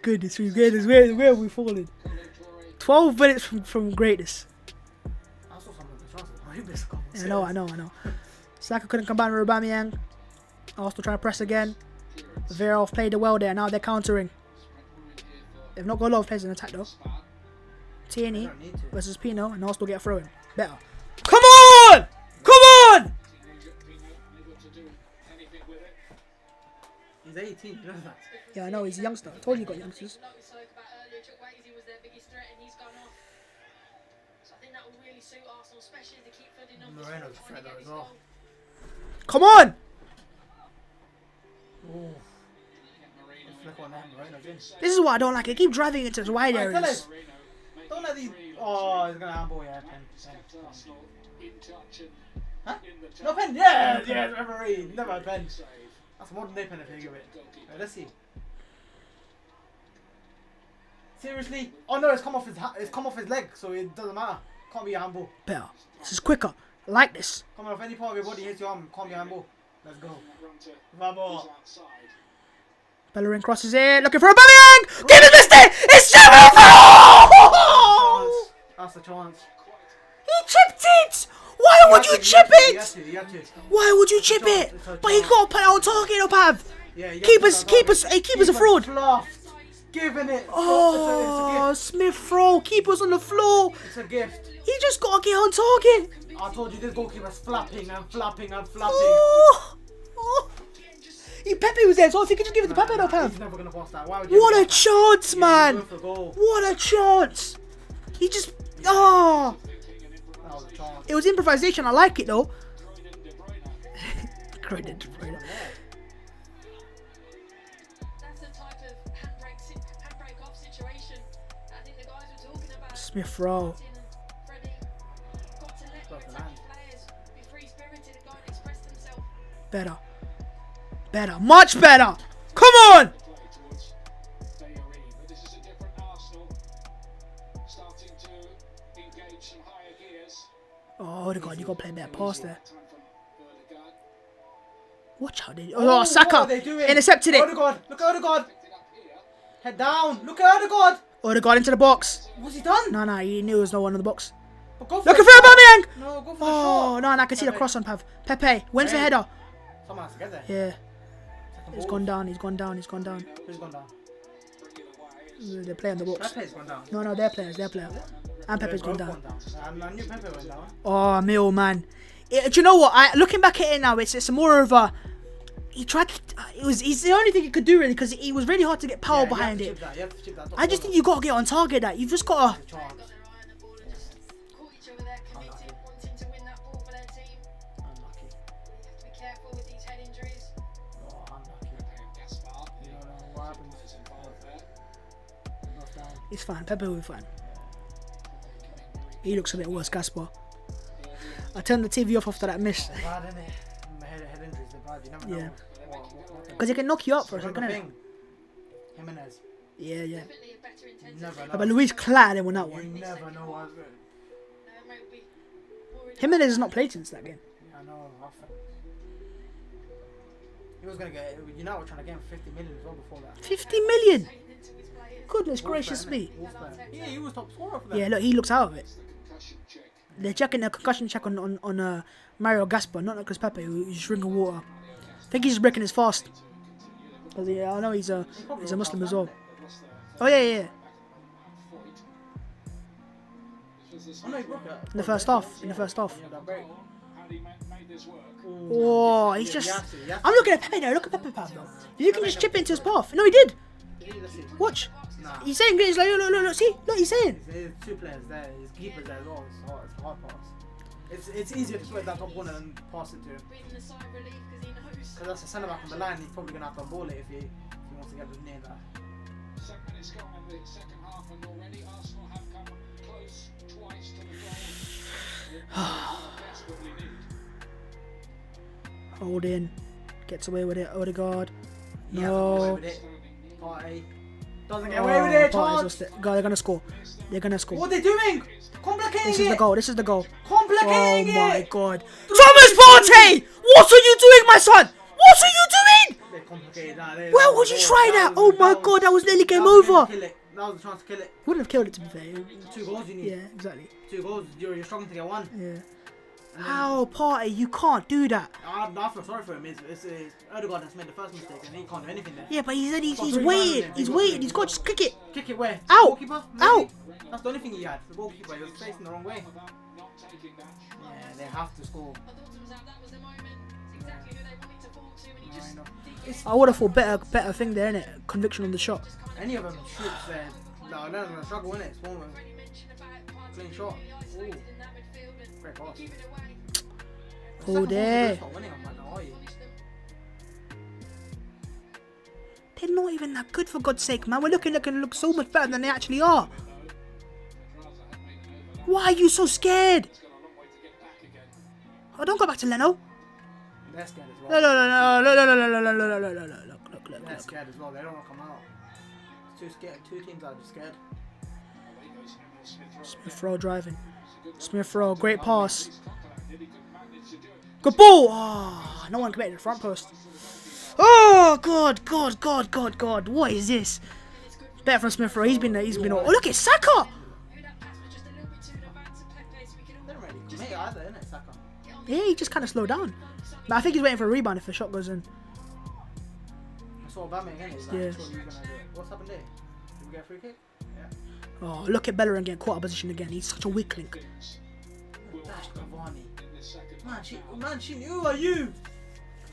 A: Goodness, where have we fallen? 12 minutes from greatness.
C: I saw some of the chances.
A: Yeah, I know. Saka couldn't combine with Aubameyang. Arsenal trying to press again. Villarreal played it well there. Now they're countering. They've not got a lot of players in attack though. Tierney versus Pino, and Arsenal get a throw in. Better. Come on! Come on!
C: He's 18, you know that.
A: Yeah, I know, he's a youngster. I told you he got youngsters.
C: Moreno's a threat though as well.
A: Come on!
C: Ooh. Flick on them, Moreno's in.
A: This is what I don't like. They keep driving into the wide
C: Alright,
A: areas.
C: Tele. Don't let these. Oh, he's gonna handball, yeah. Pen. Huh? No pen? Yeah, referee. Never had pen. That's a modern day pen if you give it. Right, let's see. Seriously? Oh no, it's come off his leg, so it doesn't matter. Can't be a handball.
A: Better. This is quicker. I like this.
C: Coming off any part of your body hits your arm, can't be a handball. Let's go. Vamos.
A: Bellerin crosses it, looking for Aubameyang! Give it, mister! It's Smith Rowe!
C: That's a chance.
A: He chipped it! Why would you chip it?
C: You have to.
A: Why would you chip it? But he got to put it on target, Pav.
C: Yeah,
A: Keeper's a fraud.
C: Fluffed. Giving it.
A: Oh,
C: It's
A: Smith Rowe, keeper's on the floor.
C: a gift.
A: He just got to get on target.
C: I told you this goalkeeper's flapping and flapping and flapping.
A: Oh. Pepe was there, so if he could just give it to Pepe, though, Pav.
C: He's never gonna pass that. Why would you?
A: What a chance, man.
C: Go for goal.
A: What a chance. He just... Oh.
C: That was a chance.
A: It was improvisation. I like it, though. Croydon, De Bruyne.
D: That's the type of handbrake off situation. I think the guys were talking about.
A: Smith Rowe.
D: Freddie got to let your attacking players be free spirited and go and express themselves.
A: Better. Better. Much better. Come on. Oh, God, you got to play better pass there. Watch how they... Oh, Saka.
C: What are they doing?
A: Intercepted it.
C: Odegaard. Look at Odegaard. Head down. Look at Odegaard.
A: Odegaard into the box.
C: What's he done?
A: No, he knew there was no one in the box.
C: But go
A: Looking
C: the
A: for
C: shot.
A: Aubameyang.
C: No, go for the
A: Oh,
C: shot.
A: no, and I can see the cross on Pav. Pepe, when's the
C: Hey.
A: header?
C: Someone has to get there.
A: Yeah,
C: Second
A: he's
C: ball.
A: gone down, he's gone down.
C: Who's gone down?
A: They're playing the box.
C: Pepe's gone down.
A: No, they're players. And Pepe's gone
C: Both
A: down.
C: I knew Pepe went down.
A: Oh, Mill, man. Do you know what? Looking back at it now, it's more of a he tried. He's the only thing he could do really because it was really hard to get power
C: Yeah,
A: behind
C: you
A: it.
C: have to chip that, you have to chip that top
A: I just
C: corner.
A: think you gotta get on target. That you've just gotta.
C: Chance.
D: COYG over there committed, wanting to win that ball for their team.
C: Unlucky.
D: They have to be careful with these head injuries.
C: Oh, unlucky.
E: Gaspar.
C: You don't know what happens.
E: Is involved there.
C: Both down.
A: It's fine. Pepe will be fine. He looks a bit worse, Gaspar. I turned the TV off after that miss
C: Bad, innit? Head injuries, they're bad. You never know.
A: Yeah.
C: What
A: because it can knock you up for a
C: Remember
A: second. Innit?
C: thing? Jimenez.
A: Yeah.
D: Definitely a better intensity.
C: Never know.
A: But Luis clattered him on that
C: You
A: one.
C: never know what's good.
D: Might be worried
A: Jimenez has not played since that game.
C: Yeah, I know. He was gonna get. You know, we're trying to get him 50 million as well before that.
A: 50 million.
D: into his players.
A: Goodness gracious me.
C: Yeah, he was top scorer for them.
A: Yeah, look, he looks out of it.
E: Concussion check.
A: They're checking a concussion check on Mario Gaspar, not Nicolas Pepe, who's just drinking water. I think he's just breaking his fast. Cause I know he's a Muslim as well. Oh yeah.
C: Oh, no, he broke it.
A: In the first half.
C: Yeah, that break.
E: How do you make this work?
A: Oh, he's
C: Yeah,
A: just.
C: you have to, you have to.
A: I'm looking at Pepe now. Look at Pepe, Pablo. You can just chip into his path. No, he did.
C: Let's see.
A: Watch.
C: Nah.
A: He's saying, he's like, look, see, look, he's saying.
C: There's two players there. His keeper's there as well. It's a hard pass. It's easier to spread that top corner than pass it to him.
D: Breathing a sigh of relief because he knows.
C: Because that's a centre back on the line. He's probably gonna have to ball it if he wants to get near that.
E: 7 minutes gone in the second half, and already Arsenal have come close twice to the goal. They desperately need.
A: Hold in. Gets away with it. Odegaard.
C: He hasn't got away
A: No.
C: with it. Partey doesn't get
A: Oh,
C: away with it.
A: Partey's
C: Chance.
A: lost it. God, they're gonna score. They're gonna
C: What
A: score.
C: are they doing? Complicating
A: This is the
C: it.
A: goal. This is the goal. Oh
C: Complicating
A: my
C: it.
A: God. Thomas Partey! What are you doing, my son? What are you doing?
C: They complicated that. They-
A: Where
C: that
A: would you
C: was-
A: try that? Oh my
C: was-
A: God, that was nearly game
C: that was
A: over.
C: to kill it. That was a chance to kill it.
A: Wouldn't have killed it to be fair.
C: 2 goals you need.
A: Yeah, exactly.
C: 2 goals. You're struggling to get 1.
A: Yeah.
C: And then-
A: How, Partey? You can't do that.
C: I feel sorry for him. It's Odegaard that's made the first mistake and he can't do anything there.
A: Yeah, but he said he's
C: Got 3
A: waiting.
C: man on
A: He's
C: him.
A: waiting. He's got to just kick it.
C: Kick it where?
A: Out.
C: Goalkeeper? Maybe?
A: Out.
C: That's the only thing he had. The goalkeeper. He was facing the wrong way.
E: Not taking that.
C: Yeah, they have to score.
D: I thought it was out. That was the moment. It's exactly who they wanted to fall to, and he just
C: I know.
D: did.
A: I would have thought better thing there, innit? Conviction on the shot.
C: Any of them shoots there. No, they're going to struggle in it. It's one of them.
D: Already mentioned about Partey
C: Clean shot.
D: being isolated in that midfield and
C: Great pass.
D: give it away.
A: Oh, there.
C: Not winning on that now, are you?
A: They're not even that good, for God's sake, man. We're looking look so much better than they actually are. Why are you so scared? Oh, don't go back to Leno.
C: They're scared as
A: No,
C: well.
A: look.
C: They're scared as well. They don't want to come out. It's too scared. 2 teams are just scared.
A: Smith Rowe driving. Smith Rowe, great pass. Good ball. Oh, no one committed the front post. Oh, God. What is this? Better from Smith Rowe. He's been. Oh, look at Saka.
D: Maybe that pass was just a little bit too in advance of Pepe, so we could all
C: They're ready. Commit either, innit, Saka?
A: Yeah, he just kind of slowed down. But I think he's waiting for a rebound if the shot goes in.
C: I saw Aubameyang, innit? He's like,
A: Yeah.
C: surely you're going to do it. What's happened there? Did we get a free kick? Yeah.
A: Oh, look at Bellerin getting caught out of position again. He's such a weak link.
C: Dash Cavani. Man, who are you?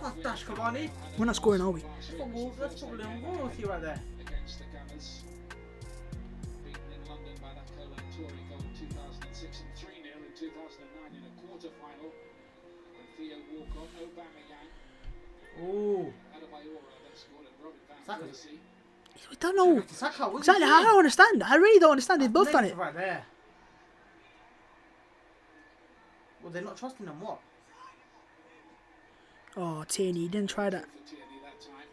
C: That's Dash Cavani.
A: We're not scoring, are we?
C: That's probably on goal with you right there.
E: Against the Gunners. Beaten in London by that Colo Toure goal in 2006 and 3-0 in 2009 in a quarter-final. When Theo Walcott, Aubameyang,
C: Ooh.
E: Adebayor that scored and Robin van
C: Saka.
A: We
E: Persie.
A: don't know.
C: Saka, what's
A: Exactly,
C: he
A: I
C: doing?
A: don't understand. I really don't understand. They've both done it.
C: Right there. Well, they're not trusting them, what?
A: Oh, Tierney, he didn't try that.
E: For Tierney that time.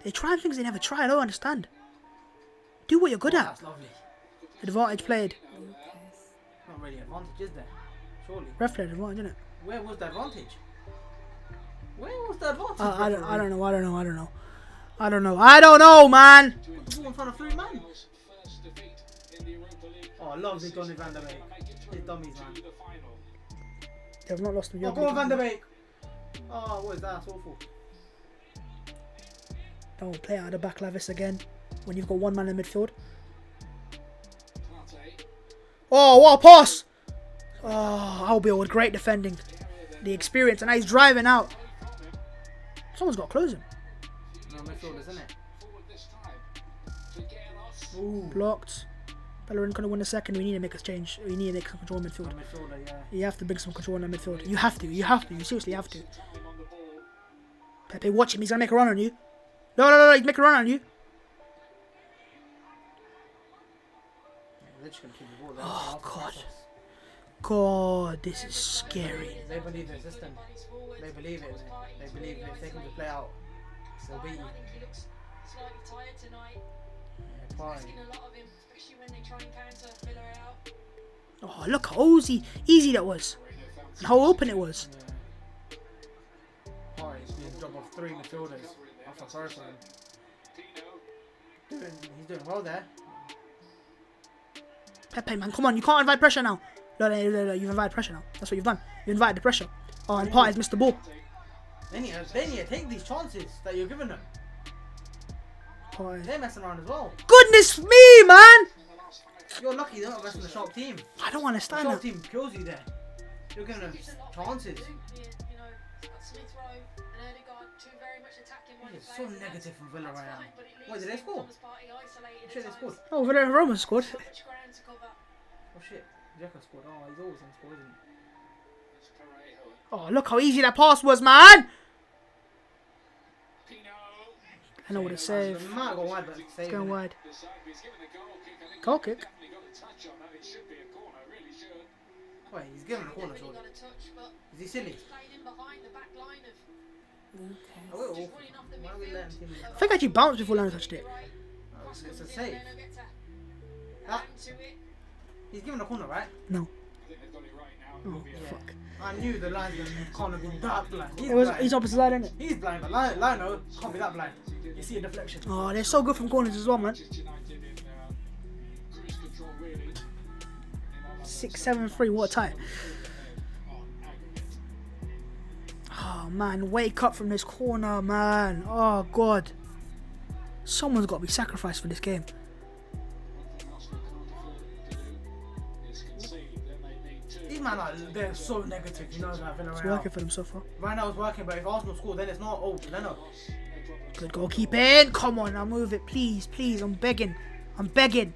A: They're trying things they never try. I don't understand. Do what you're good at.
C: That's lovely.
A: Advantage played.
C: Not really advantage, is there? Surely.
A: Ref played advantage, isn't it?
C: Where was the advantage? Where was the advantage?
A: I don't know, man.
C: Ball in front of 3 man.
E: First defeat in the Europa League.
C: Oh, I love this Donny van der Beek.
E: Make it
C: His
E: through
C: dummies, man.
E: to the final.
A: They've not lost the
C: Oh,
A: job.
C: go on, Van der Beek. Oh, what is that? That's awful.
A: Don't play out of the back, Lavis, again. When you've got 1 man in midfield.
E: Partey.
A: Oh, what a pass! Oh, Albiol with great defending. The experience, and now he's driving out. Someone's got to close him.
C: No midfielders, isn't it?
E: Forward this time. Figueros.
C: Ooh.
A: Blocked. Bellerin gonna win a second. We need to make a change. We need to make some control in midfield.
C: Midfielder, yeah.
A: You have to bring some control in the midfield. You have to. You have to. You seriously have to.
E: Time on the ball.
A: Pepe, watch him. He's gonna make a run on you. No. He's making a run on you.
C: They're just gonna keep the ball there.
A: Oh God. God, this is scary.
C: They believe their system. They believe it. They believe if they can just play out, they'll beat you.
D: I think he looks slightly tired tonight.
C: Yeah, fine.
D: Asking a lot of him, especially when they try and counter Villarreal.
A: Oh, look how easy that was. And how open it was.
C: Yeah. Alright, he's doing a job of 3 midfielders. I feel sorry for him. He's doing well there.
A: Pepe, man, come on. You can't invite pressure now. No, you've invited pressure now. That's what you've done. You invited the pressure. Oh, and Partey's missed the ball.
C: They need to take these chances that you're giving them.
A: Partey.
C: They're messing around as well.
A: Goodness me, man!
C: You're lucky they're not messing the sharp team.
A: I don't
C: The
A: understand
C: sharp
A: that.
C: team kills you there. You're giving them chances.
D: You know, he's got Smith Rowe and Odegaard, two very much attacking minded
C: It's so
D: players.
C: negative from
D: That's
C: Villarreal.
D: fine, but it
C: Wait,
D: leaves
C: did they score?
D: Thomas Partey isolated
C: Shit,
D: at
C: they scored.
D: times.
A: Oh, Villarreal Roma scored.
D: So much ground to cover.
C: Oh shit, Jacko scored. Oh, he's always on score, isn't he?
A: Oh, look how easy that pass was, man! I know what it saved.
C: It might go wide, but
A: It's going wide.
E: Goal
A: Goal kick.
C: Wait, he's giving a corner,
D: Really
C: surely.
D: got a touch, but
C: Is he silly?
D: he's played in behind the back line of
C: Oh, wait,
D: running off the
C: why are we letting him?
D: midfield.
A: I think I actually bounced before Leno touched it.
D: Right.
C: Oh,
D: Cross
C: it's a
D: comes in,
C: save.
D: Leno gets a
C: Ah.
D: hand to it.
C: He's giving a corner, right?
A: No.
E: Oh,
C: Yeah.
A: Fuck.
C: I knew the linesman can't have been that blind. He's
A: It was.
C: blind.
A: He's opposite side, isn't it?
C: He's blind, but Lino can't be that blind. You see a deflection.
A: Oh, they're so good from corners as well, man. 6-7-3. What a tie. Oh man, wake up from this corner, man. Oh God. Someone's got to be sacrificed for this game.
C: These man are they're so negative, you know that
A: It's
C: Villarreal.
A: working for them so far.
C: Right now it's working, but if Arsenal score, then it's not. Oh, Leno.
A: Good goalkeeping. Come on, now move it, please, please. I'm begging. I'm begging.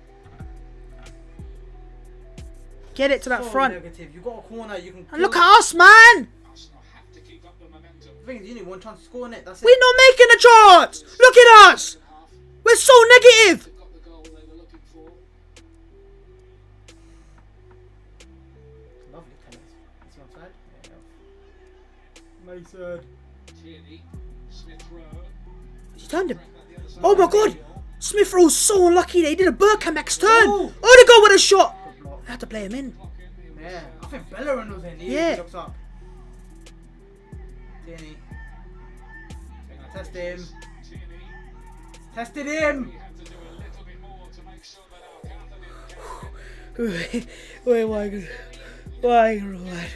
A: Get it to that
C: So
A: front.
C: negative. You got a corner, you can.
A: And look at us, man.
C: The thing is, you need one chance to score in it. That's it.
A: We're not making a chance. Look at us. We're so negative.
C: Lovely tennis. Is he onside? Yeah. Mason.
A: He turned him. Oh my God. Smith Rowe's so unlucky that he did a Burkamex turn.
C: Ooh.
A: Odegaard with a shot.
C: Good block.
A: I had to play him in.
C: Yeah. I think Bellerin was in.
A: Yeah.
C: He looks up. Tierney. They're gonna test him. Tested him.
A: Wait, my God. My God.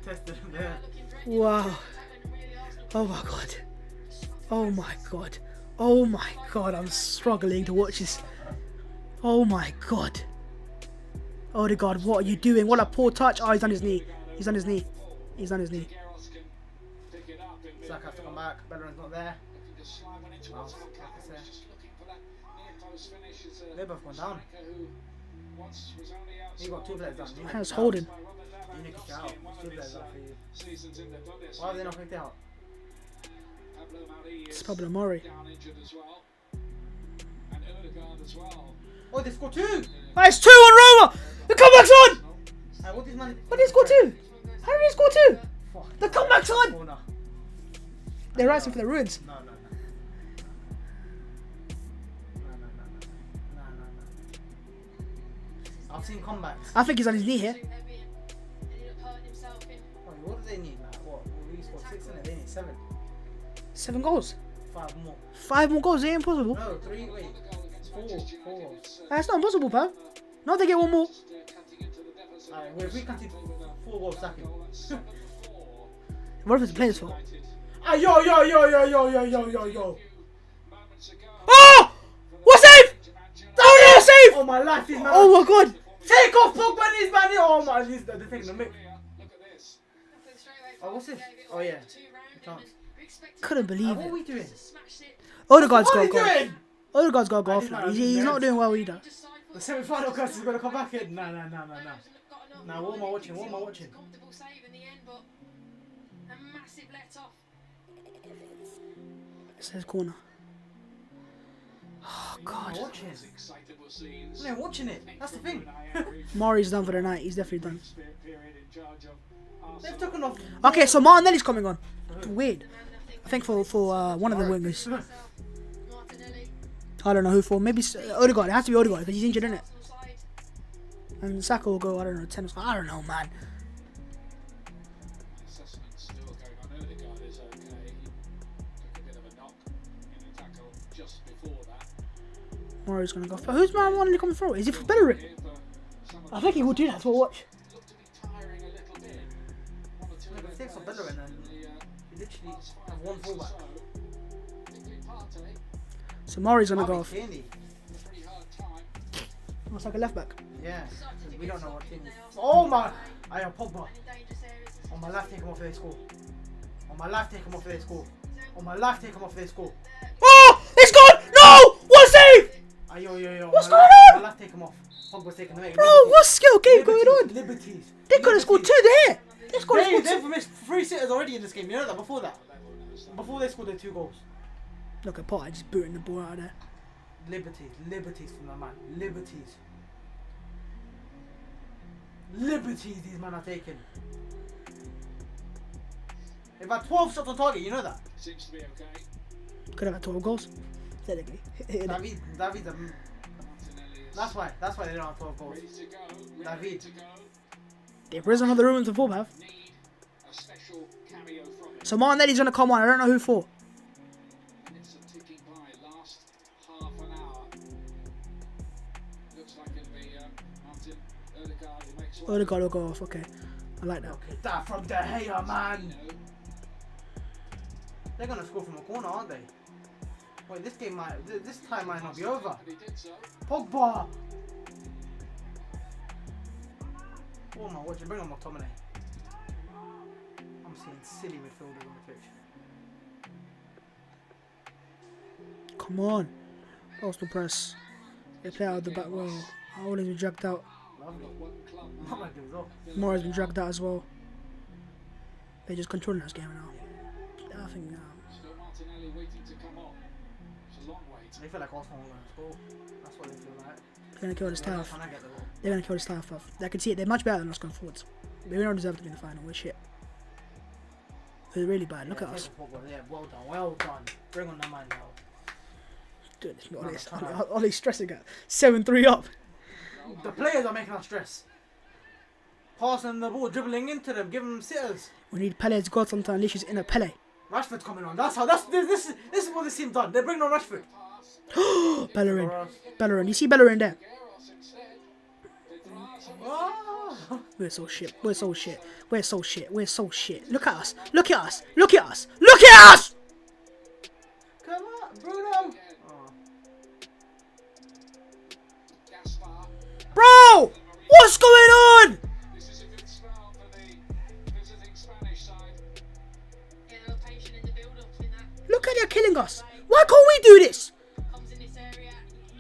C: Tested him there.
A: Wow. Oh my God. Oh my God. Oh my God. I'm struggling to watch this. Oh my God. Oh the God, what are you doing? What a poor touch. Oh, he's on his knee. He's on his knee. He's on his knee.
C: Saka has to come back. Bellerin's not there. Wow. They've both gone down. You got 2 players down. You need to
A: Hands
C: kick it
A: holding.
C: out. You need to kick it out. 2 players out for you. Why have they not kicked it out?
A: It's Pablo Mori.
C: Oh, they scored 2!
A: Nice 2 on Roma. The comeback's on.
C: Hey, what is man?
A: What did he score 2? How did he score 2?
C: Fuck.
A: The comeback's on.
C: Oh, no.
A: They're racing for the ruins.
C: No. I've seen comebacks.
A: I think he's on his knee here.
D: Too heavy and ended up hurting himself in.
C: Oh, what do they need? Like, what? We scored 6 in it. They need 7.
A: 7 goals.
C: 5 more.
A: 5 more goals. It ain't impossible.
C: No, 3. Wait. 4 goals.
A: That's not impossible, pal. No, they get 1 more.
C: Alright, well, if we concede 4 goals, sack him.
A: What if it's the players' fault?
C: Ah, yo.
A: Oh! What save? Oh no, save!
C: Oh my life, these man.
A: Oh my God.
C: Take off Pogba and his man. Oh my, they're taking the mic.
D: Straight away
C: Oh, what's
D: from
C: this?
D: gave it
C: Oh
D: away
C: yeah.
D: for 2 round
C: Chance.
D: and
A: Couldn't believe
C: What are
A: it.
C: we doing?
A: Odegaard's got
C: What are
A: to
C: you
A: go.
C: doing?
A: Odegaard's got to go off.
C: didn't
A: Like.
C: know.
A: He's not doing well either.
C: The semi-final curse is gonna come back in. No. Now what am I watching?
D: Comfortable save in the end, but a massive let off.
A: It says corner. Oh God.
C: I'm watching. I'm not watching it. That's the thing.
A: Murray's done for the night. He's definitely done.
C: They've taken off.
A: Okay, so Martinelli's coming on. Weird. I think for one of the wingers.
D: Martinelli.
A: I don't know who for. Maybe Odegaard. It has to be Odegaard because he's injured, isn't it?
D: Arsenal side.
A: And Saka will go. I don't know. 10 or something. I don't know, man.
E: Assessment's still going on. Odegaard is okay. He took a bit of a knock in the tackle just before that.
A: Murray's gonna go. Who's Martinelli coming through? Is he for Bellerin?
E: Here for some of
A: I think he will do that for watch.
E: look to be tiring a little bit. One or two
C: Yeah, but
E: of
C: if they
E: those
C: for Bellerin, then
E: in the,
C: you literally
E: last
C: have
E: 5
C: one
E: minutes or
C: fullback.
E: so. Particularly Partey,
A: So Murray's gonna go
C: Harvey
A: off.
C: Kearney.
E: a pretty hard time.
A: Looks like a left back.
C: Yeah. We don't know what team. Oh my! I am Pogba. On my left, take him off their score. On my left, take him off their score. On my left, take him off their score.
A: Oh! It's gone! No! What save!
C: Yo.
A: What's
C: my
A: going
C: left,
A: on?
C: My left, take him off. Pogba's taking the way.
A: Bro, what skill game going on?
C: Liberties.
A: They could have scored 2 there. They could have scored 2.
C: They've missed 3 sitters already in this game. You know that before that? Before they scored their 2 goals.
A: Look at Potter just booting the ball out of there.
C: Liberties from that man. Liberties these men are taking. They've had 12 shots on target, you know that?
E: Seems to be okay.
A: Could have had 12 goals. Technically.
C: David,
E: Martinelli is
C: that's why they don't have 12 goals.
E: ready to go.
C: David.
E: Ready to go.
A: They've risen on the ruins of Fulham have.
E: Need a special cameo from him.
A: So Martinelli's gonna come on. I don't know who for.
E: Minutes are ticking by. Last half an hour. Looks like it'll be Martin Odegaard who makes one.
A: Odegaard will go off. Okay. I like that.
C: Okay, that from De Gea, man. They're gonna score from a corner, aren't they? Wait, this time might not be over.
E: He did so.
C: Pogba. Oh my, watch it. Bring on McTominay. I'm seeing silly midfielders on the pitch.
A: Come on. Arsenal press. They play out of the back row. Holding's been dragged out.
C: Lovely.
E: One club.
C: Not like it was off.
A: Morris been dragged out as well. They're just controlling this game now. I think
E: Still Martinelli waiting to come on. It's a long wait.
C: They feel like Arsenal are going to score. That's what they feel like.
A: they're gonna kill this
C: They're not
A: tough.
C: trying to get the goal.
A: They're gonna kill this tough off. I can see it. They're much better than us going forwards. We don't deserve to be in the final. We're shit. We're really bad. Look at
C: Yeah,
A: us.
C: take a Pogba. Yeah, well done. Bring on that man now.
A: Dude, it's
C: No,
A: Ollie's,
C: no, no.
A: Ollie's stressing at 7-3 up.
C: The players are making us stress. Passing the ball, dribbling into them, giving them sitters.
A: We need Pele to go out sometime. Unleash his inner Pele.
C: Rashford's coming on. This is what this team done. They're bringing on Rashford.
A: Bellerin.
C: For us.
A: Bellerin. You see Bellerin there?
E: Garros instead.
C: Oh.
A: We're so shit. We're so shit. We're so shit. We're so shit. Look at us. Look at us. Look at us. Look at us!
C: Come on, Bruno. Oh.
E: Gaspar.
A: Bro! What's going on?
E: This is a good spell for the visiting Spanish side.
D: Yeah, they were patient in the build-up in that.
A: Look at they're killing us. Why can't we do this?
D: Comes in this area,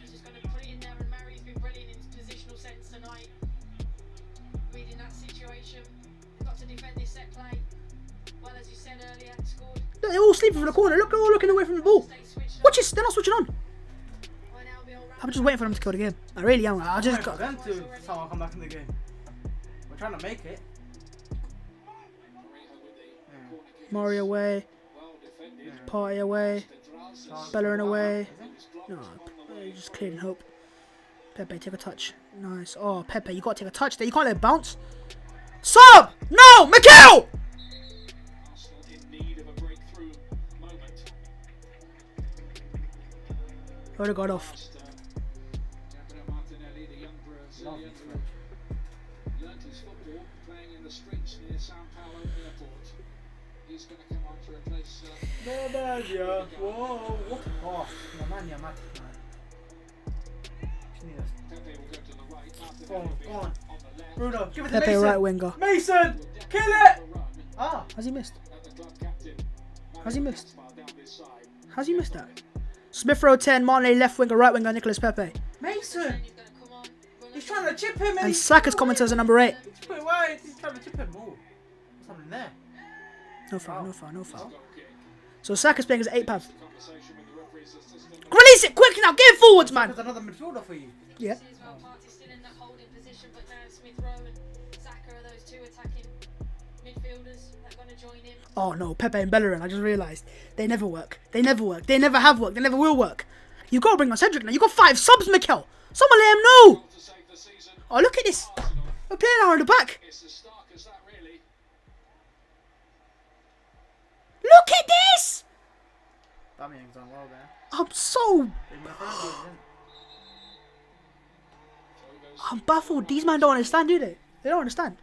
D: he's just going to put it in there, and Mary's been brilliant in his positional sense tonight. Reading that situation, got to defend this set play. Well, as you said earlier, scored.
A: Look, they're all sleeping from the corner. Look, they're all looking away from the ball.
D: Stay switched
A: Watch this. They're not switching on.
D: on Albion.
A: I'm just waiting for them to kill the game. I really am. I just
C: For
A: got.
C: them to somehow come back in the game. We're trying to make it.
A: Murray away.
E: Well defended.
A: Party away. Bellerin away. No,
C: Is
A: just clearing hope. Pepe, take a touch. Nice. Oh, Pepe, you got to take a touch there. You can't let it bounce. Sub! No! Mikel!
E: Arsenal in need of a breakthrough moment.
A: Odegaard off.
E: Gabriel Martinelli, the young Brazilian who learnt his football playing in the streets near Sao Paulo airport. He's going to come on to replace
C: Nemanja. Whoa, what a pass. Nemanja Matic, man. Just need us.
E: Pepe will go to the right.
C: Go on,
E: Martinelli
C: go on.
E: on the left.
C: Bruno, give it to
A: Pepe
C: Mason.
A: right winger.
C: Mason, kill it.
E: The run
C: Ah,
A: Has he missed?
E: at the club captain.
A: How's he missed? How's he missed that? Smith Rowe 10, Marley left winger, right winger, Nicholas Pepe.
C: Mason! He's trying to chip him
A: And Saka's commented as a number 8.
C: He's put it wide. He's trying to chip him. Oh, there's something there.
A: No foul, no foul, no foul. So Saka's playing as 8, Pav. Release it quick now, get it forwards, man!
C: There's another midfielder for you.
A: Yeah.
D: Partey's still in that holding position, but now Smith Rowe and Saka are those two attacking midfielders that are going to join in.
A: Oh no, Pepe and Bellerin, I just realised. They never work. They never work. They never have worked. They never will work. You got to bring on Cedric now. You got 5 subs, Mikel. Someone let him know. Oh, look at this. We're playing now in the back. Look at this.
C: Bamiyang's done well there.
A: I'm baffled. These men don't understand, do they? They don't understand.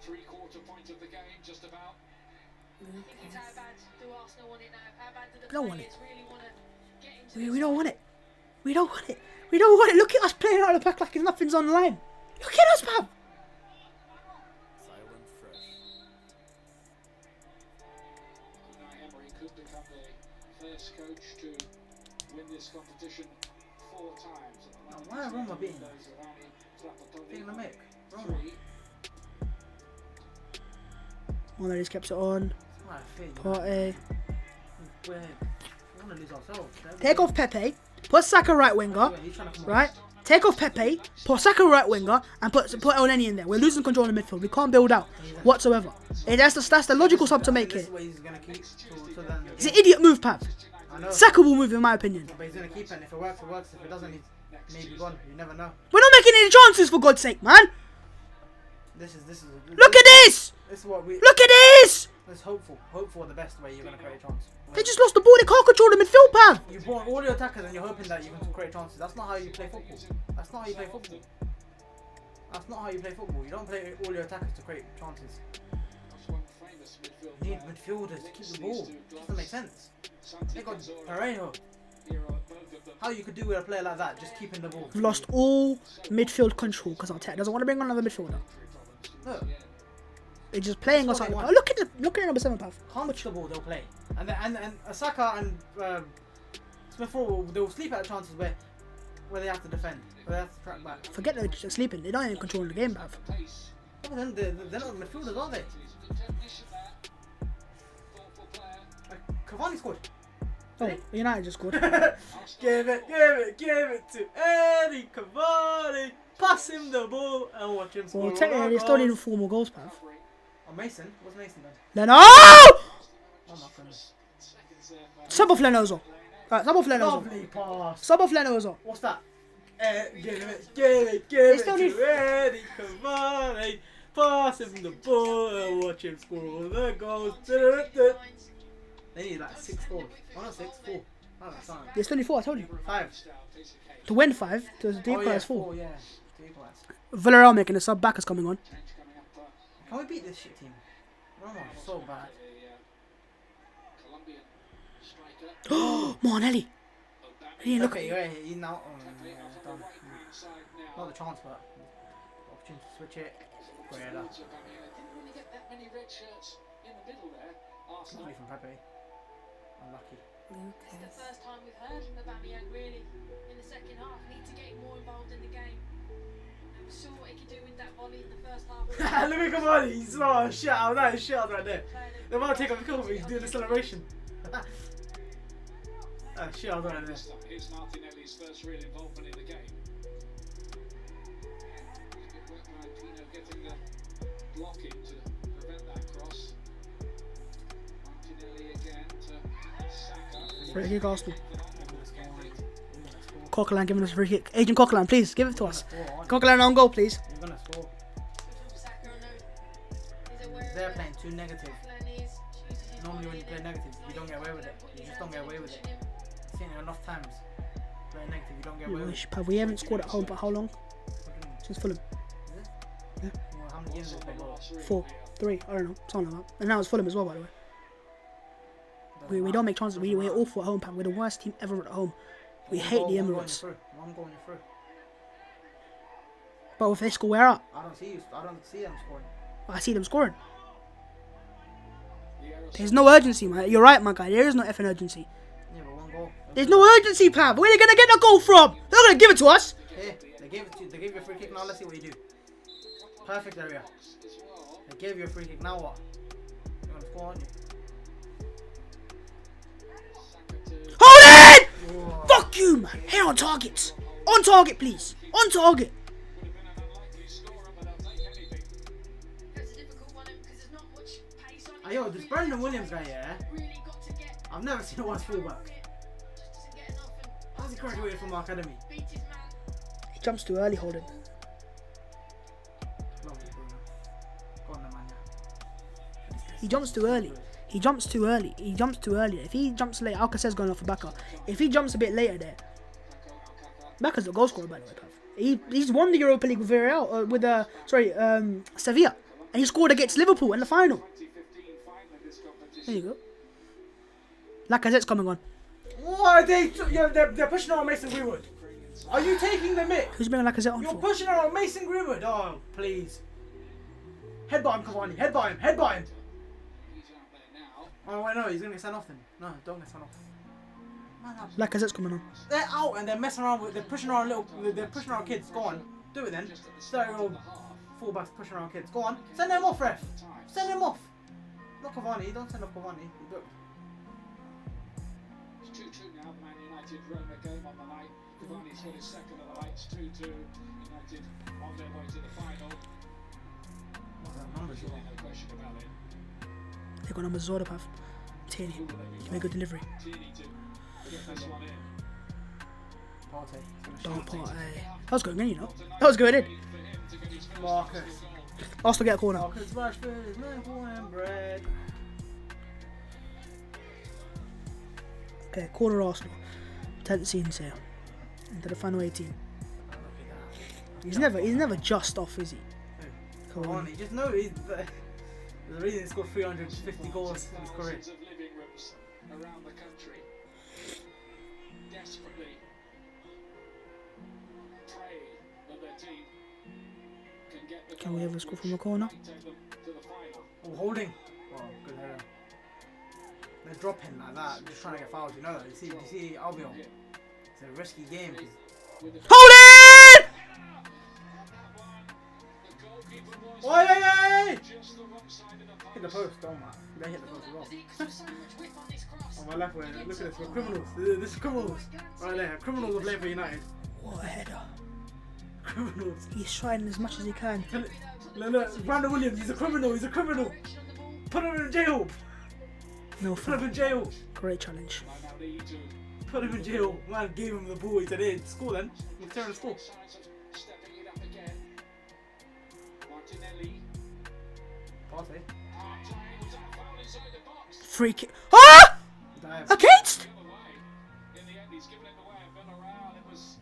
E: 3/4 point of the game, just about.
D: It's how bad do Arsenal want it now? How bad do the
A: Don't want it.
D: players really want to get into
A: We don't want it. We don't want it. We don't want it. Look at us playing out of the back like nothing's on the line. Look at us, Pab.
E: Unai Emery could become the first coach to win this competition 4 times.
C: Now, why are Roma beating us? Beating the mic. Roma.
A: One of these kept it on.
C: That's my thing.
A: Partey.
C: We want to lose ourselves.
A: Take off Pepe. Put Saka right winger.
C: Yeah, he's trying to come on.
A: Right? Take off Pepe. Put Saka right winger. And put Elneny in there. We're losing control in the midfield. We can't build out whatsoever. That's the logical sub to make
C: This
A: it.
C: is what he's going to keep. So then,
A: It's an idiot move, Pab.
C: I know.
A: Saka will move, in my opinion.
C: But he's going to keep it. And if it works, it works. If it doesn't, he's maybe gone. You never know.
A: We're not making any chances, for God's sake, man.
C: This is.
A: Look at this.
C: This is what we.
A: Look at this.
C: Let's hope for the best way you're going to create a chance.
A: They just lost the ball. They can't control the midfield, Pab.
C: You bought all your attackers and you're hoping that you can create chances. That's not how you play football. That's not how you play football. That's not how you play football. You don't play all your attackers to create chances. You need midfielders to keep the ball. Doesn't make sense. They got Parejo. How you could do with a player like that, just keeping the ball.
A: We've lost all midfield control because Arteta doesn't want to bring on another midfielder.
C: Look,
A: They're just playing us
C: That's
A: out.
C: what
A: Oh,
C: they
A: look at number 7, Pav.
C: comfortable they'll play. And Saka and Smith Rowe, they'll sleep at chances where they have to defend, where they have to track back.
A: Forget they're just sleeping. They don't even control the game, Pav.
C: But then they're not midfielders, are they? Cavani scored.
A: Oh, United just scored.
C: Give it to Eddie Cavani. Pass him the ball and watch him score.
A: Well, technically, they still need 4 more goals, Pav.
C: Oh, Mason? What's Mason done?
A: Leno!
C: Oh my goodness.
A: Sub off Lenozo. Right, sub off Lenozo.
C: Lovely pass.
A: Sub off Lenozo.
C: What's that? Give it
A: still
C: to
A: need-
C: Eddie Cavani. Pass him the ball and watch him score all the goals. They need like 6 goals. 1 or 6? 4. Oh, that's fine.
A: There's 24, I told you.
C: 5.
A: To win 5, to the
C: Oh, yeah,
A: equalize 4.
C: 4, yeah. To equalize.
A: Villarreal making a sub back is coming on.
C: Can we beat this shit team? Roma is so bad.
A: Martinelli. He didn't look at
C: Okay,
A: you.
C: yeah, he's now done. Not the chance, but the opportunity to switch it. Great header. Lovely from Pepe. Unlucky.
D: It's the first time we've heard from Aubameyang really in the second half. Need to get more involved in the game. And we saw what he could do with that volley in the first half.
C: Look at Cavani, he's a shit out. That is shit out right there. They might take off the cover, he's doing the celebration. Shit out right there.
E: It's Martinelli's first real involvement in the game. Good work by Pino getting the block in to prevent that cross. Martinelli again to Saka.
A: Free kick, Arsenal. Coquelin giving us a free kick. Agent Coquelin, please, give it to us. Coquelin on goal, please.
C: You're gonna score.
D: Saka, I know, is aware
C: They're
D: of
C: playing too negative.
D: Coquelin is choosing his
C: Normally when you play
D: right
C: negative, you don't get away with it. You just don't get away with it.
D: pushing him.
C: I've seen it enough times. Playing negative, you don't get away with it.
A: Wish, Pav, we haven't scored at home, but how long? Since Fulham.
C: Well, how many games have they got?
A: 4, 3, I don't know, something like that. And now it's Fulham as well, by the way. We don't make chances. We're awful at home, Pav. We're the worst team ever at home. We hate the Emirates.
C: I'm going you through.
A: But if they score, we're up.
C: I don't see them scoring.
A: I see them scoring. There's no urgency, man. You're right, my guy. There is no effing urgency.
C: Yeah, but one goal.
A: There's no urgency, Pav. Where are they gonna get the goal from? They're not gonna give it to us.
C: Here, they gave it to you. They gave you a free kick. Now let's see what you do. Perfect area. They gave you a free kick. Now what? You're gonna score, aren't you?
A: Hold it! Fuck you, man. Here on target. On target, please. On target.
D: It's a difficult one because there's not much pace on.
C: Hey, yo, this Brendan Williams guy, yeah?
D: Really got to get
C: I've never seen a worse fullback.
D: just doesn't get enough and
C: How's he graduated from our academy?
D: beat his man.
A: He jumps too early, Holden.
C: Lovely, Bruno. Go on, then, man, yeah.
A: He jumps too early. He jumps too early. He jumps too early. If he jumps late, Alcacer's going off for Baka. If he jumps a bit later there, Baka's the goal scorer, by the way, Pav. He's won the Europa League with Villarreal, Sevilla, and he scored against Liverpool in the final. There you go. Lacazette's coming on.
C: What are they? They're pushing on Mason Greenwood. Are you taking the mick?
A: Who's bringing Lacazette on
C: You're
A: for?
C: pushing on Mason Greenwood. Oh, please. Headbutt him, Cavani. Headbutt him. Headbutt him. Oh, wait, no, he's gonna get sent off then. No, don't get sent off.
A: Lacazette's coming on.
C: They're out and they're messing around with. They're pushing around They're pushing around kids. Go on, do it then. 30-year-old fullbacks pushing around kids. Go on, send them off, ref. Send them off. Not Cavani. Don't send off Cavani. You do it.
E: It's 2-2 now. Man United Roma game on the night. Cavani's got his second of the night. It's 2-2. United on their way to the final.
C: Numbers,
E: Surely no question about it.
A: They got numbers Zorda, Pav. Tierney. Give me a good delivery.
E: Tierney to get this one in.
C: Partey.
A: Don't part. That was going in, you know. That was going in.
E: For him to get his first
C: Marcus.
E: goal.
A: Arsenal get a corner.
C: Marcus Rashford is maple and bread.
A: Okay, corner Arsenal. 10th scenes here. Into the final 18. He's never just off, is he? Come on.
C: Cavani. Just know he's the reason he scored 350 goals in his career.
E: Thousands of living rooms around the country desperately pray that their team can get the
A: Can we have a score from a corner?
E: take them to the final.
C: Oh, holding. Oh, good header. They're dropping like that, just trying to get fouled. You know that. You see Albion. It's a risky game.
A: Hold it!
C: Oi, oi, oi! Hit the post, don't man. They hit the post as well. On my left wing, look at this. We're criminals. This is criminals. Right there. Criminals are playing for United.
A: What a header.
C: Criminals.
A: He's trying as much as he can.
C: Look, Brandon Williams, he's a criminal. He's a criminal. Put him in jail.
A: No
C: Put him
A: foul.
C: in jail.
A: Great challenge.
C: Put him in jail. Man gave him the ball. He said, hey, score then. We'll turn the score.
E: Stepping it up again. Martinelli.
C: Partey.
A: Free kick. Ah!
C: Dive.
A: Against?
E: In the end, he's given it away at Villarreal. It was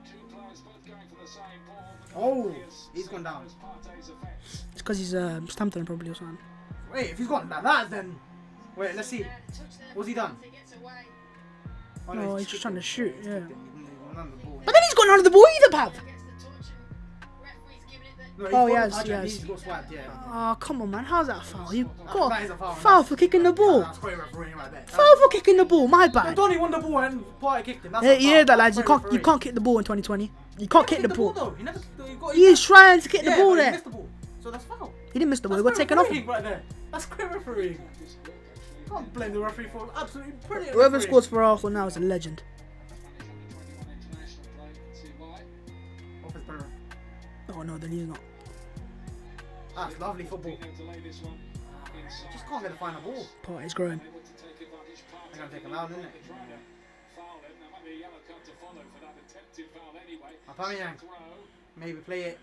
E: two players both going for the same ball.
C: Oh, he's gone down.
E: Partey's effect.
A: It's because he's stamped on him probably or something.
C: Wait, if he's gone like that, then. Wait, let's see. What's he done? Oh,
A: No, he's just trying to shoot, yeah.
C: kicked him. He won the ball.
A: But then he's gone under the ball either, Pav.
C: No,
A: Oh,
C: got
A: yes,
C: the touch and
A: yes.
C: He's got swiped, yeah.
A: Oh, come on, man. How's that a foul? You
C: That
A: got
C: is a foul.
A: foul for kicking the ball.
C: That's great refereeing right there.
A: Foul for kicking the ball. My
C: No,
A: bad.
C: Donny won the ball and Partey kicked him. That's
A: Yeah,
C: a foul.
A: you hear that,
C: That's
A: lads? You
C: great
A: can't
C: refereeing.
A: kick the ball in 2020. You can't kick the ball.
C: Though. He never.
A: He is trying to kick the
C: Yeah,
A: ball
C: but he
A: there.
C: missed the ball. So that's foul.
A: He didn't miss the ball. He
C: That's
A: got
C: great
A: taken off him.
C: refereeing right there. That's great refereeing. Can't blame the referee for absolutely brilliant.
A: Whoever
C: refereeing.
A: scores for Arsenal now is a legend.
C: Offense better.
A: Oh no, then he's not.
C: That's lovely football. Just can't get the final ball.
A: Partey's growing.
C: They're gonna take him out, isn't it? Aubameyang. Maybe play it.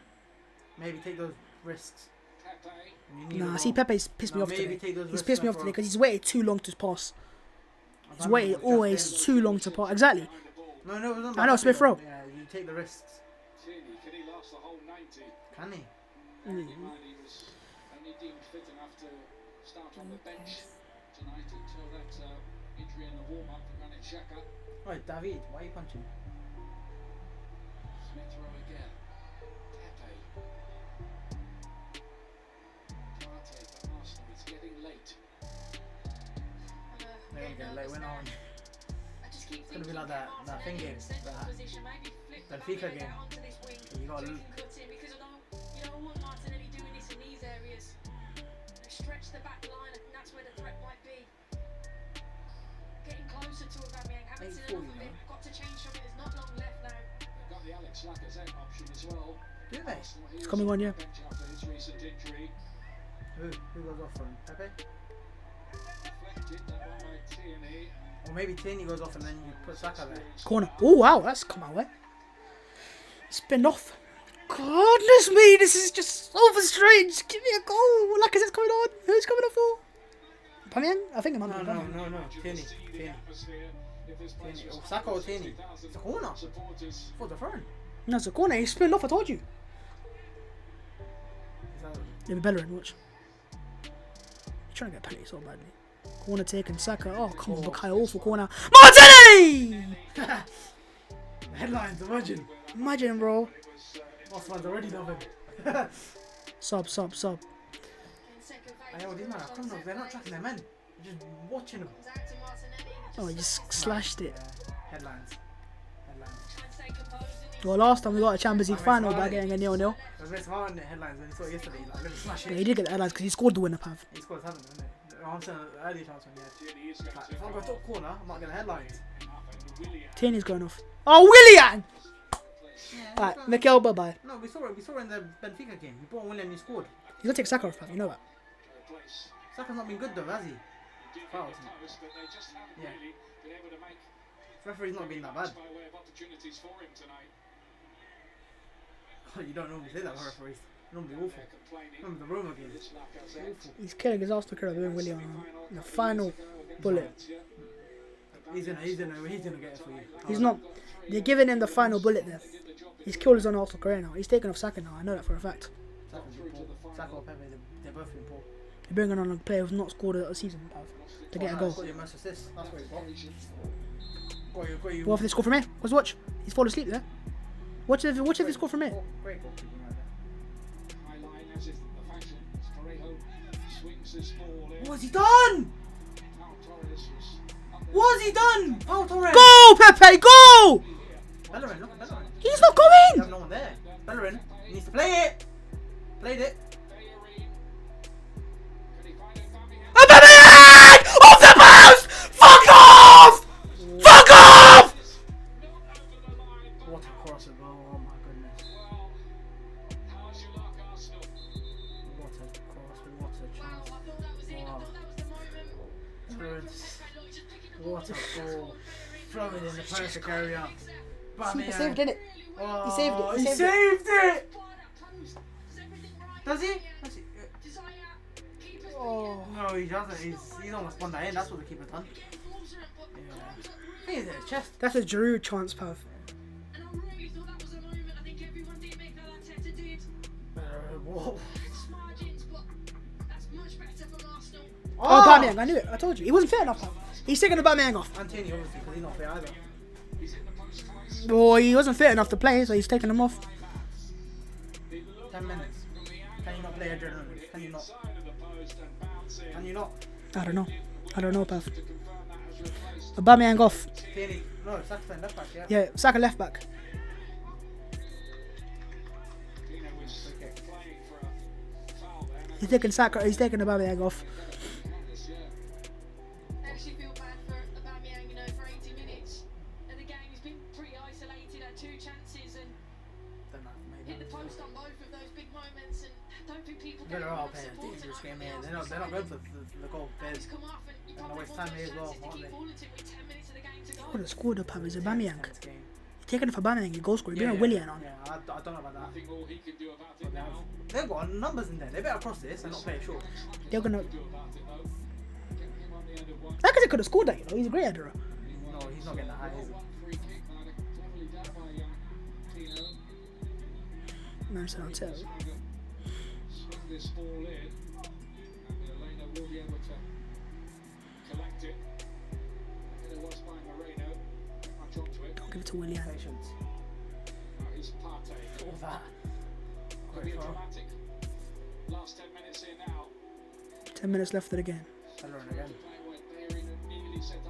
C: Maybe take those risks. You need
A: Nah,
C: the
A: see,
C: ball.
A: Pepe's pissed me
C: No,
A: off
C: maybe
A: today.
C: take those
A: He's
C: risks
A: pissed me
C: then
A: off
C: for-
A: today because he's waited too long to pass. He's
C: Aubameyang
A: waited
C: was
A: always
C: just
A: too long to pass. Exactly.
C: No, it wasn't
A: I know,
C: like
A: Smith
C: that,
A: Rowe.
C: Yeah, you take the risks.
E: Can he last the whole 90?
C: Can he?
E: He was only deemed fit enough to start on the bench tonight until that injury in the warm-up for Granit Xhaka.
C: Right, David, why are you punching?
E: Smith Rowe again. Pepe. Partey for Arsenal. It's getting late.
C: get a late win on. It's gonna be like that thing game, that Benfica game. You gotta
D: stretch the back line, and that's where the threat might be. Getting closer to Aubameyang, having seen enough of it, got to change something. There's not long left now.
E: They've got the Alex Lacazette option as well.
C: do they?
A: It's coming on, yeah.
E: Bench after his recent injury.
C: Who goes off for him? Pepe?
E: Deflected that one by Tierney.
C: Or maybe Tierney goes off and then you put Saka there.
A: Corner. Oh wow, that's come our way. Spin off. Goodness me, this is just so strange. Give me a goal. Lacazette's coming on. Who's coming on for? Aubameyang? I think it might be Aubameyang.
C: No. Tierney. Oh, Saka or Tierney? It's a corner. For the front.
A: No, it's a corner. He spinned off. I told you. It'll be Bellerin. Watch. He's trying to get a penalty so badly. Corner taken. Saka. Oh come on, Bukayo. Awful corner. Martinelli!
C: Headlines.
A: Imagine, bro.
C: Osman's already done it.
A: Sub.
C: I know these men are criminals. They're not tracking their men. They're just watching them.
A: Oh, he just slashed it.
C: Yeah. Headlines.
A: Well, last time we got a Champions League final by getting a 0-0.
C: I was very smart in the headlines when he saw it yesterday. Like, let me smash
A: Yeah,
C: it.
A: he did get the headlines because he scored the winner, Pav.
C: He scored 7, didn't he? I'm saying early chance when he had. Like, if I go top corner, I might get the headlines.
A: Tierney's going off. Oh, Willian! Alright, Mikel, bye-bye.
C: No, we saw it in the Benfica game. He brought Willian and he scored.
A: He's going to take Saka off, Pav. You know that.
C: Saka's not been good though, has he? Fouls. Yeah. Referee's not been that bad. Oh, you don't normally say that about referees. Normally awful. Remember the Roma game? Awful.
A: He's killing his Arsenal career doing Willian on the final bullet.
C: He's gonna get it for you.
A: He's not. They're giving him the final bullet there. He's killed his own Arsenal career now. He's taken off Saka now. I know that for a fact.
C: Saka or Pepe, they're both been poor.
A: They're bringing on a player who's not scored a season, Pav, to get a goal.
C: Got your most assists. That's what he's got. Got you.
A: What if they score from here? Let's watch. He's fallen asleep there. Watch if they score from here.
C: Great goalkeeping right there. What has he done? What has he done? Pau Torres.
A: Go, Pepe, go!
C: Bellerin, look at Bellerin.
A: He's not
C: You
A: going!
C: have no one there. Bellerin, he needs to play it. Played it.
A: Aubameyang! Off the post! Fuck off! Fuck off!
C: What a cross as well. Oh my goodness. What a cross. What a chance. Wow. What a goal. Throw it in the perfect area.
A: He saved it.
C: Oh,
A: He saved it.
C: He saved it. Does he?
A: Oh.
C: No, he doesn't. He's almost spun that in. That's what the keeper done. Yeah. He's in his chest.
A: That's a Giroud chance, Pav.
D: And I really thought that was a moment. I think everyone did make that Arteta did.
C: Whoa.
D: It's margins, but that's much better from Arsenal.
A: Oh, Aubameyang, I knew it. I told you. He wasn't fit enough, Pav. He's taking Aubameyang off.
C: And Tierney, obviously, because he's not fit either.
A: Oh, he wasn't fit enough to play, so he's taking him off.
C: 10 minutes. Can you not play adrenaline? Can you not? Can you not?
A: I don't know, Pav. Aubameyang off.
C: Tierney. No, Saka's playing left back, yeah.
A: Yeah, Saka left back. He's taking Saka. He's taking Aubameyang off.
D: I actually feel bad for Aubameyang, for 80 minutes. And the game has been pretty isolated, had 2 chances and hit the post on both of those big moments. And I don't think people get
C: Villarreal
D: enough
C: playing a
D: support
C: dangerous game
D: tonight
C: here.
D: from
C: They're
D: the
C: not going for the goal.
D: It's come off and you
C: They're
D: probably
C: waste
D: want
C: time
D: those
C: here as well,
D: chances to
C: aren't
D: keep
C: they?
D: bulleting with 10 minutes of the game to go.
A: Could have scored, Pav. Is Aubameyang.
C: Tense game.
A: Taking it for Aubameyang, he goal scorer. You're bringing Willian on.
C: Yeah, I don't know about that. They've got numbers in there. They better cross this and not play it short.
A: They're gonna. Lacazette could have scored that. He's a great header.
C: No, he's not getting that high, is he?
A: Nice hotel.
E: This ball in, and Elena will be able to collect it. And it was by Moreno. Much onto it.
A: Don't give it to Willian.
C: Patience.
E: Now here's Partey.
C: All that.
E: Could be a
C: Great foul.
E: dramatic last 10 minutes here now.
A: 10 minutes left of the game.
C: Bellerin again.
E: Playing with Bellerin immediately set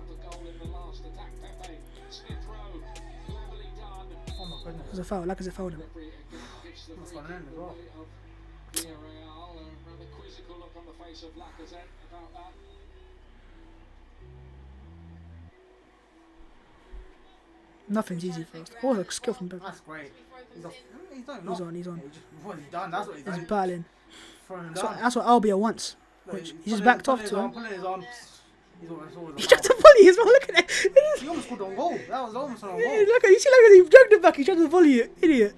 A: That's a foul. Like as a foul him.
E: Referee again gives the
C: That's
E: free
C: gone in
E: kick
C: as well.
E: away of Villarreal. A rather quizzical look on the face of Lacazette about that.
A: Nothing's easy for us. Oh, a skill from Bev.
C: That's great. He's off. He's not even
A: He's
C: off.
A: on. He's on.
C: Yeah, he just, what he's done, that's what he's
A: He's
C: done.
A: battling.
C: Throwing him
A: That's what,
C: down.
A: that's what Albia wants.
C: But
A: Which
C: he's
A: he just
C: pulling-
A: backed off
C: pulling his
A: to
C: arm,
A: him.
C: Pulling his arm. He's always
A: He tried to volley as well. Look at it.
C: He almost scored on goal. That was almost on
A: Yeah,
C: goal.
A: look at you see, like he dragged it back. He tried to volley it. Idiot.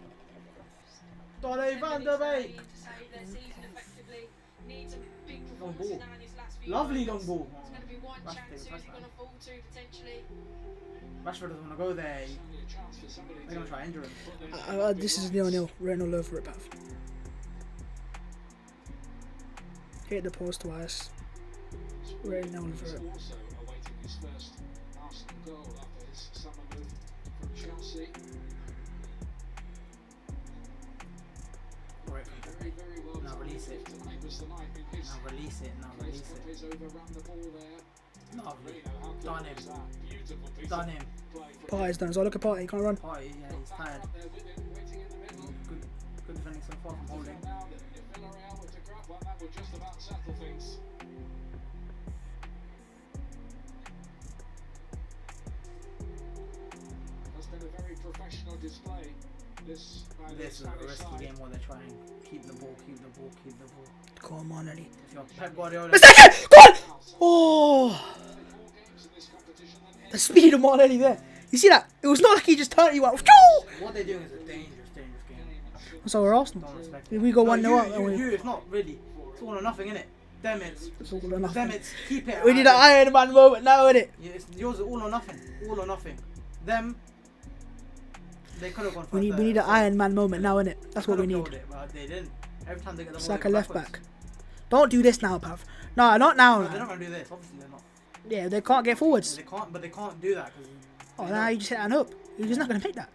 C: Donny van der Beek.
D: To save their season effectively. Needs a big
C: Long
D: performance
C: ball.
D: now in his last few
C: Lovely
D: games.
C: long ball.
D: There's going to be one
C: Rashford,
D: chance who's he
C: Rashford.
D: going to fall to potentially.
C: Rashford doesn't want to go there.
E: Only a chance for somebody
C: They're going to try and injure him.
A: This is 0-0. Written all over it, Pav. Hit the post twice. Written all over it.
E: also awaiting his first Arsenal goal after his summer move from Chelsea.
C: Right from
E: Very, very well.
C: Now release it.
E: Tonight was the night in his
C: Now release it. Now
E: place.
C: release it.
E: Lopez overran the ball there.
C: Lovely.
E: You know, how good
C: Done
E: was
C: him.
E: that? Beautiful piece
C: Done
E: of
C: him.
E: play from
A: Party's done. So look at Party. He can't run.
C: Party, yeah, he's tired.
E: up there with him, waiting in the middle.
C: Good defending so far from holding.
E: Now that if Villarreal were to grab one, that would just about settle things. Has been a very professional display. This by the
C: This is a
E: Spanish
C: risky
E: side.
C: game where they're trying keep the ball, keep the ball, keep the ball.
A: Come on, Eddie.
C: If you're Pep Guardiola,
A: Mistake! Go on! Oh!
E: More games in this competition than
A: The speed of Martinelli there. You see that? It was not like he just turned. He went. Choo!
C: what they're doing is a dangerous game.
A: So we're Arsenal.
C: Don't respect
A: If
C: it.
A: we go
C: No,
A: 1-0 up, and we-
C: it's not really. It's all or nothing, innit? Them it's.
A: It's all or nothing.
C: Them it's. Keep it.
A: We need an Iron Man moment now, innit?
C: Yeah, it's, yours are all or nothing. All or nothing. Them. They could have gone for
A: We need an Iron Man moment now, innit? That's what we need.
C: It, but they didn't. Every time they get the
A: It's
C: ball,
A: like
C: they
A: a
C: go
A: left
C: backwards.
A: back. Don't do this now, Pav. No, not now.
C: No, they're not
A: Man.
C: gonna do this. Obviously they're not.
A: Yeah, they can't get forwards.
C: They can't. But they can't do that because.
A: Oh, now you just hit that up. You're just not gonna make that.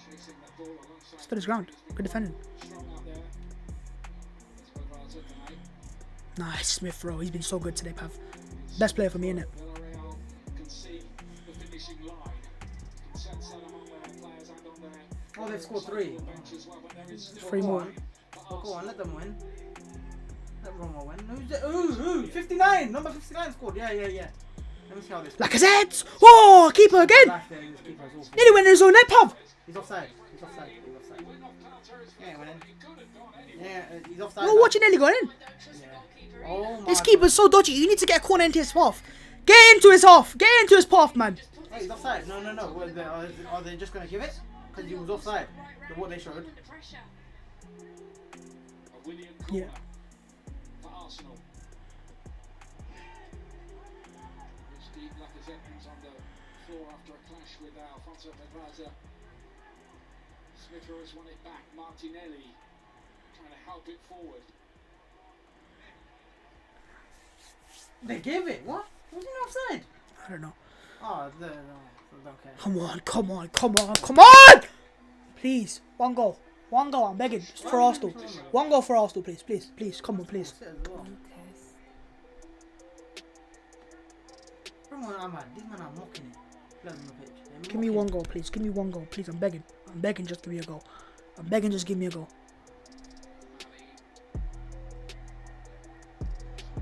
E: chasing that ball alongside.
A: Stood his ground. Good defending.
E: Strong out there. That's what Valencia tonight.
A: Nice Smith Rowe. He's been so good today, Pav. Best player for me, innit?
E: Villarreal can see the finishing line. Can sense that among their players and on their
C: Oh, they've scored 3.
E: bench as well, but there is still
A: 3 more.
C: Oh, go on, let them win. Let Roma win. Who's that? Ooh, 59! Number 59 scored. Yeah. Let me see how this goes.
A: Lacazette! Oh, keeper again!
C: Left there, this keeper's awful.
A: Nearly went in his own net, Pav.
C: He's offside. He's offside. Yeah, went in. Yeah, he's offside.
A: Well, watching nearly going in.
C: Yeah. Oh my
A: This keeper's so dodgy. You need to get a corner into his half. Get into his half. Get into his path, man.
C: Hey, he's offside. No. What, are they just gonna give it? Because he was offside. What they showed.
E: William
A: Yeah.
E: corner for Arsenal. Steve Lacazette is on the floor after a clash with Alfonso Pedraza. Smith Rowe has won it back. Martinelli trying to help it forward.
C: They gave it. What? Was he not offside?
A: I don't know.
C: Oh, no, don't care.
A: Come on! Please, one goal. I'm begging. Just for Arsenal. One goal for Arsenal, please. Come on, please.
C: Bring on Ahmad. These men are mocking it. Play on the pitch. They're
A: Give me
C: mocking
A: one
C: it.
A: goal, please. Give me one goal, please. I'm begging. Just give me a goal. Just give me a goal.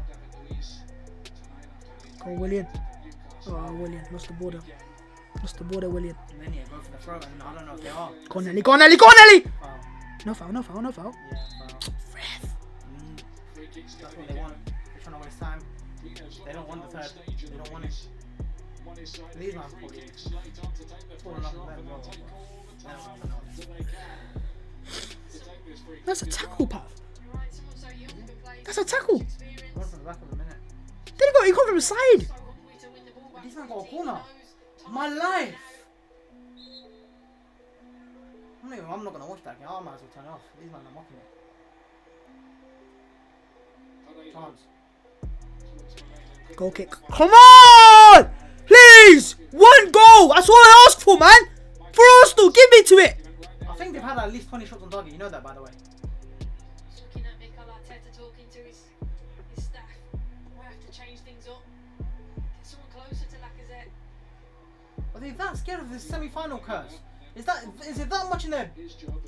E: David Luiz tonight after his
A: Go, William.
E: Newcastle.
A: Oh, William. Lost the border, William.
C: And then go for the throw, and I don't know if they are.
A: Go on, Nelly.
C: Foul.
A: No foul.
C: Yeah, foul.
A: Ref.
E: Free kicks
C: That's
E: going
C: what they
E: in.
C: want. They're trying to waste time.
E: Pino's
C: They don't want the
E: on
C: third.
E: stage of
C: They
E: the
C: don't want it.
E: race. Won his side
C: These
E: three
C: man's
E: free
C: probably-
E: kicks late on to take the
C: Four
E: pressure
C: enough
E: off,
C: of
E: and
C: them,
E: they'll
C: though.
E: take all the
C: That's
E: time
C: enough.
E: that they can to take this free
A: That's a
E: kick as
A: tackle,
E: well.
A: Pav.
D: That's
A: That's a tackle.
C: Run from the back of a minute.
A: He got from the side.
C: These men got a corner. My life. I'm not gonna watch that game. I might as well turn it off. These men are mocking it. Chance.
A: Goal kick. Come on! Please! One goal! That's all I asked for, man! For Arsenal, give me to it!
C: I think they've had at least 20 shots on target. You know that, by the way.
D: Looking at Mikel Arteta talking to his staff. We'll have to change things up. Get someone closer to Lacazette.
C: Are they that scared of this semi-final curse? Is it that much in their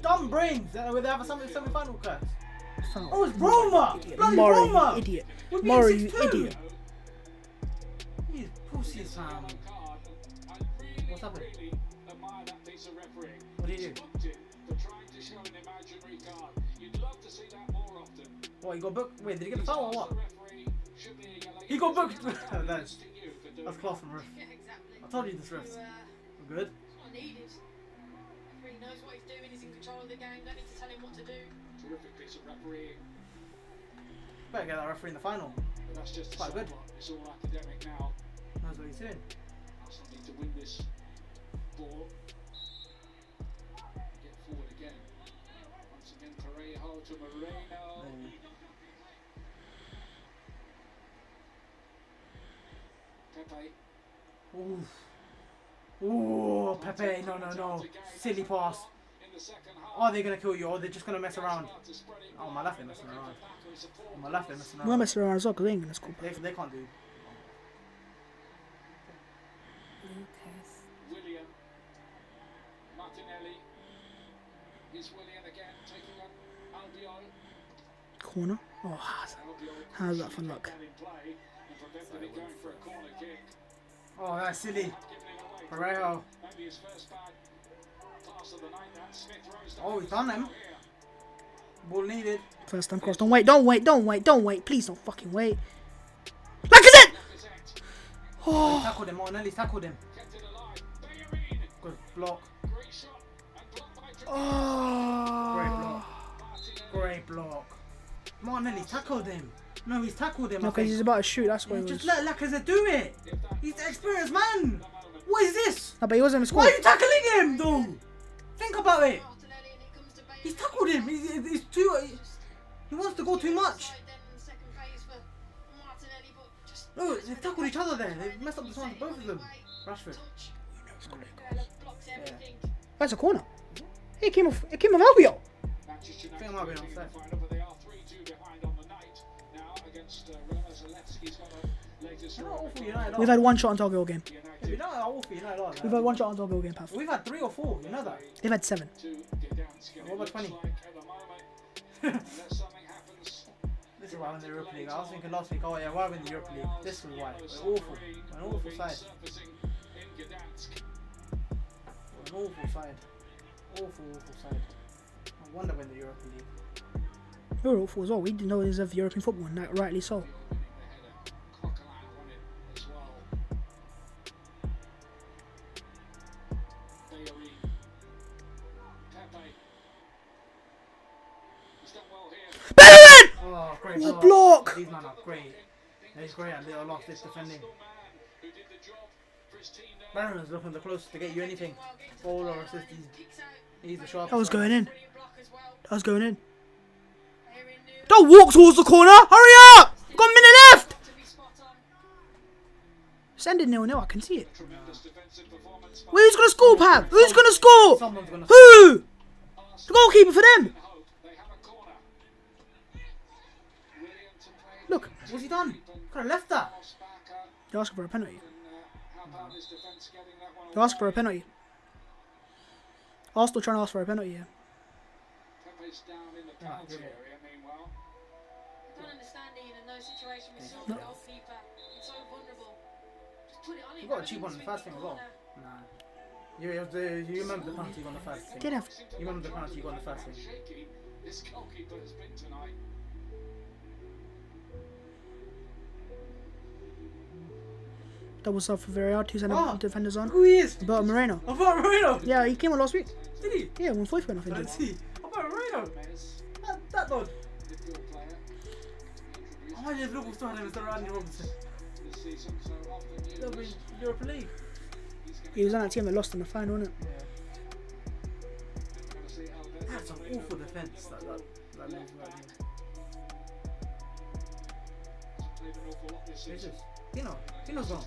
C: dumb brains that they have a semi-final curse? Oh, it's Roma! Bloody
A: Maury,
C: Roma!
A: you idiot.
C: We're being
A: Maury, you
C: 6-2.
A: idiot.
C: These pussies, Sam. What's happened? What do you do? What, he got booked? Wait, did he get the foul or what? He got booked! That's cloth and ref.
F: Yeah, exactly.
C: I told you this refs. We're good?
F: It's not needed. Referee knows what he's doing, he's in control of the game, don't need to tell him what to do.
E: Terrific piece of refereeing.
C: Better get that referee in the final.
E: But that's just
C: Quite good.
E: It's all academic now.
C: Knows what he's doing.
E: Arsenal need to win this ball. Get forward again. Once again, Parejo to Moreno. Pepe.
C: Ooh, Pepe, no. Silly pass.
E: In the second half.
C: Are they gonna kill you or they're just gonna mess around? Oh, my left, they're messing around. On my left, they're messing
A: We're
C: around.
A: messing around as well because we ain't gonna score.
C: They can't do.
E: William. Martinelli. Is William again taking on Albiol.
A: Corner. Oh, how's that for luck?
E: In play and prevented it going for a corner kick.
C: Oh, that's silly.
E: Giving it away.
C: Parejo.
E: Maybe his first bad pass of the night. That Smith rose to
C: Oh, he's done them. Ball needed.
A: First time cross. Don't wait. Please don't fucking wait. Lacazette!
C: He
A: Oh,
C: tackled him. Martinelli's tackled him.
E: kept it alive. Bellerin.
C: Good block.
E: Great shot and blocked by
C: Great
A: oh.
C: block. Great block. Martinelli's tackled him. No, he's tackled him.
A: No,
C: I
A: because
C: think.
A: he's about to shoot. That's why it was.
C: Just let Lacazette do it. He's the experienced man. What is this?
A: No, but he wasn't in
C: Why
A: the
C: are you tackling him, though? Think about it.
F: Martinelli and it comes to Bailey.
C: He's tackled him. He's too. He wants to go too much.
F: Second phase for Martinelli, but just
C: No, they've tackled each other there. They've messed up the time for both of them. Rashford.
F: blocks everything.
A: That's a corner. It came off Albiol.
E: Manchester
C: I think I might be
E: United
C: offside.
E: final, but they are 3-2 behind on the night now against Roma. Zalewski's got a latest
C: They're not awful,
E: Roma
C: United.
A: We've had one shot on target all game.
C: Yeah, we know how awful United are.
A: We've had one shot on target all game, Pav.
C: We've had 3 or 4. You know that.
A: They've had 7.
E: to Gdansk. And
C: What about
E: it
C: 20?
E: looks like at the moment, unless something happens,
C: This is why I win the Europa League. I was thinking last week, oh yeah, why win the Europa League? This is why. We're awful. We're an awful side.
E: surfacing in Gdansk.
C: We're an awful side. Awful side. No wonder win the Europa League.
A: We were awful as well. We didn't know it was of European football, and that rightly so.
E: Winning the header. Coquelin won it as well. Bellerin. Pepe. He's done well here.
A: Bellerin!
C: Oh, great
A: What block!
C: These men are great. He's great at little lost this defending.
E: Who did the job for his team there.
C: Baron is looking the closest to get you anything. Goal or assist. He's the sharpest.
A: That was
C: one.
A: going in.
F: Brilliant block as well.
A: That was going in.
F: Bellerin knew
A: Don't walk towards the corner. Hurry up! Got a minute left.
F: to be spot on.
A: Send it 0-0. I can see it.
E: Tremendous defensive performance. by
A: Who's gonna score, Pav? Who's gonna score?
C: Someone's gonna.
A: Who? The goalkeeper for them.
E: Hope. They have a corner. William to play.
A: Look,
C: What's he done? Could have left that.
E: Backer.
A: they're asking for a penalty.
E: How about his defense getting that one
A: They're asking for a penalty. Arsenal trying to ask for a penalty. Yeah.
E: Pepe's down in the
C: Yeah,
E: penalty
C: give it.
E: area, meanwhile.
F: I don't understand Ian in those situations with so many goalkeeper. It's so vulnerable. Just put it on him.
C: You got a
F: have
C: cheap
F: him
C: one in the
F: swing
C: first thing as well.
F: corner.
C: Nah. You remember the penalty you got in the first thing.
A: Did have.
C: You remember the penalty you got in the first thing.
E: Shaky. This goalkeeper has been tonight.
A: Double sub for Villarreal. 2
C: Oh.
A: defenders on.
C: Who he is?
A: But Moreno.
C: I thought Moreno.
A: Yeah, he came on last week.
C: Did he?
A: Yeah, 1-4 win, I think.
C: Let's see. I thought Moreno.
E: Gomez,
C: That dog.
E: midfield player. Introduced
C: Why did Liverpool start him instead of Andy Robinson?
E: this season, so often
C: They'll be
E: used.
C: Europa League.
E: He's going
A: He was on that team that lost in the final, wasn't it?
E: to see Alberto
C: That's some
E: Moreno.
C: awful defense. That Liverpool had.
E: Hasn't played an awful lot this season.
C: Jesus. Tino's gone.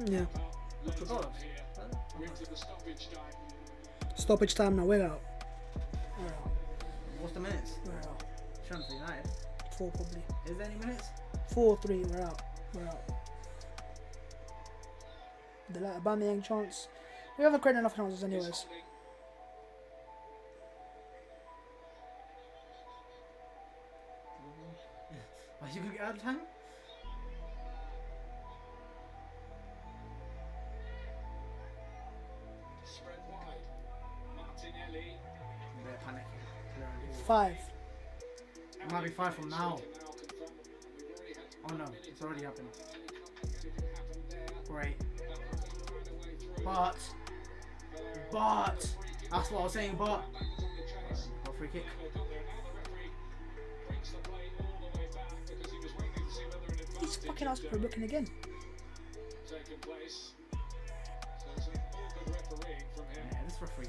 A: Yeah.
E: Lays
C: Forgot.
E: on here. We're into the stoppage time.
A: Stoppage time now. We're out.
C: What's the minutes?
A: We're out.
C: Shouldn't be United.
A: 4 probably.
C: Is there any minutes?
A: 4-3. We're out. We're out. The Aubameyang chance. We haven't created enough chances anyways.
C: Are you gonna get out of time?
E: Spread wide. Martinelli.
C: They're panicking.
A: 5.
C: It might be 5 from now. Oh no, it's already happened. Great. But that's what I was saying. But oh, free kick.
A: He's fucking asked for a booking again.
C: Yeah, this referee.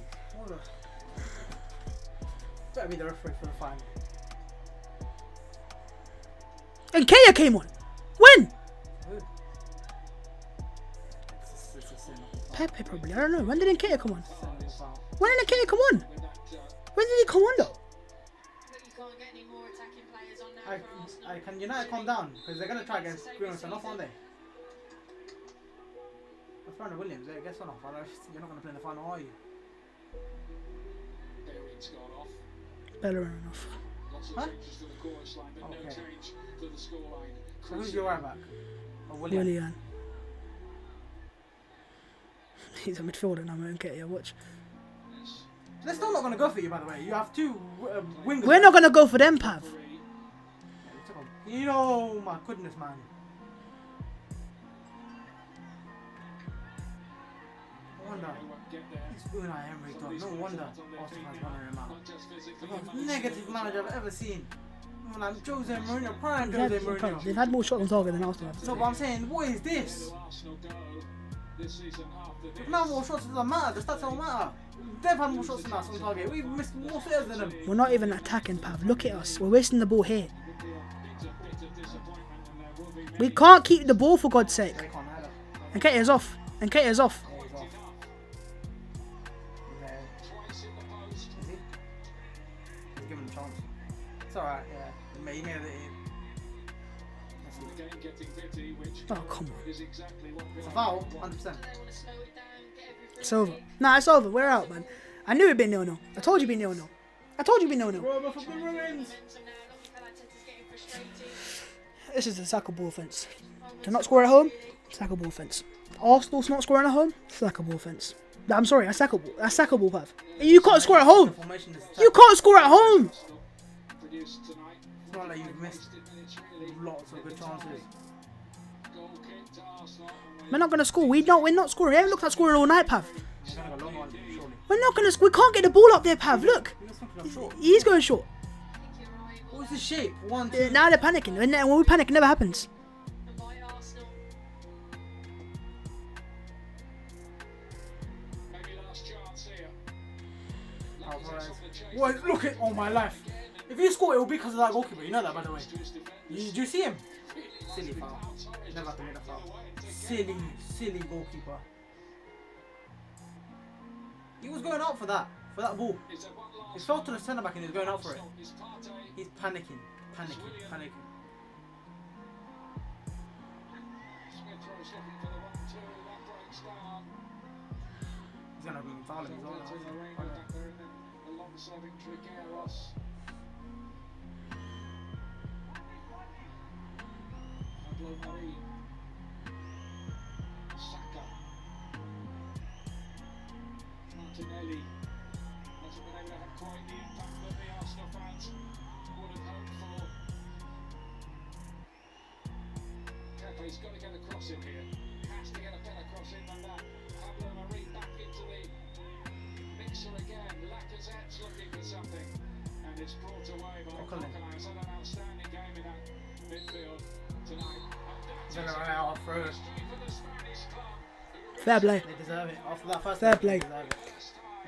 C: Better be the referee for the final.
A: And Kea came on. When?
C: It's a sin.
A: Pepe probably. I don't know. When did Nketiah come on?
C: Sin foul.
A: When did Nketiah come on? When did he come on though?
F: But you can't get any more attacking players on now for Arsenal.
C: Can United calm down? Because they're gonna try against Greenwich enough, aren't they? That's Brandon Williams. Yeah, guess what? You're not gonna play in the final, are you?
E: Bearing's gone off.
A: Bellerin enough.
E: Lots of
C: Huh?
E: changes to the chorus line, but no
C: Okay.
E: change to the scoreline.
C: So who's your right back? Oh, William.
A: Willian. He's a midfielder now, Nketiah. Watch.
C: They're still not gonna go for you, by the way. You have two wingers.
A: We're not gonna go for them, Pav.
C: You know, my goodness, man. No wonder. It's Unai Emery, God. No wonder Arsenal has running him out. The most negative manager I've ever seen. When I'm Jose Mourinho, prime Jose Mourinho.
A: They've had more shots on target than Arsenal.
C: No, but I'm saying, what is this? If now more shots doesn't matter, the stats don't matter. They've had more shots than us on target. We've missed more sitters than them.
A: We're not even attacking, Pav. Look at us. We're wasting the ball here. We can't keep the ball for God's sake.
C: They can't either.
A: Nketiah's off. Nketiah's off.
C: Yeah, he's off. There. Is he? He's given him a chance. It's alright, yeah. He made it in.
A: Oh, come on.
C: It's a foul, 100%.
F: They want to slow it down, get every
A: It's over. Nah, it's over. We're out, man. I knew it'd be 0-0. I told you it'd be 0-0. I told you it'd be 0-0.
C: Roma from the ruins.
F: momentum now. Look at Arteta's getting frustrated.
A: This is a sackable offence. To not score at home, sackable offence. Arsenal's not scoring at home, sackable offence. I'm sorry, that's sackable, Pav. You can't score at home.
C: Formation is
A: You can't score at home.
C: It's not like you've missed lots of good chances.
A: We're not gonna score. We're not scoring. We haven't looked at scoring all night, Pav.
C: He's gonna go long one, surely.
A: We're not gonna. We can't get the ball up there, Pav. Look,
C: He's gonna go short.
A: he's going short.
F: I think you're right.
C: What's the shape? 1, 2.
A: Now they're panicking. When we panic, it never happens.
F: And by Arsenal.
C: What? Look at all my life. If you score, it will be because of that goalkeeper. You know that, by the way. Did you see him? Silly foul. Never have to make a foul. Silly goalkeeper. He was going out for that ball. He fell to the centre back and he was going out for it. He's panicking. He's gonna be fouling as well.
E: Martinelli hasn't been able to have quite the impact that the Arsenal fans would have hoped for. Pepe's got to get a cross in here. Has to get a better cross in than that. Pablo Marie back into the mixer again. Lacazette's looking for something. And it's brought away by Coquelin. Had an outstanding game in that midfield tonight.
C: He's gonna run out first.
A: Fair play.
C: They deserve it. After that first
A: Fair
C: leg,
A: play.
C: they deserve it.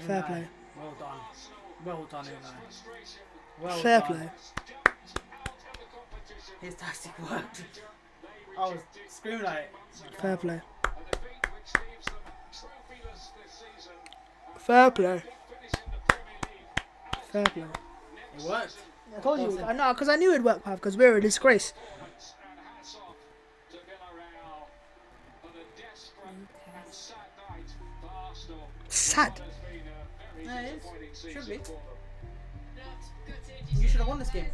A: Fair
C: Unai,
A: play.
C: Well done. Well done, Unai. Well
A: Fair
C: done.
A: play.
C: His tactic worked. I was screaming at it.
A: Fair play. Fair play. Fair play.
C: It worked.
A: I told you. I know, because I knew it'd work, Pav. Because we're a disgrace.
E: And hats off to Villarreal for the desperate and
A: sad.
C: Yeah, it is. Should be.
F: That's gutted.
C: You should have won this game.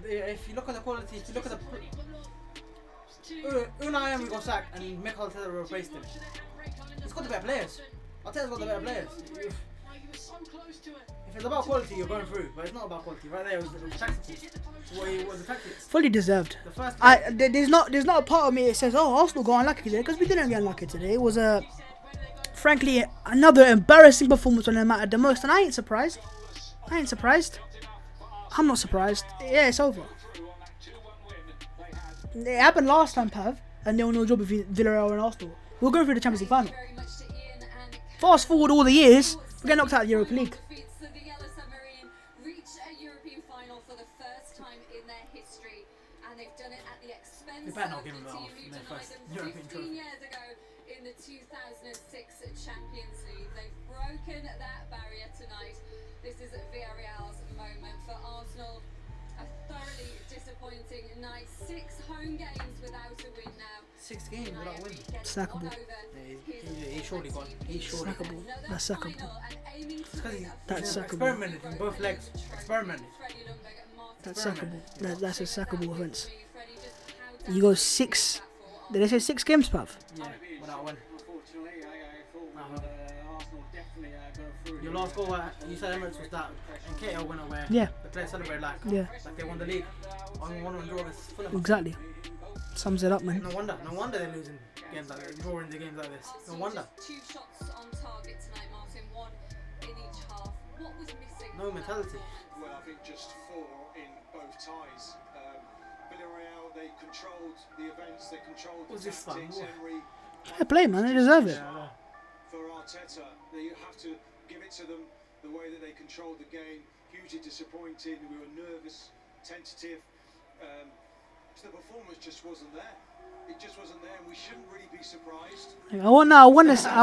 F: There's
C: If you look at the quality, if you look at the
F: Saka.
C: Unai Emery got sacked and Mikel Arteta replaced him. It's got the better players. Arteta's got the better players.
F: You were so close to it.
C: If it's about quality, you're going through, but it's not about quality. Right there, it was tactical. What was the tactics?
A: Fully deserved.
C: The first.
A: There's not a part of me that says, oh, Arsenal got unlucky today, because we didn't get unlucky today. It was frankly another embarrassing performance when it mattered the most, and I ain't surprised. I'm not surprised. Yeah, it's over. It happened last time, Pav, and 0-0 draw between Villarreal and Arsenal. We're going through the Champions League final.
D: Very much to Ian and
A: Fast forward all the years, we get knocked out of the Europa League.
D: defeats the Yellow Submarine reach a European final for the first time in their history, and they've done it at the expense
C: They better not
D: of
C: give
D: the
C: them that
D: team
C: off
D: who
C: in their
D: denied
C: first
D: them
C: European
D: 15
C: trophy.
D: years ago in the 2006 Champions League. They've broken that barrier tonight. This is Villarreal's moment. For Arsenal, a thoroughly disappointing night. 6 home games without a win now.
C: 6 games without a win.
A: Sackable.
C: He surely got. He surely got.
A: Sackable. That's sackable. That's
C: He's
A: sackable.
C: experimented in both legs. Experimented.
A: That's sackable. That's a sackable offence. You go 6. Did they say 6 games, Pav?
C: Yeah, without a win.
E: Unfortunately, I thought Arsenal definitely go through.
C: Your last goal, you said Emirates was that NKL winner where
A: Yeah.
C: the players celebrated like they won the league. On one draw with Fulham.
A: Exactly. Sums it up, man.
C: No wonder they're losing games like this, drawing the games like this. No wonder.
D: 2 shots on target tonight, Martin. 1 in each half. What was missing?
C: No mentality.
E: Well, I think just 4 in both ties. Villarreal, they controlled the events, they controlled the
C: What's this
E: tactics.
C: fun?
E: Henry,
A: Fair play, man. They deserve it.
C: Yeah, I know.
E: for Arteta, you have to give it to them, the way that they controlled the game. Hugely disappointing, we were nervous, tentative. The performance just wasn't there. It just wasn't there, and we shouldn't really be surprised.
A: I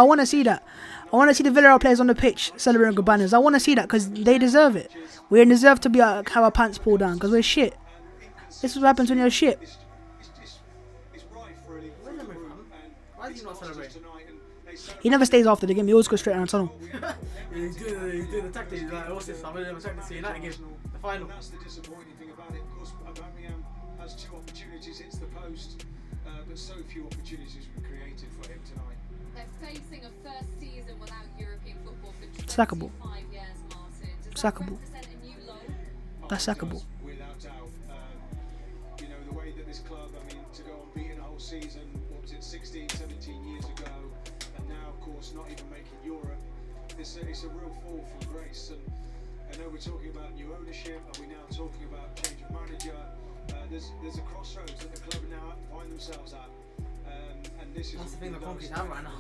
A: want to see that. I want to see the Villarreal players on the pitch celebrating good banners. I want to see that because they deserve it. We deserve to be have our pants pulled down because we're shit. This is what happens when you're shit.
E: It's rife for an
C: Where's Emery
E: improvement,
C: from?
E: and
C: Why is
E: it's
C: he not
E: not just
C: celebrating?
E: tonight, and they
A: He never stays after the game. He always goes straight down the tunnel.
C: He's doing the tactics. He's like, what's this? I'm going to tactics to United game. The final.
E: And that's the disappointing thing about it. Of course, Aubameyang has 2 opportunities, hits the post, but so few opportunities were created for him tonight.
D: They're facing a first season without European football for 25
A: Sackable.
D: years, Martin. Does that
A: Sackable.
D: represent a new low?
A: That's sackable.
E: Without doubt. You know, the way that this club, I mean, to go unbeaten a whole season, what was it, 16, 17 years ago, and now, of course, not even making Europe, it's a real fall from grace. And I know we're talking about new ownership, are we now talking about change of manager? There's a crossroads that the club now find themselves at. And this is
C: That's the thing the Conkies have right now.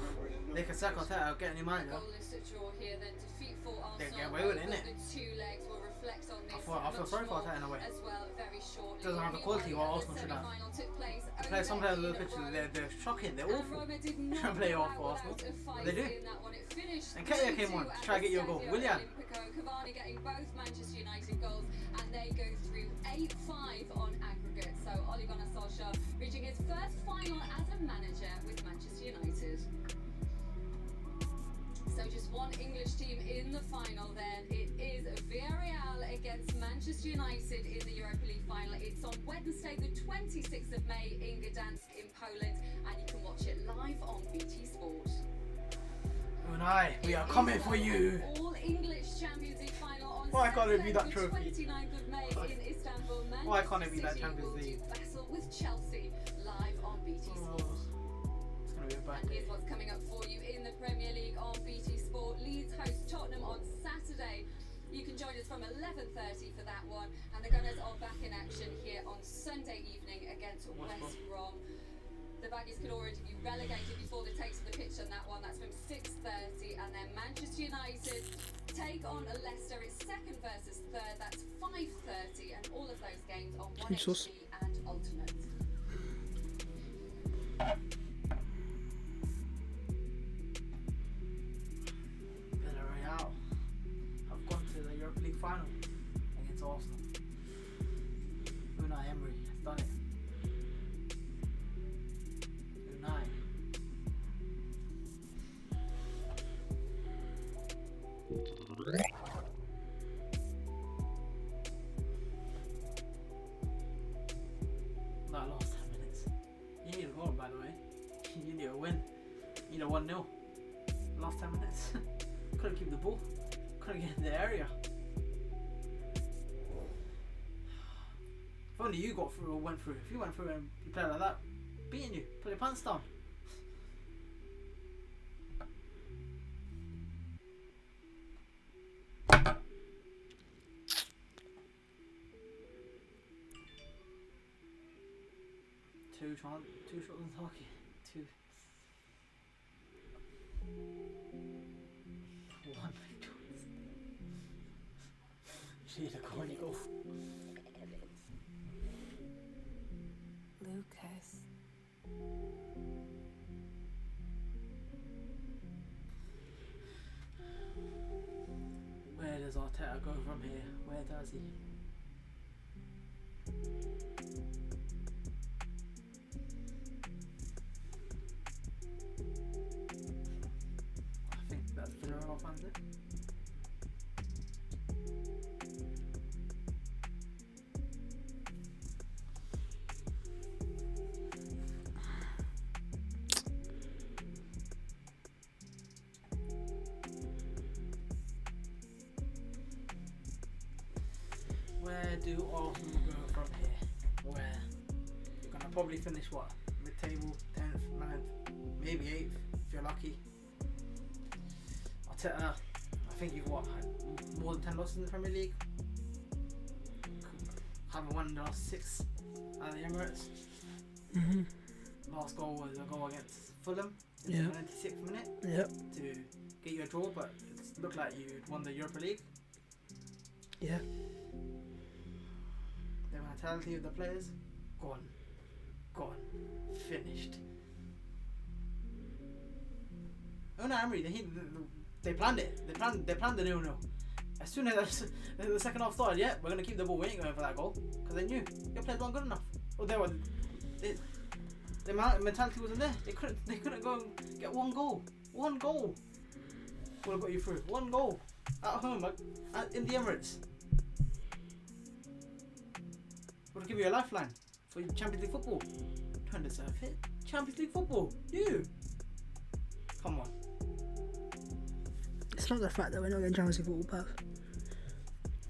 C: They can sack Arteta, get a new manager.
D: Goalless draw here, then defeat for Arsenal.
C: They get away with it, innit?
D: The 2 legs will reflect on this.
C: I feel sorry for Arteta in a way.
D: As well, very shortly.
C: Doesn't have the quality what Arsenal should have.
D: Semi-final took place
C: The players, some
D: over
C: players on the
D: in
C: pitch,
D: Rome.
C: they're shocking, they're
D: And
C: awful.
D: Roma did
C: Try and
D: not
C: play
D: go
C: off
D: out
C: for Arsenal.
D: without a fight
C: They do.
D: in that one. It finished
C: And Ketia came
D: 3-2
C: on to
D: at
C: try and get you a
D: the
C: goal.
D: Stadio
C: Willian.
D: Olimpico. Cavani getting both Manchester United goals, and they go through 8-5 on aggregate. So Ole Gunnar Solskjaer reaching his first final as a manager with Manchester United. So just one English team in the final then. It is Villarreal against Manchester United in the Europa League final. It's on Wednesday the 26th of May in Gdansk in Poland, and you can watch it live on BT Sport.
C: Unai, we are coming for you.
D: All English Champions League final on
C: Why can't it be
D: Saturday,
C: that trophy?
D: the 29th of May in Istanbul.
C: Why can't it be that
D: Manchester City
C: Champions
D: will do
C: League?
D: battle with Chelsea live on BT Sport.
C: It's going to be a bad
D: And
C: day.
D: here's what's coming up for you in the Premier League on BT Sport. Leeds host Tottenham on Saturday. You can join us from 11:30 for that one. And the Gunners are back in action here on Sunday evening against West Brom. The Baggies could already be relegated before they take to the pitch on that one. That's from 6:30. And then Manchester United take on Leicester. It's second versus third. That's 5:30. And all of those games on
A: Jesus.
D: 1HD and Ultimate.
C: Villarreal have gone to the Europa League final against Arsenal. Unai Emery has done it. Unai. 1-0. Last 10 minutes. Couldn't keep the ball. Couldn't get in the area. If only you got through or went through. If you went through and you played like that, beating you, put your pants down. Two shots on target. Two. One big chance. Need a corny goal.
F: Lucas.
C: Where does Arteta go from here? Where does he? I think that's Villarreal fans it. Where do Arsenal go from here? Where? You're gonna probably finish what? Mid-table, 10th, 9th, maybe 8th if you're lucky. Arteta, I think you've what? Had more than 10 losses in the Premier League. Haven't won the last 6 at the Emirates. Last goal was a goal against Fulham in the 96th minute to get you a draw, but it looked like you'd won the Europa League.
A: Yeah.
C: The mentality of the players, gone, finished. Oh no, Emery, they planned it. They planned the 0-0. As soon as the second half started, yeah, we're gonna keep the ball. We ain't going for that goal because they knew your players weren't good enough. Or the mentality wasn't there. They couldn't go and get one goal. One goal would have got you through. One goal at home in the Emirates. Would have given you a lifeline for Champions League football. Don't deserve it. Champions League football. You. Come on.
A: It's not the fact that we're not getting Champions League football, Pav.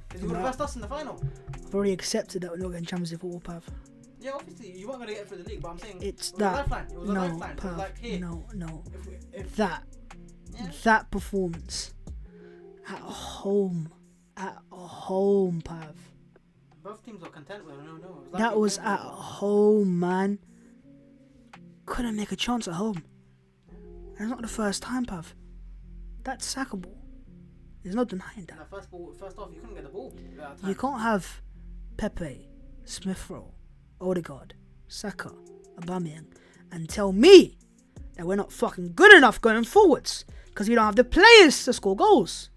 C: Because you would have versed us in the final.
A: I've already accepted that we're not getting Champions League football, Pav.
C: Yeah, obviously you weren't going to get it through the league, but I'm saying
A: It's
C: it was
A: that.
C: a lifeline. It was a lifeline.
A: Pav,
C: It was like, here,
A: no.
C: if
A: That
C: yeah.
A: that performance at home, Pav.
C: Both teams were content with it. No. It was like
A: That
C: you
A: was
C: played
A: at
C: with it.
A: home, man. Couldn't make a chance at home. And it's not the first time, Pav. That's sackable. There's no denying
C: In
A: that.
C: the first off, you couldn't get the ball.
A: You can't have Pepe, Smith Rowe, Odegaard, Saka, Aubameyang, and tell me that we're not fucking good enough going forwards because we don't have the players to score goals.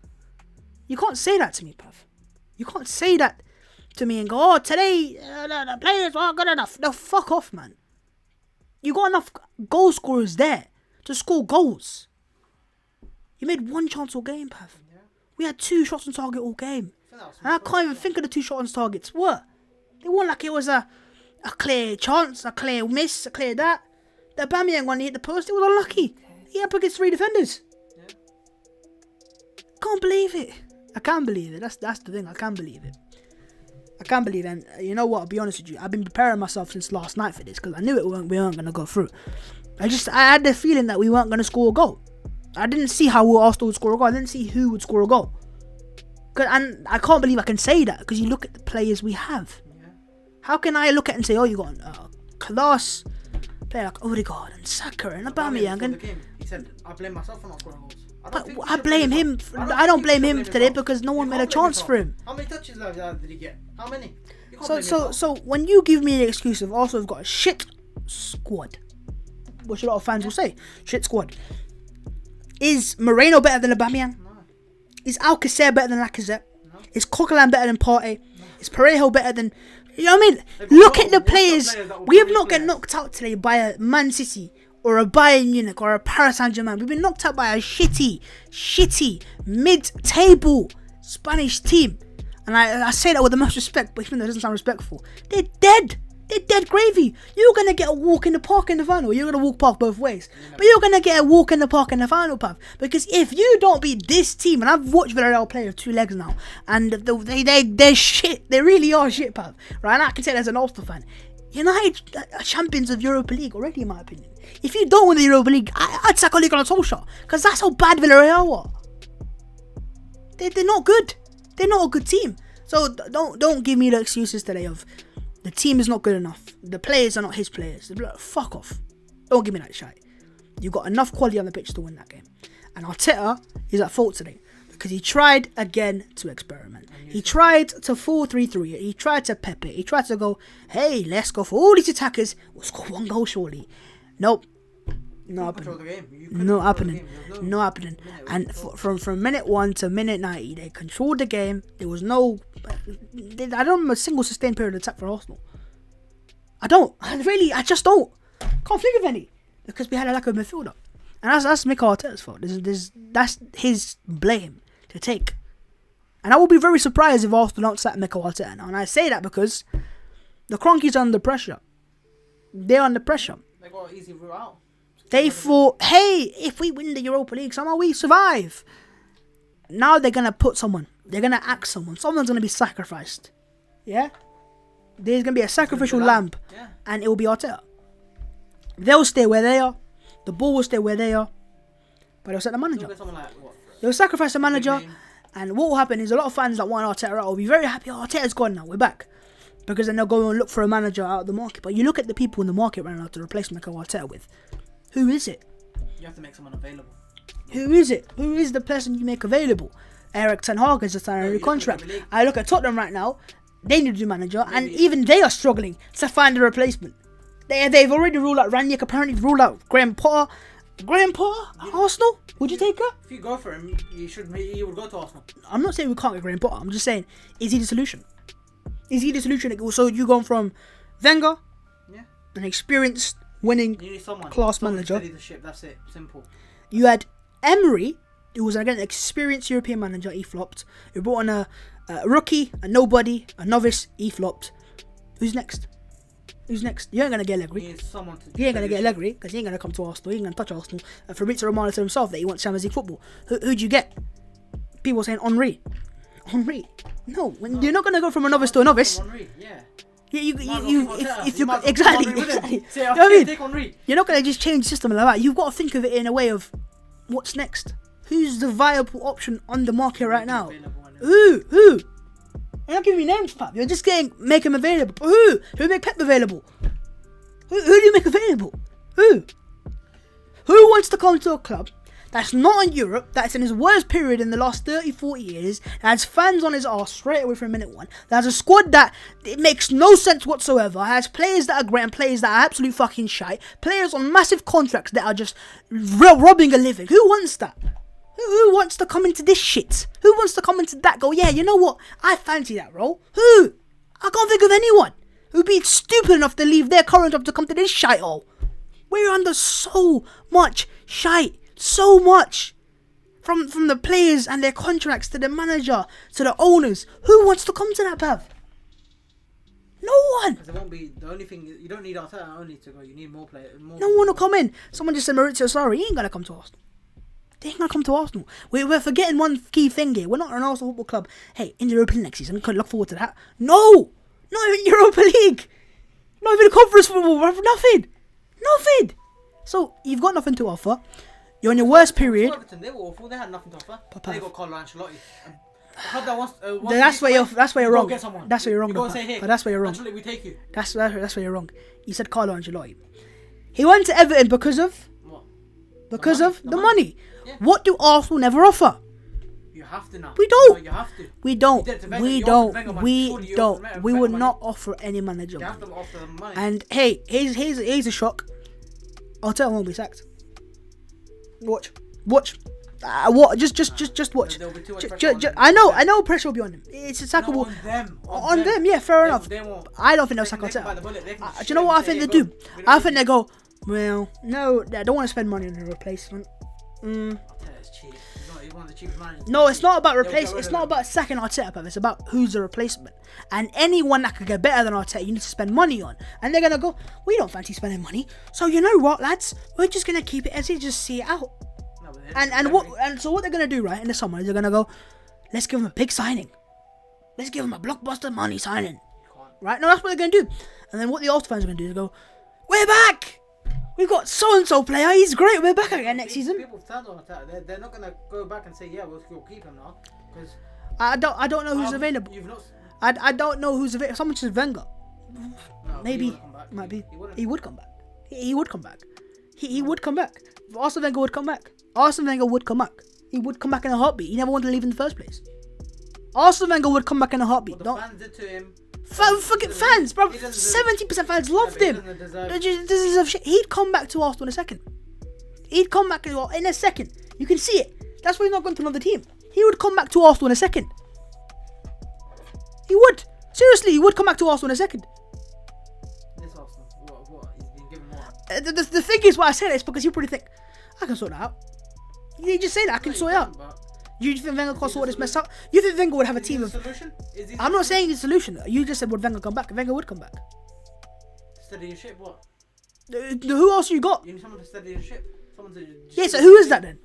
A: You can't say that to me, Pav. You can't say that to me and go, oh, today the players aren't good enough. No, fuck off, man. You got enough goal scorers there to score goals. You made one chance all game, Pav.
C: Yeah.
A: We had 2 shots on target all game.
C: I think that was
A: And I can't even think of the 2 shots on targets. What? They weren't like it was a clear chance, a clear miss, a clear that. The Aubameyang one, he hit the post. It was unlucky. He had up against 3 defenders.
C: Yeah.
A: Can't believe it. I can't believe it. That's the thing. I can't believe it. I can't believe it. And you know what? I'll be honest with you. I've been preparing myself since last night for this because I knew we weren't going to go through. I had the feeling that we weren't going to score a goal. I didn't see how Arsenal would score a goal. I didn't see who would score a goal. And I can't believe I can say that because you look at the players we have.
C: Yeah.
A: How can I look at it and say, oh, you got a class player like Odegaard and Saka and Aubameyang
C: Before
A: and
C: the game, he said, I blame myself for not scoring goals.
A: but I blame him. I don't blame him today because no one made a chance for him.
C: How many touches did he get? How many? You can't
A: So
C: blame yourself.
A: so when you give me the excuse of Arsenal have got a shit squad, which a lot of fans will say, shit squad. Is Moreno better than Aubameyang?
C: No.
A: Is Alcacer better than Lacazette?
C: No.
A: Is Coquelin better than Partey? Is Parejo better than... You know what I mean?
C: They've
A: Look
C: got
A: at the
C: worse
A: players.
C: players that will
A: We have
C: probably
A: not get
C: play.
A: knocked out today by a Man City or a Bayern Munich or a Paris Saint-Germain. We've been knocked out by a shitty, mid-table Spanish team. And I say that with the most respect, but even though it doesn't sound respectful. They're dead. they're dead gravy. You're gonna get a walk in the park in the final. You're gonna walk park both ways, but you're gonna get a walk in the park in the final, Pav. Because if you don't beat this team, and I've watched Villarreal play with 2 legs now, and they're shit. They really are shit, Pav. Right? And I can say that as an Arsenal fan. United are champions of Europa League already, in my opinion. If you don't win the Europa League, I'd sack Ole Gunnar Solskjaer, because that's how bad Villarreal are. They're not good. They're not a good team. So don't give me the excuses today of the team is not good enough. The players are not his players. Fuck off. Don't give me that shit. You got enough quality on the pitch to win that game. And Arteta is at fault today because he tried again to experiment. He tried to 4-3-3. He tried to pep it. He tried to go, hey, let's go for all these attackers. We'll score 1 goal surely. Nope. Not happening. Not happening. Not happening. And from minute 1 to minute 90, they controlled the game. There was no... I don't remember a single sustained period of attack for Arsenal. I just don't. Can't think of any. Because we had a lack of midfielder. And that's Mikel Arteta's fault. That's his blame to take. And I will be very surprised if Arsenal don't sack Mikel Arteta now. And I say that because the Cronkies are under pressure. They're under pressure.
C: They got an easy route out.
A: They thought, hey, if we win the Europa League, somehow we survive. Now they're going to put someone. They're going to axe someone. Someone's going to be sacrificed. Yeah? There's going to be a sacrificial lamb.
C: Yeah.
A: And it will be Arteta. They'll stay where they are. The ball will stay where they are. But they'll set the manager. They'll sacrifice the manager. And what will happen is a lot of fans that want Arteta out will be very happy. Oh, Arteta's gone now. We're back. Because then they'll go and look for a manager out of the market. But you look at the people in the market right now to replace Mikel Arteta with. Who is it?
C: You have to make someone available.
A: Who is it? Who is the person you make available? Eric Ten Hag is just signing a new contract. I look at Tottenham right now. They need a new manager. And even they are struggling to find a replacement. They've already ruled out Ranić. Apparently ruled out Graham Potter. Graham Potter? Arsenal? Would you take her?
C: If you go for him, he would go to Arsenal.
A: I'm not saying we can't get Graham Potter. I'm just saying, is he the solution? Is he the solution? So you gone from Wenger, an experienced, winning, class manager.
C: Steady the ship. That's it. Simple.
A: You had Emery, who was again an experienced European manager. He flopped. You brought on a rookie, a nobody, a novice. He flopped. Who's next? Who's next? You ain't gonna get Allegri. You ain't gonna get Allegri because he ain't gonna come to Arsenal. He ain't gonna touch Arsenal. And Fabrizio Romano to himself that he wants Champions League football. Who'd you get? People saying Henry. Henry. No, you're not gonna go from a novice to a novice.
C: Henry, yeah.
A: If you exactly. You know what I mean? You're not gonna just change the system like that. You've got to think of it in a way of what's next. Who's the viable option on the market right now? Who? You're not giving me names, Pap. You're just make him available. But who? Who make Pep available? Who do you make available? Who? Who wants to come to a club that's not in Europe, that's in his worst period in the last 30, 40 years, that has fans on his arse straight away from minute 1, that has a squad that it makes no sense whatsoever, has players that are great and players that are absolute fucking shite, players on massive contracts that are just robbing a living? Who wants that? Who wants to come into this shit? Who wants to come into that? Go, yeah, you know what? I fancy that role. Who? I can't think of anyone who'd be stupid enough to leave their current job to come to this shite hole. We're under so much shite. So much. From the players and their contracts to the manager to the owners. Who wants to come to that, Pav? No one.
C: Because it won't be the only thing. You don't need Arteta only to go. You need more players.
A: No one will come in. Someone just said Maurizio Sarri. He ain't gonna come to Arsenal. They ain't gonna come to Arsenal. We're forgetting one key thing here. We're not an Arsenal football club. Hey, in the Europa League next season, can look forward to that. No, not even Europa League. Not even a conference football. Nothing. So you've got nothing to offer. You're in your worst period.
C: They were awful. They had nothing to offer.
A: Papa.
C: They got Carlo Ancelotti.
A: That's where you're wrong. That's where you're wrong.
C: But
A: that's where you're wrong.
C: Ancelotti, we take you.
A: That's where you're wrong. You said Carlo Ancelotti. He went to Everton because of
C: What?
A: the money.
C: Yeah.
A: What do Arsenal never offer?
C: You have to now.
A: We don't.
C: No, you have to.
A: We don't.
C: You did it to Wenger.
A: We
C: You
A: don't.
C: offered Wenger money.
A: We
C: Surely you
A: don't.
C: offered
A: We
C: Wenger
A: would
C: money.
A: not offer any manager
C: You have
A: money.
C: to offer them money.
A: And hey, here's a shock. Arteta won't be sacked. Watch. What? Just watch.
C: There'll be too much pressure on them.
A: I know pressure will be on him. It's attackable.
C: No, on them.
A: On them, yeah, fair enough.
C: They won't.
A: I don't think they'll sack
C: They can bite the
A: Arteta.
C: bullet. They can
A: Do you know what I
C: say,
A: think
C: "Hey,
A: they do?
C: go. We don't
A: I
C: need
A: think
C: you."
A: they go, well, no, I don't want to spend money on a replacement.
C: Arteta's cheap. one of the cheapest managers.
A: No, it's not about
C: They'll get
A: replace.
C: rid
A: It's
C: of
A: not
C: him.
A: about sacking Arteta, bruv. It's about who's the replacement. And anyone that could get better than Arteta, you need to spend money on. And they're gonna go, we don't fancy spending money. So you know what, lads? We're just gonna keep it as it, just see it out.
C: No, but
A: And what they're gonna do, right, in the summer is they're gonna go, let's give him a big signing. Let's give him a blockbuster money signing. Right? No, that's what they're gonna do. And then what the Arsenal fans are gonna do is go, we're back! We've got so-and-so player, he's great, we're back again next season.
C: People have turned on Arteta. They're not gonna go back and say, yeah, we'll keep him now. Because
A: I don't know who's available.
C: You've not.
A: I don't know who's available. Someone says Wenger.
C: No,
A: Maybe,
C: he wouldn't come back.
A: might be.
C: wouldn't.
A: He would come back. He would come back. He would come back. Arsene Wenger would come back. Arsene Wenger would come back. He would come back in a heartbeat. He never wanted to leave in the first place. Arsene Wenger would come back in a heartbeat.
C: What the
A: Don't
C: fans did to him.
A: fucking fans, bro.
C: He doesn't
A: 70% fans loved him.
C: He doesn't deserve.
A: This is a shit. He'd come back to Arsenal in a second. He'd come back in a second. You can see it. That's why he's not going to another team. He would come back to Arsenal in a second. He would. Seriously, he would come back to Arsenal in a second.
C: This Arsenal. What? He's been given what?
A: The thing is, why I say that is because you probably think, I can sort that out. You just say that, I can sort it out.
C: But
A: You think Wenger can sort this mess out? You think Wenger would have a
C: is he
A: team
C: the
A: of...
C: solution? Is he
A: I'm not saying he's the solution. You just said would Wenger come back. Wenger would come back.
C: steady your ship. What?
A: Who else you got?
C: You need someone to steady your ship. Someone to.
A: Yeah, so who is that then?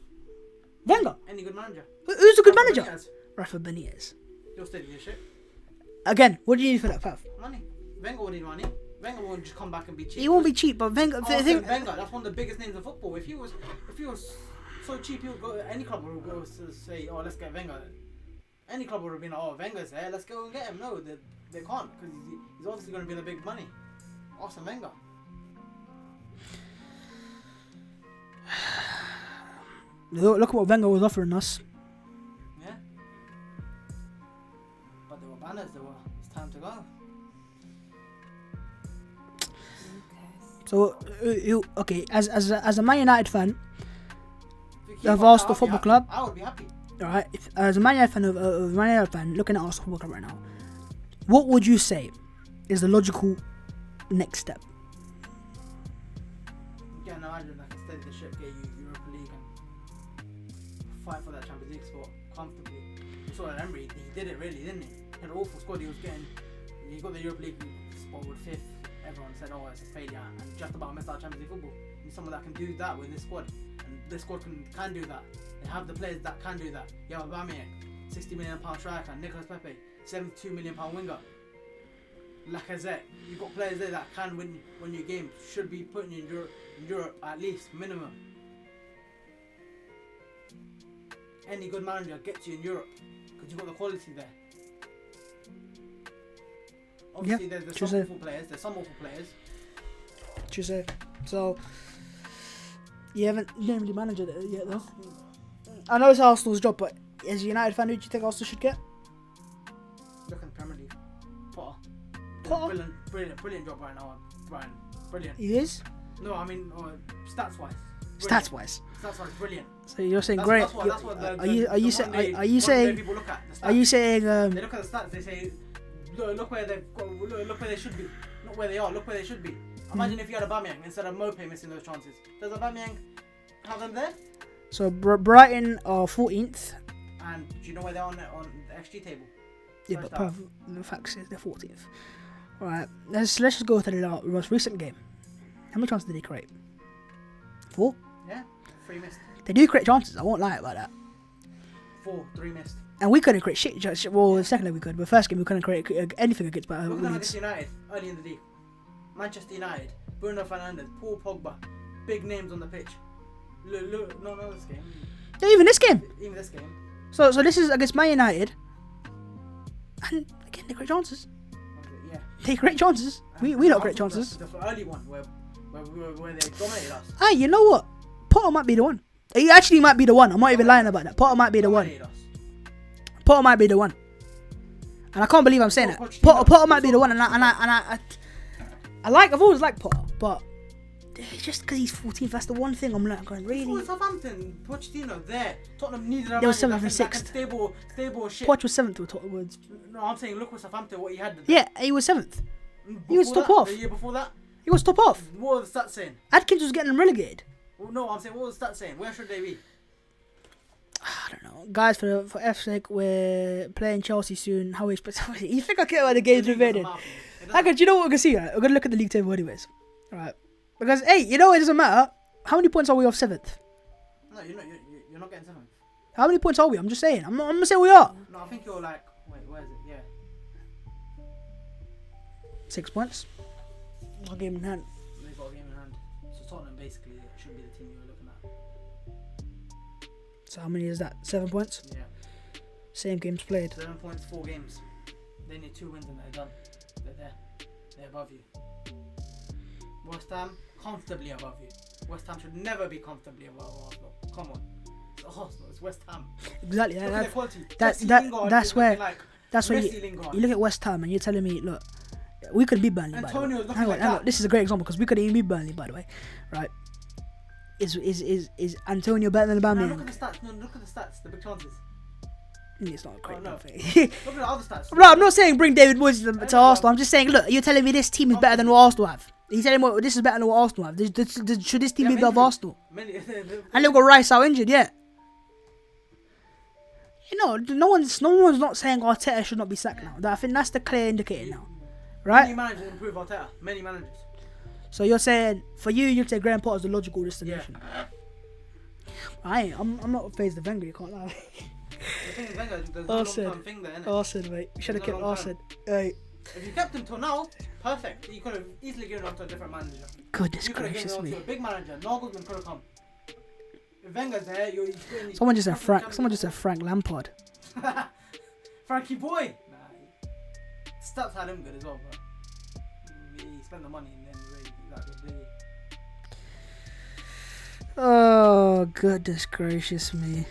A: Wenger.
C: Any good manager.
A: Who's a good
C: Rafa
A: manager?
C: Benitez.
A: Rafa Benitez.
C: He'll steady your ship.
A: Again, what do you need for that, Pav?
C: Money. Wenger will need money. Wenger won't just come back and be cheap.
A: He won't be cheap, but Wenger...
C: Wenger, that's one of the biggest names in football. If he was so cheap, he would go. Any club would go to say, "Oh, let's get Wenger." Any club would have been, "Oh, Wenger's there, let's go and get him." No, they can't because he's obviously going to be the big money. Arsene Wenger.
A: Look at what Wenger was offering us.
C: Yeah. But there were banners. It's time to go.
A: So, okay, as a Man United fan,
C: If
A: Of
C: he-
A: Arsenal
C: I'd be
A: Football
C: happy.
A: Club.
C: I would be happy.
A: alright, as a Man United fan, looking at Arsenal Football Club right now, what would you say is the logical next step?
C: Get an Ireland that can steady the ship, get you Europa League, and fight for that Champions League spot comfortably. You saw that Emery, he did it really, didn't he? He had an awful squad. He got the Europa League spot with fifth. Everyone said, "Oh, it's a failure," and just about missed out Champions League football. You need someone that can do that with this squad, and this squad can do that. They have the players that can do that. You have Aubameyang, £60 million striker, Nicolas Pepe, £72 million winger. Lacazette, you've got players there that can win your game. Should be putting you in Europe at least minimum. Any good manager gets you in Europe because you've got the quality there. Obviously, there's
A: true
C: some
A: say.
C: awful players. There's some awful players.
A: What you say? So, you haven't named the manager yet, though. I know it's Arsenal's job, but as a United fan, who do you think Arsenal should get?
C: Look at the Premier League. Potter.
A: Potter?
C: Brilliant job right now, Brian. Brilliant.
A: He is?
C: No, I mean stats wise.
A: Stats-wise.
C: Stats wise, brilliant.
A: So you're saying
C: That's,
A: great.
C: That's what, that's what the,
A: are you
C: the modern
A: saying?
C: day-
A: Are you
C: modern day
A: saying?
C: people look at the stats.
A: Are you saying?
C: They look at the stats. They say, look where they've got. Look where they should be. Not where they are. Look where they should be. Imagine if you had Aubameyang instead of Mope missing those chances. Does Aubameyang have them there?
A: So Brighton are 14th.
C: And do you know where they're on the XG table?
A: Yeah,
C: First
A: but
C: half.
A: the fact is they're 14th. Alright, let's just go to the most recent game. How many chances did they create? 4?
C: Yeah, 3 missed.
A: They do create chances, I won't lie about that.
C: 3 missed.
A: And we couldn't create shit. Well, the second game we could, but first game we couldn't create anything against
C: Look at them
A: Leeds.
C: against United early in the league. Manchester United, Bruno Fernandes, Paul Pogba, big names on the pitch. Look, not this game.
A: Yeah, even this game.
C: Even this game.
A: So this is against Man United. And again, they create chances.
C: Yeah.
A: They create chances. We don't create chances.
C: The early one where they dominated us.
A: Hey, you know what? Potter might be the one. He actually might be the one. I'm not even lying about that. Potter might be the one.
C: Dominated us.
A: Potter might be the one. And I can't believe I'm saying that. Potter might be the one. And I've always liked Potter, but just because he's 14th, that's the one thing I'm like going,
C: Before
A: really?
C: Southampton, Pochettino there. Tottenham needed a
A: They were
C: manager
A: 7th and
C: that can
A: 6th.
C: stable shit.
A: Potter was 7th with Tottenham.
C: No, I'm saying look what Southampton what he had.
A: Yeah, he was 7th. He was
C: Before
A: top
C: that,
A: off.
C: The year before that,
A: He was top off.
C: what were the stats saying?
A: Atkins was getting them relegated.
C: Well, no, I'm saying what was the stats saying? Where should they be?
A: I don't know, guys. For F's sake, we're playing Chelsea soon. How we expect? You think I care about the games we've made? Do you know what we can see? Right? We're gonna look at the league table anyways. Right? Because hey, you know it doesn't matter. How many points are we off 7th?
C: No, you're not getting 7th.
A: How many points are we? I'm just saying. I'm not saying we are.
C: No, I think you're like. Wait, where is it? Yeah.
A: 6 points. One game in hand.
C: They've got a game in hand. So Tottenham basically should be the team you're looking at.
A: So how many is that? 7 points.
C: Yeah.
A: Same games played.
C: 7 points, 4 games. They need 2 wins and they're done. They're there. They're above you. West Ham, comfortably above you. West Ham should never be comfortably above Arsenal. Come on. It's Arsenal, it's West Ham.
A: Exactly.
C: Look at their quality.
A: That's where you look at West Ham and you're telling me, look, we could beat Burnley.
C: Antonio's looking
A: Hang
C: like
A: on.
C: that.
A: This is a great example because we could even beat Burnley, by the way, right? Is Antonio better than
C: No,
A: Aubameyang?
C: look at the stats. No, look at the stats. The big chances.
A: It's not a great
C: no.
A: thing.
C: Look at the other stats.
A: Bro, I'm not saying bring David Moyes to Arsenal. I'm just saying, look, you're telling me this team is better than what Arsenal have. He's telling me this is better than what Arsenal have. Should this team be above Arsenal? And they've got Rice out injured, yeah. You know, no one's not saying Arteta should not be sacked now. I think that's the clear indicator now, right?
C: Many managers improve Arteta. Many managers.
A: So you're saying for you'd say Graham Potter's the logical destination. I'm not phased of Wenger. You can't lie.
C: The thing is, Wenger, there's no
A: Arsene.
C: long-term thing there, innit?
A: Arsene, mate. You should have
C: There's
A: kept
C: no long
A: Arsene. Hey,
C: If you kept him till now, perfect. You could have easily given him to a different manager.
A: goodness
C: You could have given
A: gracious
C: him
A: me.
C: to a big manager. Nagelsmann could have come. If Wenger's there, you're
A: Someone just said Frank Lampard.
C: Frankie Boy. Nah, Stats had him good as well, bro. He spent the money and then he got good.
A: Oh, goodness gracious me.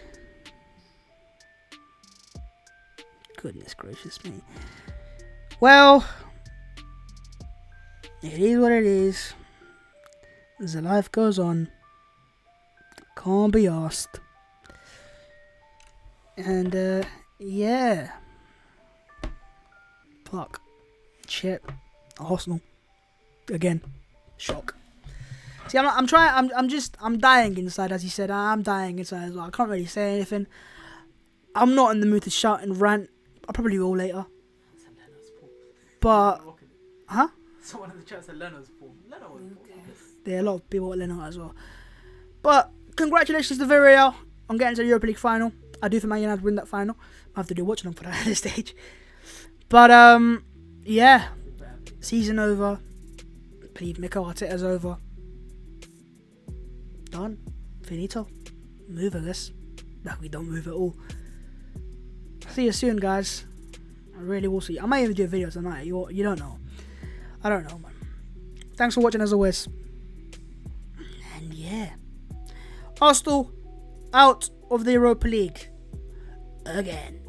A: Goodness gracious me. Well, it is what it is. As the life goes on, can't be asked. And, yeah. Fuck. Shit. Arsenal. Again. Shock. See, I'm dying inside, as you said. I'm dying inside as well. I can't really say anything. I'm not in the mood to shout and rant. I probably will later. But, huh?
C: Someone in the chat said Leno's poor. Leno was poor.
A: There are a lot of people at Leno as well. But, congratulations to Villarreal on getting to the Europa League final. I do think Man United win that final. I have to do watching them for that at this stage. But, yeah. Season over. Believe Mikel Arteta's over. Done. Finito. Move, I guess. No, we don't move at all. See you soon, guys. I really will see you. I might even do a video tonight. You don't know. I don't know, man. Thanks for watching as always. And yeah. Arsenal out of the Europa League. Again.